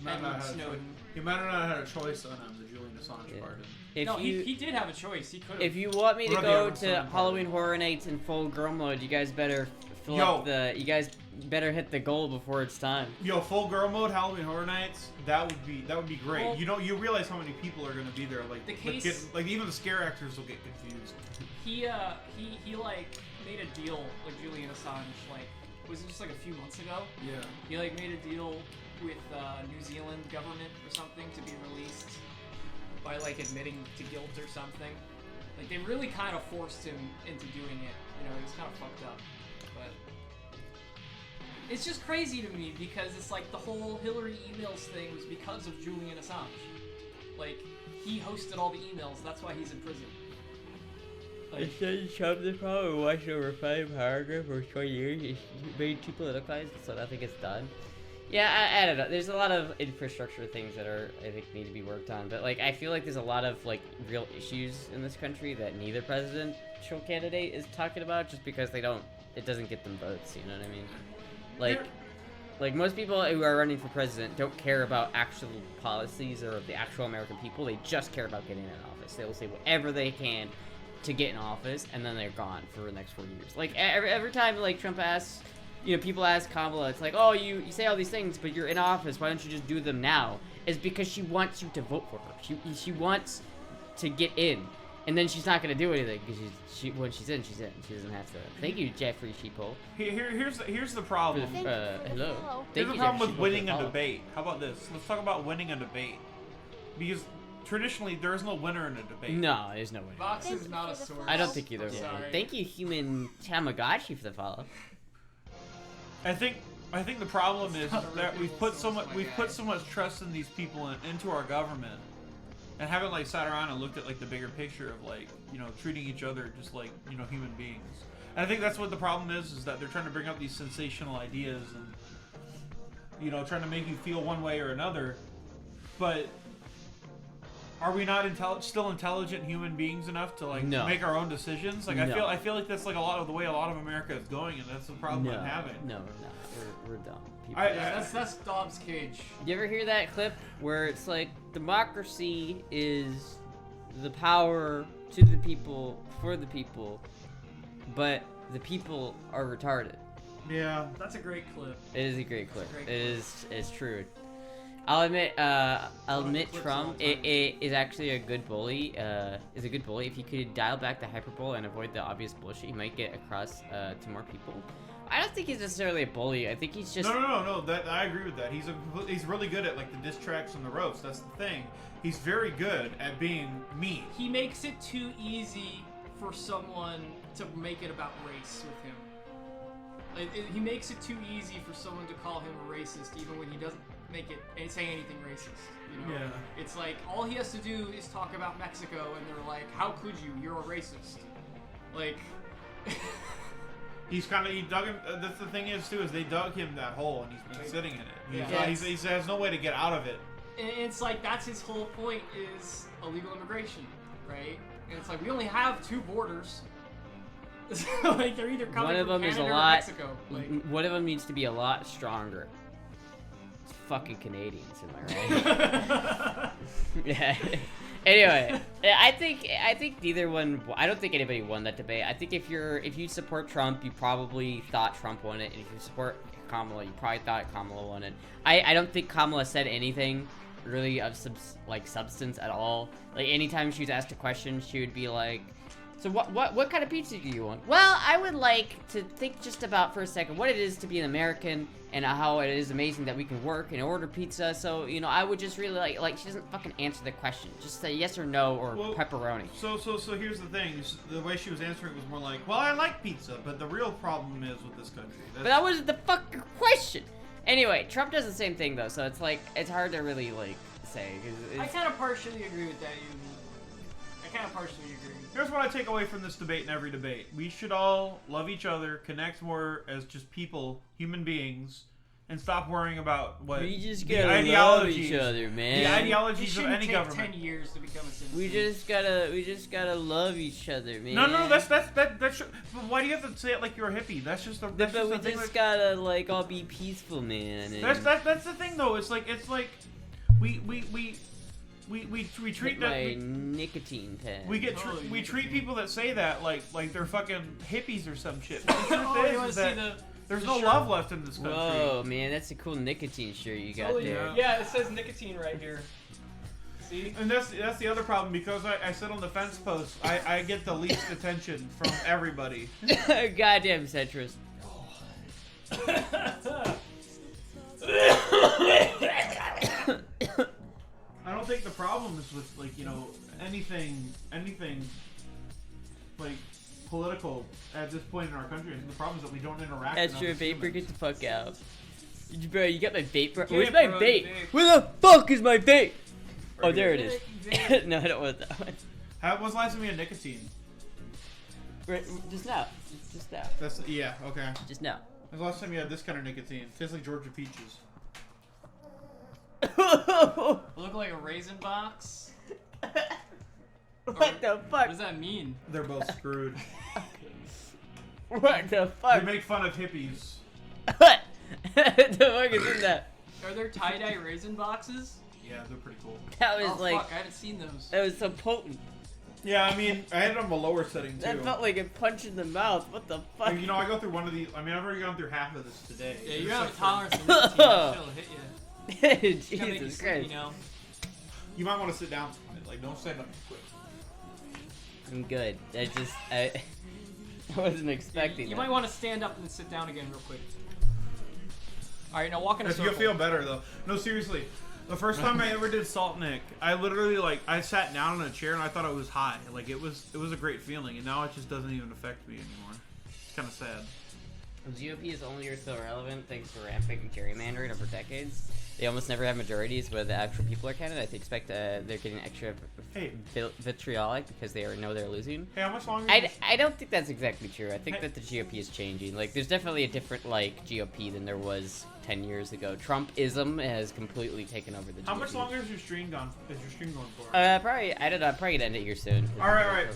Might not Edward have Snowden. He might not have had a choice on him, the Julian Assange pardon. If No, you, he did have a choice. He could have. if you want me to What about go the Edward to Snowden Halloween Horror Nights in full girl mode, you guys better fill up the. You guys better hit the goal before it's time. Yo, full girl mode, Halloween Horror Nights. That would be great. Well, you realize how many people are gonna be there. Like the case, like even the scare actors will get confused. He like made a deal with Julian Assange. Like, was it just like a few months ago? Yeah. He like made a deal with New Zealand government or something to be released by like admitting to guilt or something. Like they really kind of forced him into doing it. You know, it was kind of fucked up. But it's just crazy to me because it's like the whole Hillary emails thing was because of Julian Assange. Like he hosted all the emails. That's why he's in prison. It says Trump the problem watched over 5 paragraphs for 20 years. He made 2 political guys, so nothing gets done. Yeah, I don't know. There's a lot of infrastructure things that are, I think, need to be worked on. But, like, I feel like there's a lot of, like, real issues in this country that neither presidential candidate is talking about just because they don't, it doesn't get them votes, you know what I mean? Like, most people who are running for president don't care about actual policies or the actual American people. They just care about getting in office. They will say whatever they can to get in office, and then they're gone for the next 4 years. Like, every time, like, Trump asks, you know, people ask Kamala, it's like, oh, you say all these things, but you're in office, why don't you just do them now? It's because she wants you to vote for her. She wants to get in, and then she's not going to do anything, because when she's in, she's in. She doesn't have to. Thank you, Jeffrey Sheeple. Here's the problem. Hello. Here's the problem with winning a debate. How about this? Let's talk about winning a debate. Because traditionally, there is no winner in a debate. No, there's no winner. Vox is not a source. I don't think either. Sorry. Thank you, human Tamagotchi, for the follow. I think the problem is that we've put so much trust in these people and into our government, and haven't like sat around and looked at like the bigger picture of like, you know, treating each other just like, you know, human beings. And I think that's what the problem is that they're trying to bring up these sensational ideas and, you know, trying to make you feel one way or another. But are we not still intelligent human beings enough to like make our own decisions? Like I feel like that's like a lot of the way a lot of America is going, and that's the problem I'm having. No, we're dumb. That's Dobbs' cage. You ever hear that clip where it's like democracy is the power to the people for the people, but the people are retarded? Yeah, that's a great clip. It is a great clip. It's true. I'll admit Trump is actually a good bully. Is a good bully. If he could dial back the hyperbole and avoid the obvious bullshit, he might get across to more people. I don't think he's necessarily a bully. I think he's just no. That I agree with that. He's really good at like the diss tracks and the roast. That's the thing. He's very good at being mean. He makes it too easy for someone to make it about race with him. Like, he makes it too easy for someone to call him a racist, even when he doesn't make it and say anything racist. You know, it's like all he has to do is talk about Mexico, and they're like, "How could you? You're a racist." Like, he dug him. That's the thing is too, is they dug him that hole, and he's been sitting in it. He has no way to get out of it. And it's like that's his whole point is illegal immigration, right? And it's like we only have 2 borders. Like they're either coming from Canada or Mexico. Like, one of them needs to be a lot stronger. It's fucking Canadians, am I right? Yeah. Anyway, I think neither one. I don't think anybody won that debate. I think if you support Trump, you probably thought Trump won it, and if you support Kamala, you probably thought Kamala won it. I don't think Kamala said anything really of substance at all. Like anytime she was asked a question, she would be like, "So what kind of pizza do you want?" Well, I would like to think just about for a second what it is to be an American and how it is amazing that we can work and order pizza. So, you know, I would just really like she doesn't fucking answer the question. Just say yes or no or pepperoni. So here's the thing. The way she was answering was more like, "Well, I like pizza, but the real problem is with this country." But that wasn't the fucking question. Anyway, Trump does the same thing though, so it's like it's hard to really like say. I kind of partially agree with that. I kind of partially agree. Here's what I take away from this debate and every debate. We should all love each other, connect more as just people, human beings, and stop worrying about what We just the gotta love ideologies, each other, man. the It ideologies of shouldn't any take government. 10 years to become a citizen. We just gotta love each other, man. No, that's but why do you have to say it like you're a hippie? That's just the. That's But just we the thing. just gotta like all be peaceful, man. And That's the thing though. It's like we treat that. my nicotine pen. We get Totally we treat people that say that like they're fucking hippies or some shit. The truth Oh, you wanna is see that there's the no shirt? love left in this country. Whoa, man, that's a cool nicotine shirt you got there. Yeah, it says nicotine right here. See? And that's the other problem, because I sit on the fence post. I get the least attention from everybody. Goddamn centrist. I don't think the problem is with anything like political at this point in our country. I think the problem is that we don't interact. That's your enough as vapor, humans. get the fuck out. Bro, you got my vape, bro. Get Where's it, my bro, vape? the vape. Where the fuck is my vape? Oh, Right there it here. is. No, I don't want that one. When's the last time you had nicotine? Right, just now. Just now. That's okay. Just now. When's the last time you had this kind of nicotine? Tastes like Georgia peaches. Look like a raisin box? What the What fuck? does that mean? They're both screwed. What the They fuck? make fun of hippies. What? The fuck is in that? Are there tie-dye raisin boxes? Yeah, they're pretty cool. That was Oh like, fuck, I haven't seen those. that was so potent. Yeah, I mean, I had it on a lower setting too. That felt like a punch in the mouth. What the fuck? Like, I go through one of these. I mean, I've already gone through half of this today. Yeah, It's you just have a like tolerance to nicotine, that shit'll hit you. It's gonna make you Jesus sleepy Christ. now. You might want to sit down from it. Like, don't stand up quick. I'm good. I wasn't expecting You that. might want to stand up and then sit down again real quick. Alright, now walk in a You'll circle. feel better though. No, seriously. The first time I ever did Salt Nick, I literally I sat down in a chair and I thought I was high. Like it was a great feeling, and now it just doesn't even affect me anymore. It's kind of sad. The GOP is only still relevant thanks to rampant gerrymandering over decades. They almost never have majorities where the actual people are counted. I expect they're getting extra vitriolic because they know they're losing. Hey, how much longer? I don't think that's exactly true. I think that the GOP is changing. Like, there's definitely a different GOP than there was 10 years ago. Trumpism has completely taken over the GOP. How much longer is your stream going for? Probably. I don't know. I'm probably gonna end it here soon. All right.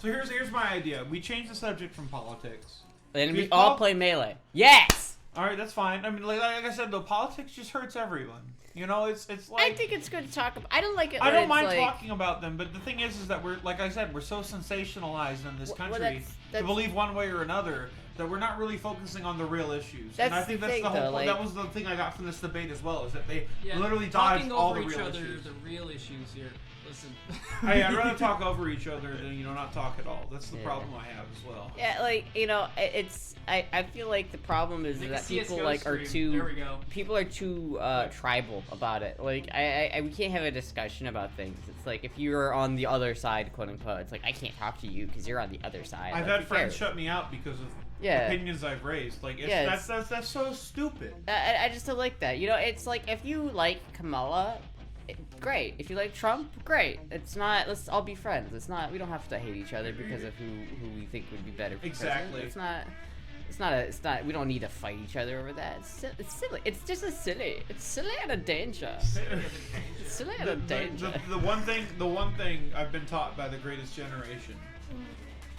So here's my idea. We change the subject from politics. And we Because all play Melee. Yes. All right, that's fine. I mean, like I said, the politics just hurts everyone. It's like I think it's good to talk about. I don't like it. I when don't it's mind like, talking about them, but the thing is that we're, like I said, we're so sensationalized in this Well, country that's- to believe one way or another that we're not really focusing on the real issues. That's And I think the that's thing, the whole though, point. like- That was the thing I got from this debate as well, is that they Yeah, literally talking dodged all over the each real other, issues. the real issues here. Listen. Hey, I'd rather talk over each other than not talk at all. That's the Yeah. problem I have as well. Yeah, it's. I feel like the problem is Make a that people CS:GO are stream. There we too. go. People are too tribal about it. Like we can't have a discussion about things. It's like if you're on the other side, quote unquote. It's like I can't talk to you because you're on the other side. I've Like, had who friends cares? shut me out because of Yeah. opinions I've raised. Like, Yeah, that's so stupid. I just don't like that. It's like if you like Kamala, great. If you like Trump, great. It's not. Let's all be friends. It's not. We don't have to hate each other because of who we think would be better. For Exactly. president. It's not. We don't need to fight each other over that. It's silly. It's just silly. It's silly and a danger. It's silly and a danger. The one thing I've been taught by the greatest generation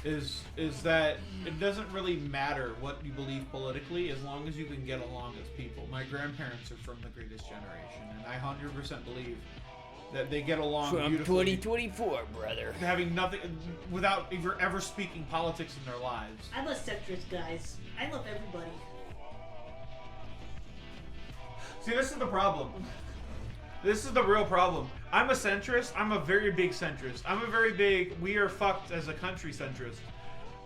is that it doesn't really matter what you believe politically as long as you can get along as people. My grandparents are from the greatest generation, and I 100% believe that they get along From beautifully. 2024, brother. Having nothing, without ever speaking politics in their lives. I'm a centrist, guys. I love everybody. See, this is the problem. This is the real problem. I'm a centrist. I'm a very big centrist. I'm a very big, we are fucked as a country centrist.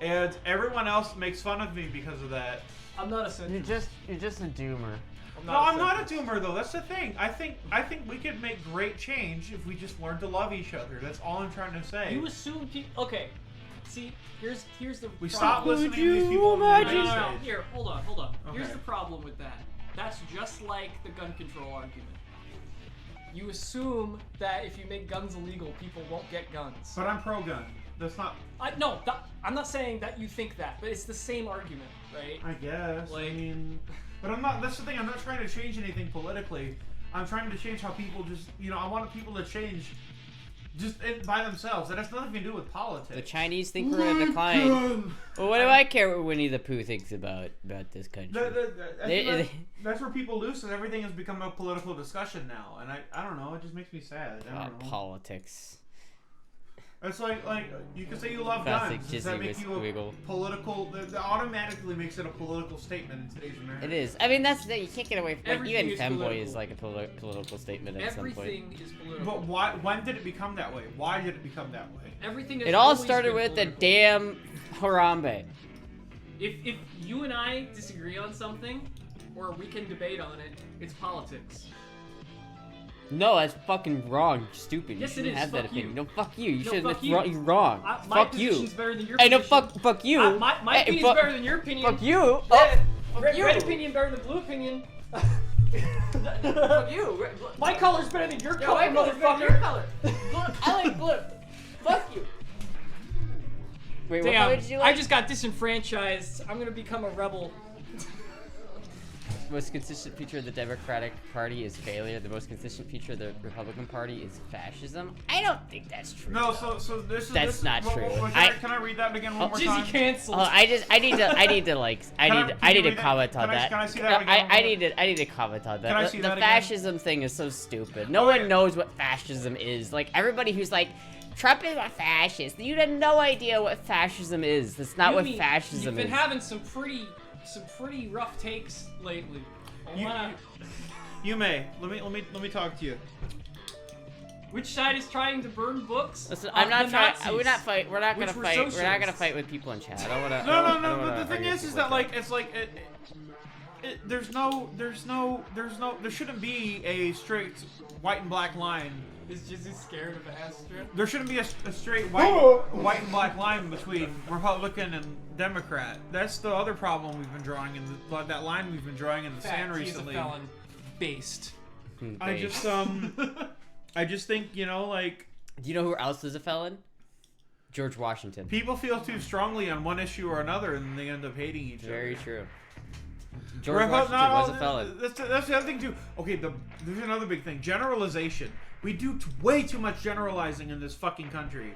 And everyone else makes fun of me because of that. I'm not a centrist. You're just a doomer. I'm not a doomer though. That's the thing. I think we could make great change if we just learn to love each other. That's all I'm trying to say. You assume people. Okay. See, here's the. We problem. stop listening to these people on the No, United no, no. States. Here, hold on. Okay. Here's the problem with that. That's just like the gun control argument. You assume that if you make guns illegal, people won't get guns. But I'm pro-gun. That's not. No, I'm not saying that you think that, but it's the same argument, right? I guess. Like, I mean, but I'm not. That's the thing. I'm not trying to change anything politically. I'm trying to change how people just. I want people to change. Just by themselves. That has nothing to do with politics. The Chinese think we're in decline. Well, what do I care what Winnie the Pooh thinks about this country? That's where people lose, because everything has become a political discussion now, and I don't know. It just makes me sad. I don't know. Politics. It's like you can say you love guns. Does that make you a political? That automatically makes it a political statement in today's America. It is. I mean, that's the thing. You can't get away from. Like, even femboy political. is like a political statement at some point. Everything is political. But why? When did it become that way? Why did it become that way? Everything. Has It all always started been with the political. damn Harambe. If you and I disagree on something, or we can debate on it, it's politics. No, that's fucking wrong. You're stupid. Yes, you it shouldn't is. have that Fuck opinion. you. No, fuck you. You No, shouldn't. fuck That's you. wrong. You're wrong. My Fuck you. position's better than your Hey, no, position. fuck you. My Hey, opinion's fuck- better than your opinion. Fuck you. Yeah. Fuck Red, you. red opinion better than blue opinion. Fuck you. My color's better than your Yeah, color, my color's better motherfucker. than your color. I like blue. Fuck you. Wait, what Damn, color did you like? I just got disenfranchised. I'm gonna become a rebel. The most consistent feature of the Democratic Party is failure. The most consistent feature of the Republican Party is fascism. I don't think that's true. No, so this is. That's not true. Can I read that again one more time? canceled. I need to comment on that. Can I see that again? I need to comment on that. Can I see the that again? fascism thing is so stupid. No one knows what fascism is. Like, everybody who's like, Trump is a fascist. You have no idea what fascism is. That's not what fascism You've been is. having some pretty rough takes lately. You may. Let me talk to you. Which side is trying to burn books? Listen, I'm not The trying. Nazis, We're not fight. We're not gonna which were fight. We're not gonna socialists. fight with people in chat. I don't wanna. No. But the thing is that like it's like there shouldn't be a straight white and black line. Is Jizzy scared of Astra? There shouldn't be a straight white and black line between Republican and Democrat. That's the other problem we've been drawing in that line we've been drawing in the sand recently. He's a felon. Based. I just think, like... Do you know who else is a felon? George Washington. People feel too strongly on one issue or another, and they end up hating each other. Very true. George Washington was a felon. That's the other thing, too. Okay, there's another big thing. Generalization. We do way too much generalizing in this fucking country.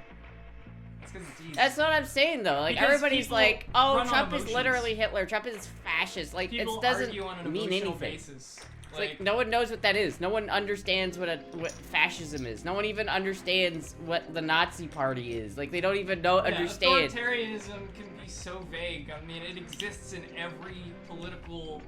That's what I'm saying, though. Like, Because everybody's people like, oh, run on Trump is emotions. literally Hitler. Trump is fascist. Like, People it doesn't argue on an mean emotional anything. basis. It's like, no one knows what that is. No one understands what fascism is. No one even understands what the Nazi Party is. Like, they don't even understand. Authoritarianism can be so vague. I mean, it exists in every political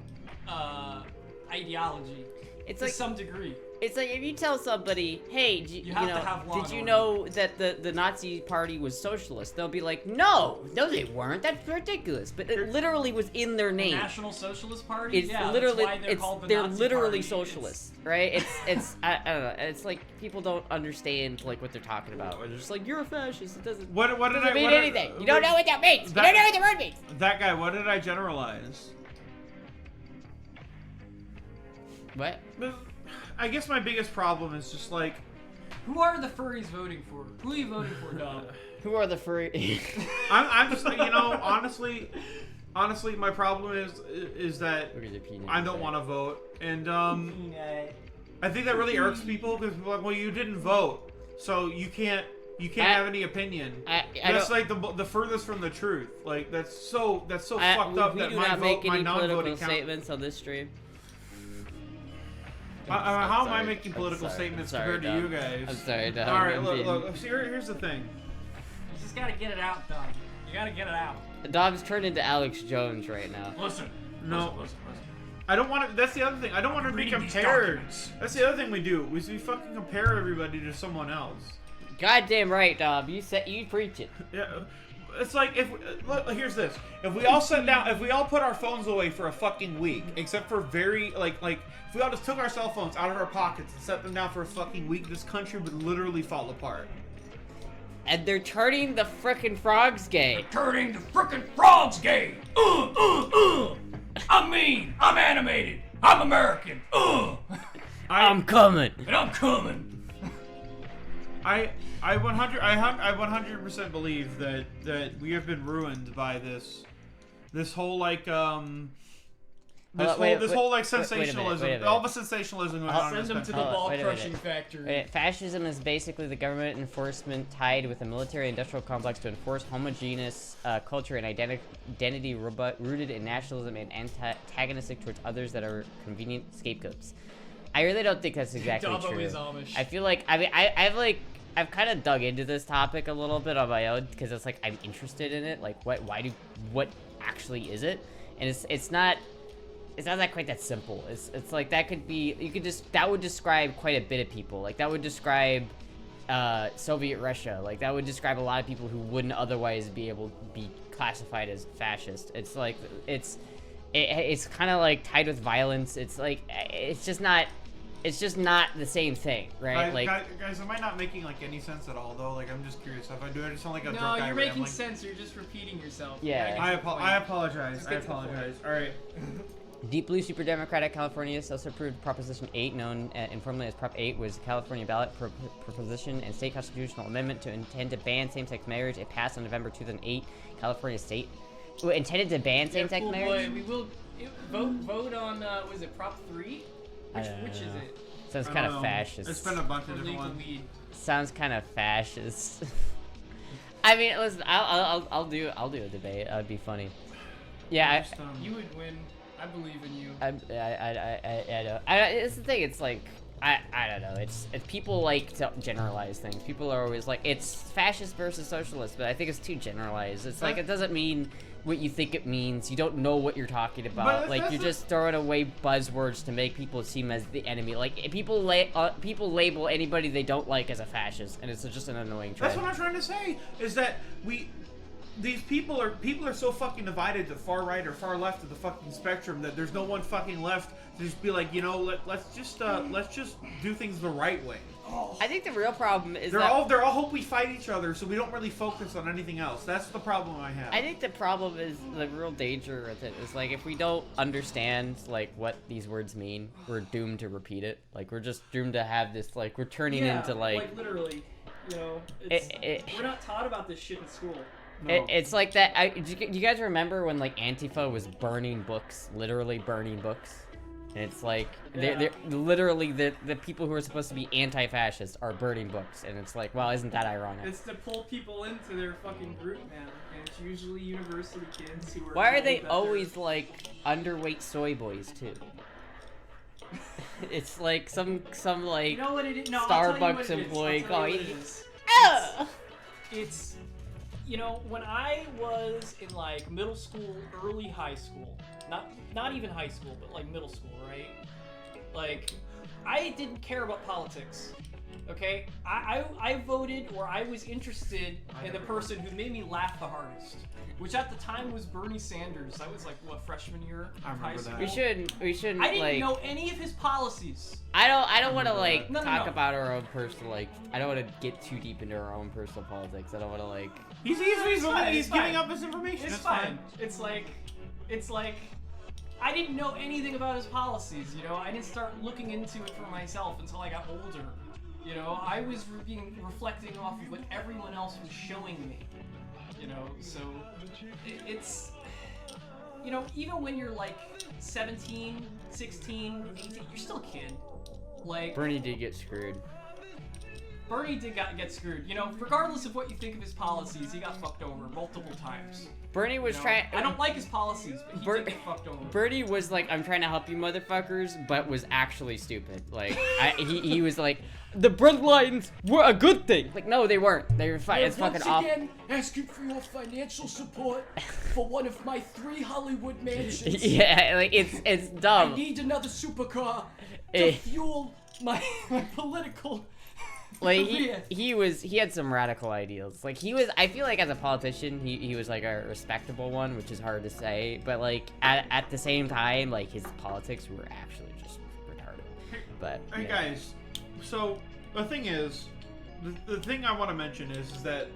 ideology. It's to like some degree. It's like if you tell somebody, hey, You have to have law did you and know that the Nazi Party was socialist? They'll be like, no, they weren't. That's ridiculous. But it literally was in their The name. National Socialist Party? It's Yeah, literally, that's why they're called the they're Nazi literally Party. socialists, right? It's I don't know. It's like people don't understand like what they're talking about. Or they're just like, you're a fascist. It doesn't. What did doesn't I mean what did- anything. You don't know what that means. You don't know what the word means. That guy, what did I generalize? What? I guess my biggest problem is just like... Who are the furries voting for? Who are you voting for, Dom? Who are the furry? I'm just like, honestly, my problem is that I don't want to vote, and I think that really irks people because people are like, well, you didn't vote, so you can't have any opinion. That's like the furthest from the truth. Like that's so fucked up We that do my not vote, make my any non-voting political count. statements on this stream. How am I making political statements compared to you guys? I'm sorry, Dom. All right, I'm look. See, here's the thing. You just gotta get it out, Dom. You gotta get it out. Dom's turned into Alex Jones right now. Listen. No. I don't want to. That's the other thing. I don't want to be compared. That's the other thing we do. We fucking compare everybody to someone else. Goddamn right, Dom. You preach it. Yeah. It's like here's this. If we all sat down, if we all put our phones away for a fucking week, except for very like if we all just took our cell phones out of our pockets and set them down for a fucking week, this country would literally fall apart. And they're turning the frickin' frogs gay. Turning the frickin' frogs gay. I'm mean. I'm animated. I'm American. I'm coming. And I'm coming. I 100% believe that we have been ruined by this whole like this whole like sensationalism. Wait a minute. All the sensationalism going on. Send them to the ball crushing factory. Fascism is basically the government enforcement tied with a military-industrial complex to enforce homogeneous culture and identity rooted in nationalism and antagonistic towards others that are convenient scapegoats. I really don't think that's exactly Dabo true. is Amish. I feel like I've kind of dug into this topic a little bit on my own because it's like I'm interested in it. Like what actually is it? And it's not that quite that simple. It's like that could be that would describe quite a bit of people. Like that would describe Soviet Russia. Like that would describe a lot of people who wouldn't otherwise be able to be classified as fascist. It's like it's kind of like tied with violence. It's like it's just not the same thing, right? Guys, am I not making like any sense at all though? Like I'm just curious. If I do, I just sound like a drunk No, guy you're making rambling. sense. You're just repeating yourself. Yeah. I apologize. All right. Deep blue super democratic California also approved Proposition 8, known informally as Prop 8, was a California ballot proposition and state constitutional amendment to intend to ban same-sex marriage. It passed on November 2008. California state intended to ban same-sex marriage. Boy, we will vote on was it Prop 3? Which is it? Sounds kind of fascist. It's been a bunch of different ones. Sounds kind of fascist. I mean, listen, I'll do a debate. That'd be funny. Yeah, you would win. I believe in you. I know. It's the thing. It's like I don't know. It's people like to generalize things. People are always like it's fascist versus socialist, but I think it's too generalized. It's like it doesn't mean what you think it means. You don't know what you're talking about. Like you're just throwing away buzzwords to make people seem as the enemy. Like people label anybody they don't like as a fascist, and it's just an annoying trend. That's what I'm trying to say. Is that these people are so fucking divided to far right or far left of the fucking spectrum that there's no one fucking left to just be like, let's just do things the right way. I think the real problem is they're all hope we fight each other, so we don't really focus on anything else. That's the problem I have. I think the problem is the real danger with it is like if we don't understand like what these words mean, we're doomed to repeat it. Like we're just doomed to have this like we're turning into like literally, we're not taught about this shit in school. No. It's like that. Do you guys remember when like Antifa was burning books, literally burning books? And it's like they're literally the people who are supposed to be anti-fascist are burning books, and it's like, well, isn't that ironic? It's to pull people into their fucking group, man. And it's usually university kids who are. Why are they always like underweight soy boys too? It's like some like you know what it is? No, Starbucks employee going. It's when I was in like middle school, early high school, not even high school, but like middle school, right? Like, I didn't care about politics, okay? I voted, or I was interested in the person who made me laugh the hardest, which at the time was Bernie Sanders. I was like, what, freshman year of high school? We shouldn't. I didn't know any of his policies. I don't want to like talk about our own personal like. I don't want to get too deep into our own personal politics. I don't want to like. He's giving up his information. It's fine. It's like, I didn't know anything about his policies. I didn't start looking into it for myself until I got older. I was reflecting off of what everyone else was showing me. So it's even when you're like 17, 16, 18, you're still a kid. Like Bernie did get screwed. Bernie did get screwed. Regardless of what you think of his policies, he got fucked over multiple times. Bernie was trying. I don't like his policies, but he did get fucked over. Bernie was like, "I'm trying to help you, motherfuckers," but was actually stupid. Like, he was like, "The bloodlines were a good thing." Like, no, they weren't. They were fine. It's fucking awful. Once again, asking for your financial support for one of my 3 Hollywood mansions. Yeah, like it's dumb. I need another supercar to fuel my political. Like he had some radical ideals. Like I feel like as a politician he was like a respectable one, which is hard to say, but like at the same time like his politics were actually just retarded. But hey guys, so the thing is, the thing I want to mention is that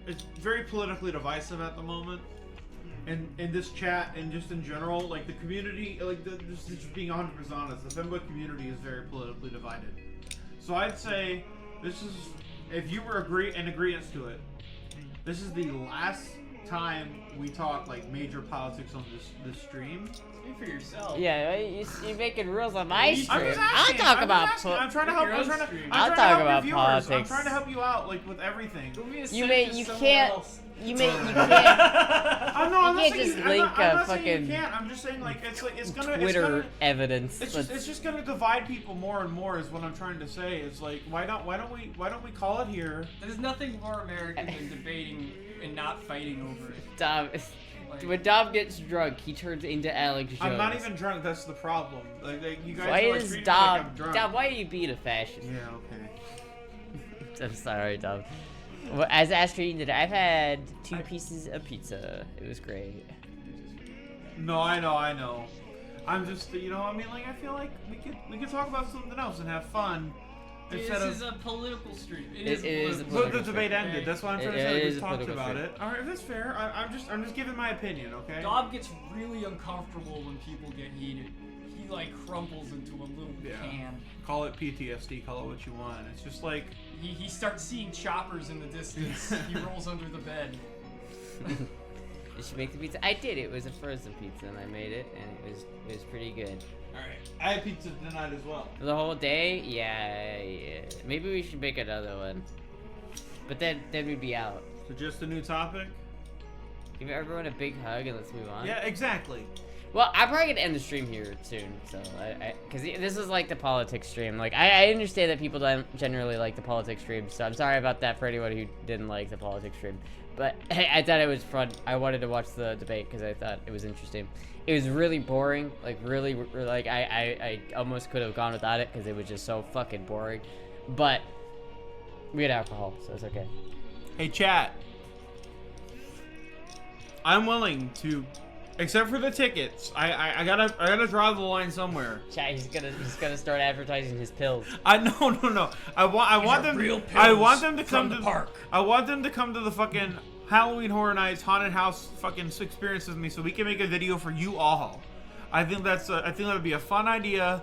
it's very politically divisive at the moment. And in this chat and just in general, like the community, like just being 100% honest, the femboy community is very politically divided. So I'd say this is if you were in agreement to it, this is the last time we talk like major politics on this stream. Speak for yourself. Yeah, you're making rules on my stream. I'm just I'll asking, talk I'm about. just asking. I'm trying to help. I'm trying to I'll help talk your about viewers. politics. I'm trying to help you out, like with everything. You can't. You can't. I'm You can't just link I'm a not saying fucking. you can't. I'm just saying like it's gonna Twitter evidence. It's just gonna divide people more and more. Is what I'm trying to say. It's like why don't we call it here? There's nothing more American than debating and not fighting over it. Dom, when Dom gets drunk, he turns into Alex Jones. I'm not even drunk. That's the problem. Like you guys why are like is treating me Dom? like I'm drunk. Dom, why are you being a fascist? Yeah, okay. I'm sorry, Dom. Well, as Astra eating today, I've had 2 pieces of pizza. It was great. No, I know. I'm just, I mean, like, I feel like we could talk about something else and have fun. This is a political stream. It is a But political the debate stream, ended. okay? That's what I'm trying to say. It We is a talked political about stream. it. All right, that's fair. I'm just giving my opinion, okay? Dom gets really uncomfortable when people get heated. He like crumples into a little can. Call it PTSD. Call it what you want. It's just like He starts seeing choppers in the distance. He rolls under the bed. Did you make the pizza? I did. It was a frozen pizza, and I made it, and it was pretty good. All right. I had pizza tonight as well. For the whole day? Yeah. Maybe we should make another one. But then we'd be out. So just a new topic? Give everyone a big hug and let's move on. Yeah, exactly. Well, I'm probably gonna end the stream here soon, so because this is like the politics stream. Like, I understand that people don't generally like the politics stream, so I'm sorry about that for anyone who didn't like the politics stream. But I thought it was fun. I wanted to watch the debate because I thought it was interesting. It was really boring, like really like I almost could have gone without it because it was just so fucking boring. But we had alcohol, so it's okay. Hey, chat. I'm willing to. Except for the tickets, I gotta draw the line somewhere. Chat, he's gonna start advertising his pills. No. I want them. Real pills I want them to come from to the park. I want them to come to the fucking Halloween Horror Nights haunted house fucking experience with me, so we can make a video for you all. I think that would be a fun idea,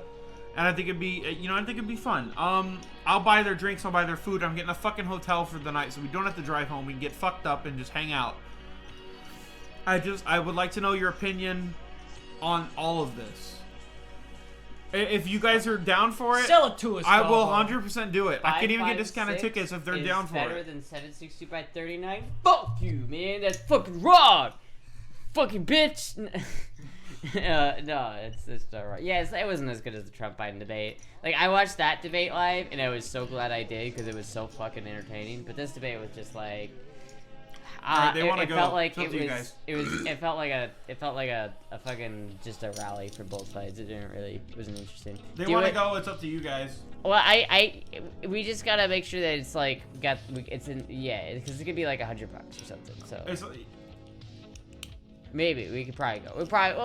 and I think it'd be it'd be fun. I'll buy their drinks, I'll buy their food. I'm getting a fucking hotel for the night, so we don't have to drive home. We can get fucked up and just hang out. I would like to know your opinion on all of this. If you guys are down for it, sell it to us. I will 100% do it. I can even get 556 discounted tickets if they're down for better it. than 760 by 39. Fuck you, man. That's fucking wrong. Fucking bitch. No, it's not right. Yeah, it wasn't as good as the Trump Biden debate. Like, I watched that debate live, and I was so glad I did because it was so fucking entertaining. But this debate was just like. Right, they want to go. Felt like it felt like a fucking just a rally for both sides. It wasn't interesting. They want to go. It's up to you guys. Well, we just gotta make sure that it's like because it could be like $100 or something. So maybe we could probably go. We'll plan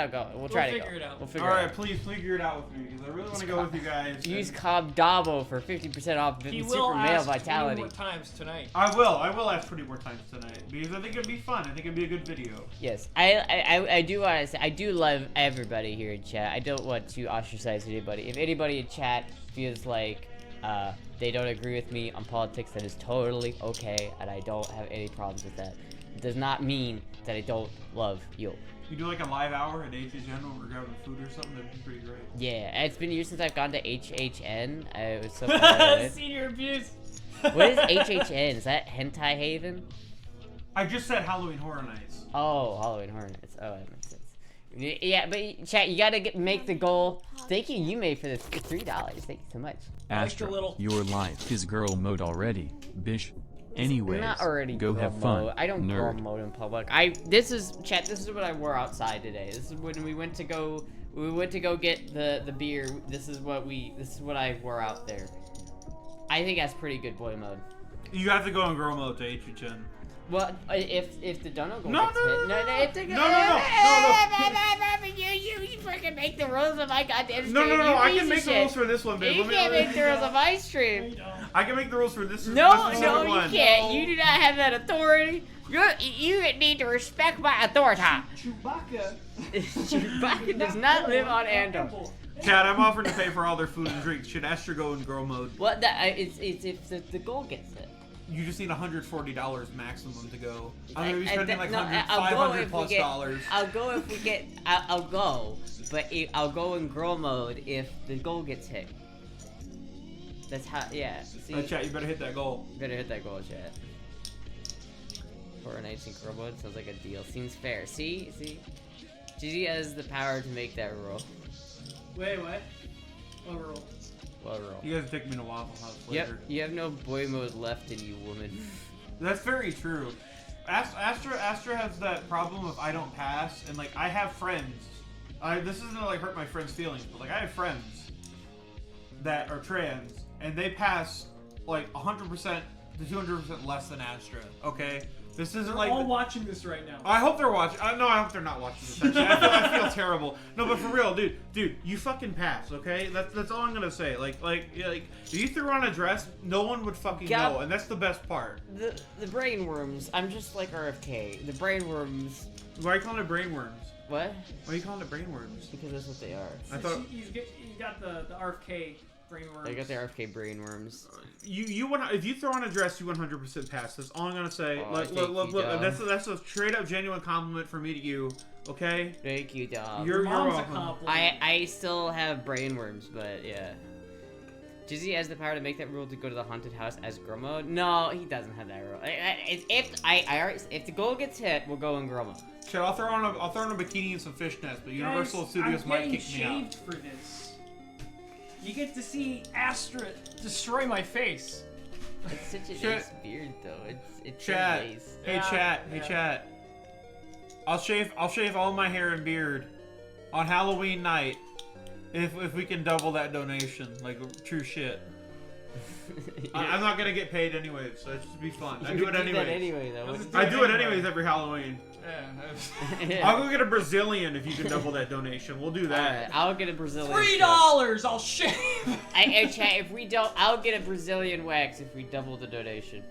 on going. We'll try to go. Figure it out. We'll figure All it right, out. please figure it out with me because I really want to go with you guys. Use Dabo for 50% off He Super will Male ask Vitality. 20 more times tonight. I will ask 20 more times tonight because I think it'd be fun. I think it'd be a good video. Yes, I do want to say I do love everybody here in chat. I don't want to ostracize anybody. If anybody in chat feels like they don't agree with me on politics, that is totally okay, and I don't have any problems with that. It does not mean that I don't love you. You do like a live hour at HHN when we're grabbing food or something. That'd be pretty great. Yeah, it's been years since I've gone to HHN. It was so fun. Senior abuse. What is HHN? Is that Hentai Haven? I just said Halloween Horror Nights. Oh, Halloween Horror Nights. Oh, that makes sense. Yeah, but chat, you gotta make the goal. Thank you, you made for the $3. Thank you so much. Astra, your life is girl mode already, bish. Anyways, not already go girl have fun. mode. I don't girl nerd. mode in public. This is what I wore outside today. This is when we went to go get the beer. This is what I wore out there. I think that's pretty good boy mode. You have to go in girl mode to HHN. Well, if the dono goal No, gets no, hit, you freaking make the rules of my goddamn stream. No, I can make the rules for this one, babe. You can't make the rules of my stream. I can make the rules for this. No, this you one. can't. You do not have that authority. You need to respect my authority. Chewbacca. Chewbacca does not live on Andor. Chad, I'm offering to pay for all their food and drinks. Should Astra go in girl mode? What? It's if the goal gets it. You just need $140 maximum to go. I'm gonna be I- spending like no, 100, I'll go 500 if we plus get- dollars. I'll go if we get. I'll go, but I'll go in girl mode if the goal gets hit. That's how. Yeah. See, Chat, you better hit that goal. better hit that goal, chat. For nights in girl mode sounds like a deal. Seems fair. See. GG has the power to make that rule. Wait, what? Overall. Well, roll. You guys are taking me to Waffle House Yep. later. You have no boy mode left in you, woman. That's very true. Astra has that problem if I don't pass, and like I have friends. This isn't to like hurt my friends' feelings, but like I have friends that are trans, and they pass like 100% to 200% less than Astra. Okay, this isn't They're like all watching this right now. I hope they're watching. No, I hope they're not watching this. Actually. I feel terrible. No, but for real, dude, you fucking pass, okay? That's all I'm gonna say. Like, if you threw on a dress, no one would fucking know, and that's the best part. The brain worms. I'm just like RFK. The brain worms. Why are you calling it brain worms? What? Why are you calling it brain worms? Because that's what they are. I thought He's got the RFK brain worms. They got the RFK brain worms. if you throw on a dress, you 100% pass. That's all I'm gonna say. Oh, look. That's a straight up genuine compliment from me to you. Okay. Thank you, dog. You're welcome. I still have brain worms, but yeah. Jizzy has the power to make that rule to go to the haunted house as girl mode. No, he doesn't have that rule. If the goal gets hit, we'll go in girl mode. Shit, I'll throw on a bikini and some fishnets, but Universal Studios might kick me out. I'm getting shaved for this. You get to see Astra destroy my face. It's such a Chat. nice beard, though. It's Chat. so nice. Hey, chat. Hey, chat. I'll shave all my hair and beard on Halloween night if we can double that donation. Like true shit. I'm not gonna get paid anyway, so it should be fun. I do it anyway. I do it anyways every Halloween. Yeah. I'll go get a Brazilian if you can double that donation. We'll do that. Alright, I'll get a Brazilian. $3. I'll shave. Hey, chat, if we don't, I'll get a Brazilian wax if we double the donation.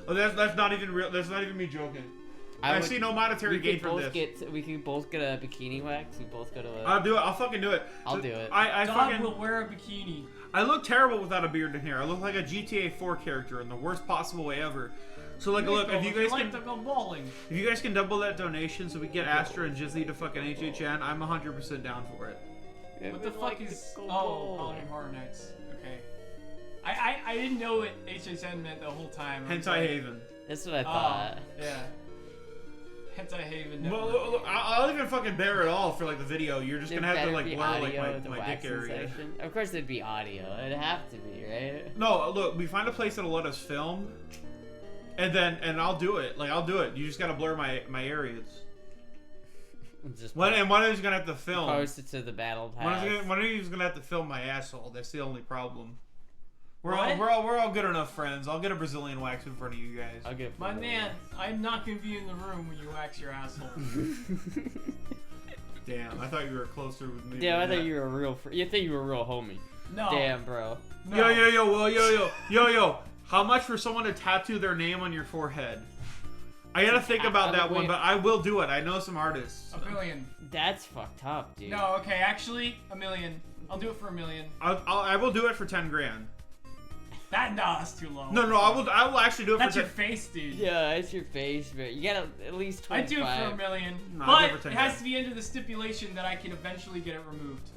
Oh, that's not even real. That's not even me joking. I see no monetary gain from this. We can both get a bikini wax. We both go to a... I'll do it. I'll fucking do it. I'll do it. Dog will wear a bikini. I look terrible without a beard in here. I look like a GTA 4 character in the worst possible way ever. So look, if you guys can, to go bowling. if you guys can double that donation so we get Astra and Jizzy to fucking HHN, I'm 100% down for it. What the fuck is? Oh, Halloween Horror Nights. Okay. I didn't know what HHN meant the whole time. Hentai Haven. That's what I thought. Yeah. Hentai Haven. Well, look, I'll even fucking bear it all for like the video. You're just gonna have to like blur like my dick area. Section. Of course, there'd be audio. It'd have to be, right? No, look, we find a place that'll let us film, and I'll do it. Like I'll do it. You just gotta blur my areas. One of you's gonna have to film. Post it to the battle pass. One of you's gonna have to film my asshole. That's the only problem. We're What? all good enough friends. I'll get a Brazilian wax in front of you guys. I'll get My man, I'm not gonna be in the room when you wax your asshole. Damn, I thought you were closer with me. Damn, I thought you were a real. You think you were a real homie. No. Damn, bro. No. Yo. How much for someone to tattoo their name on your forehead? I gotta think about that one, but I will do it. I know some artists. $1 million. That's fucked up, dude. No, okay, actually, $1 million. I'll do it for $1 million. I will do it for 10 grand. That's too low. No, I will actually do it That's for your face, dude. Yeah, it's your face, but you gotta at least 25. I'd do it for $1 million, No, but I'll do it for it 10 has grand. to be under the stipulation that I can eventually get it removed.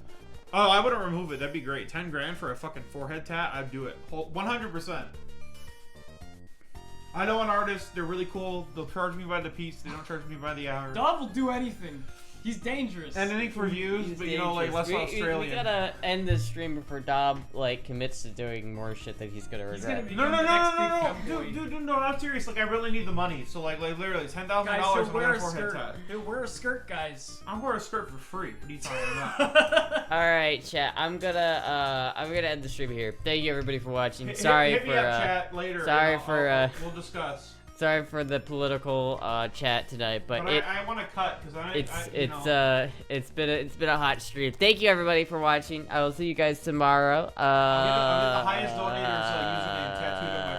Oh, I wouldn't remove it. That'd be great. 10 grand for a fucking forehead tat. I'd do it. 100%. I know an artist. They're really cool. They'll charge me by the piece. They don't charge me by the hour. Dob will do anything. He's dangerous. And anything for views, but you know, like less Australian. We gotta end this stream before Dob like commits to doing more shit that he's gonna regret. He's No, gonna become the next big dude, femboy. dude, no, I'm serious. Like, I really need the money. So, like literally, $10,000 Guys, on he'll wear my a forehead skirt. tat. He'll wear a skirt, guys. I'm wearing a skirt for free. What are you talking about? All right, chat. I'm gonna end the stream here. Thank you everybody for watching. Hit Sorry me for up, chat, later. sorry and for we'll discuss. sorry for the political chat tonight, but I want to cut because it's been a hot stream. Thank you everybody for watching. I will see you guys tomorrow. I'm the highest donator, so username tattooed on my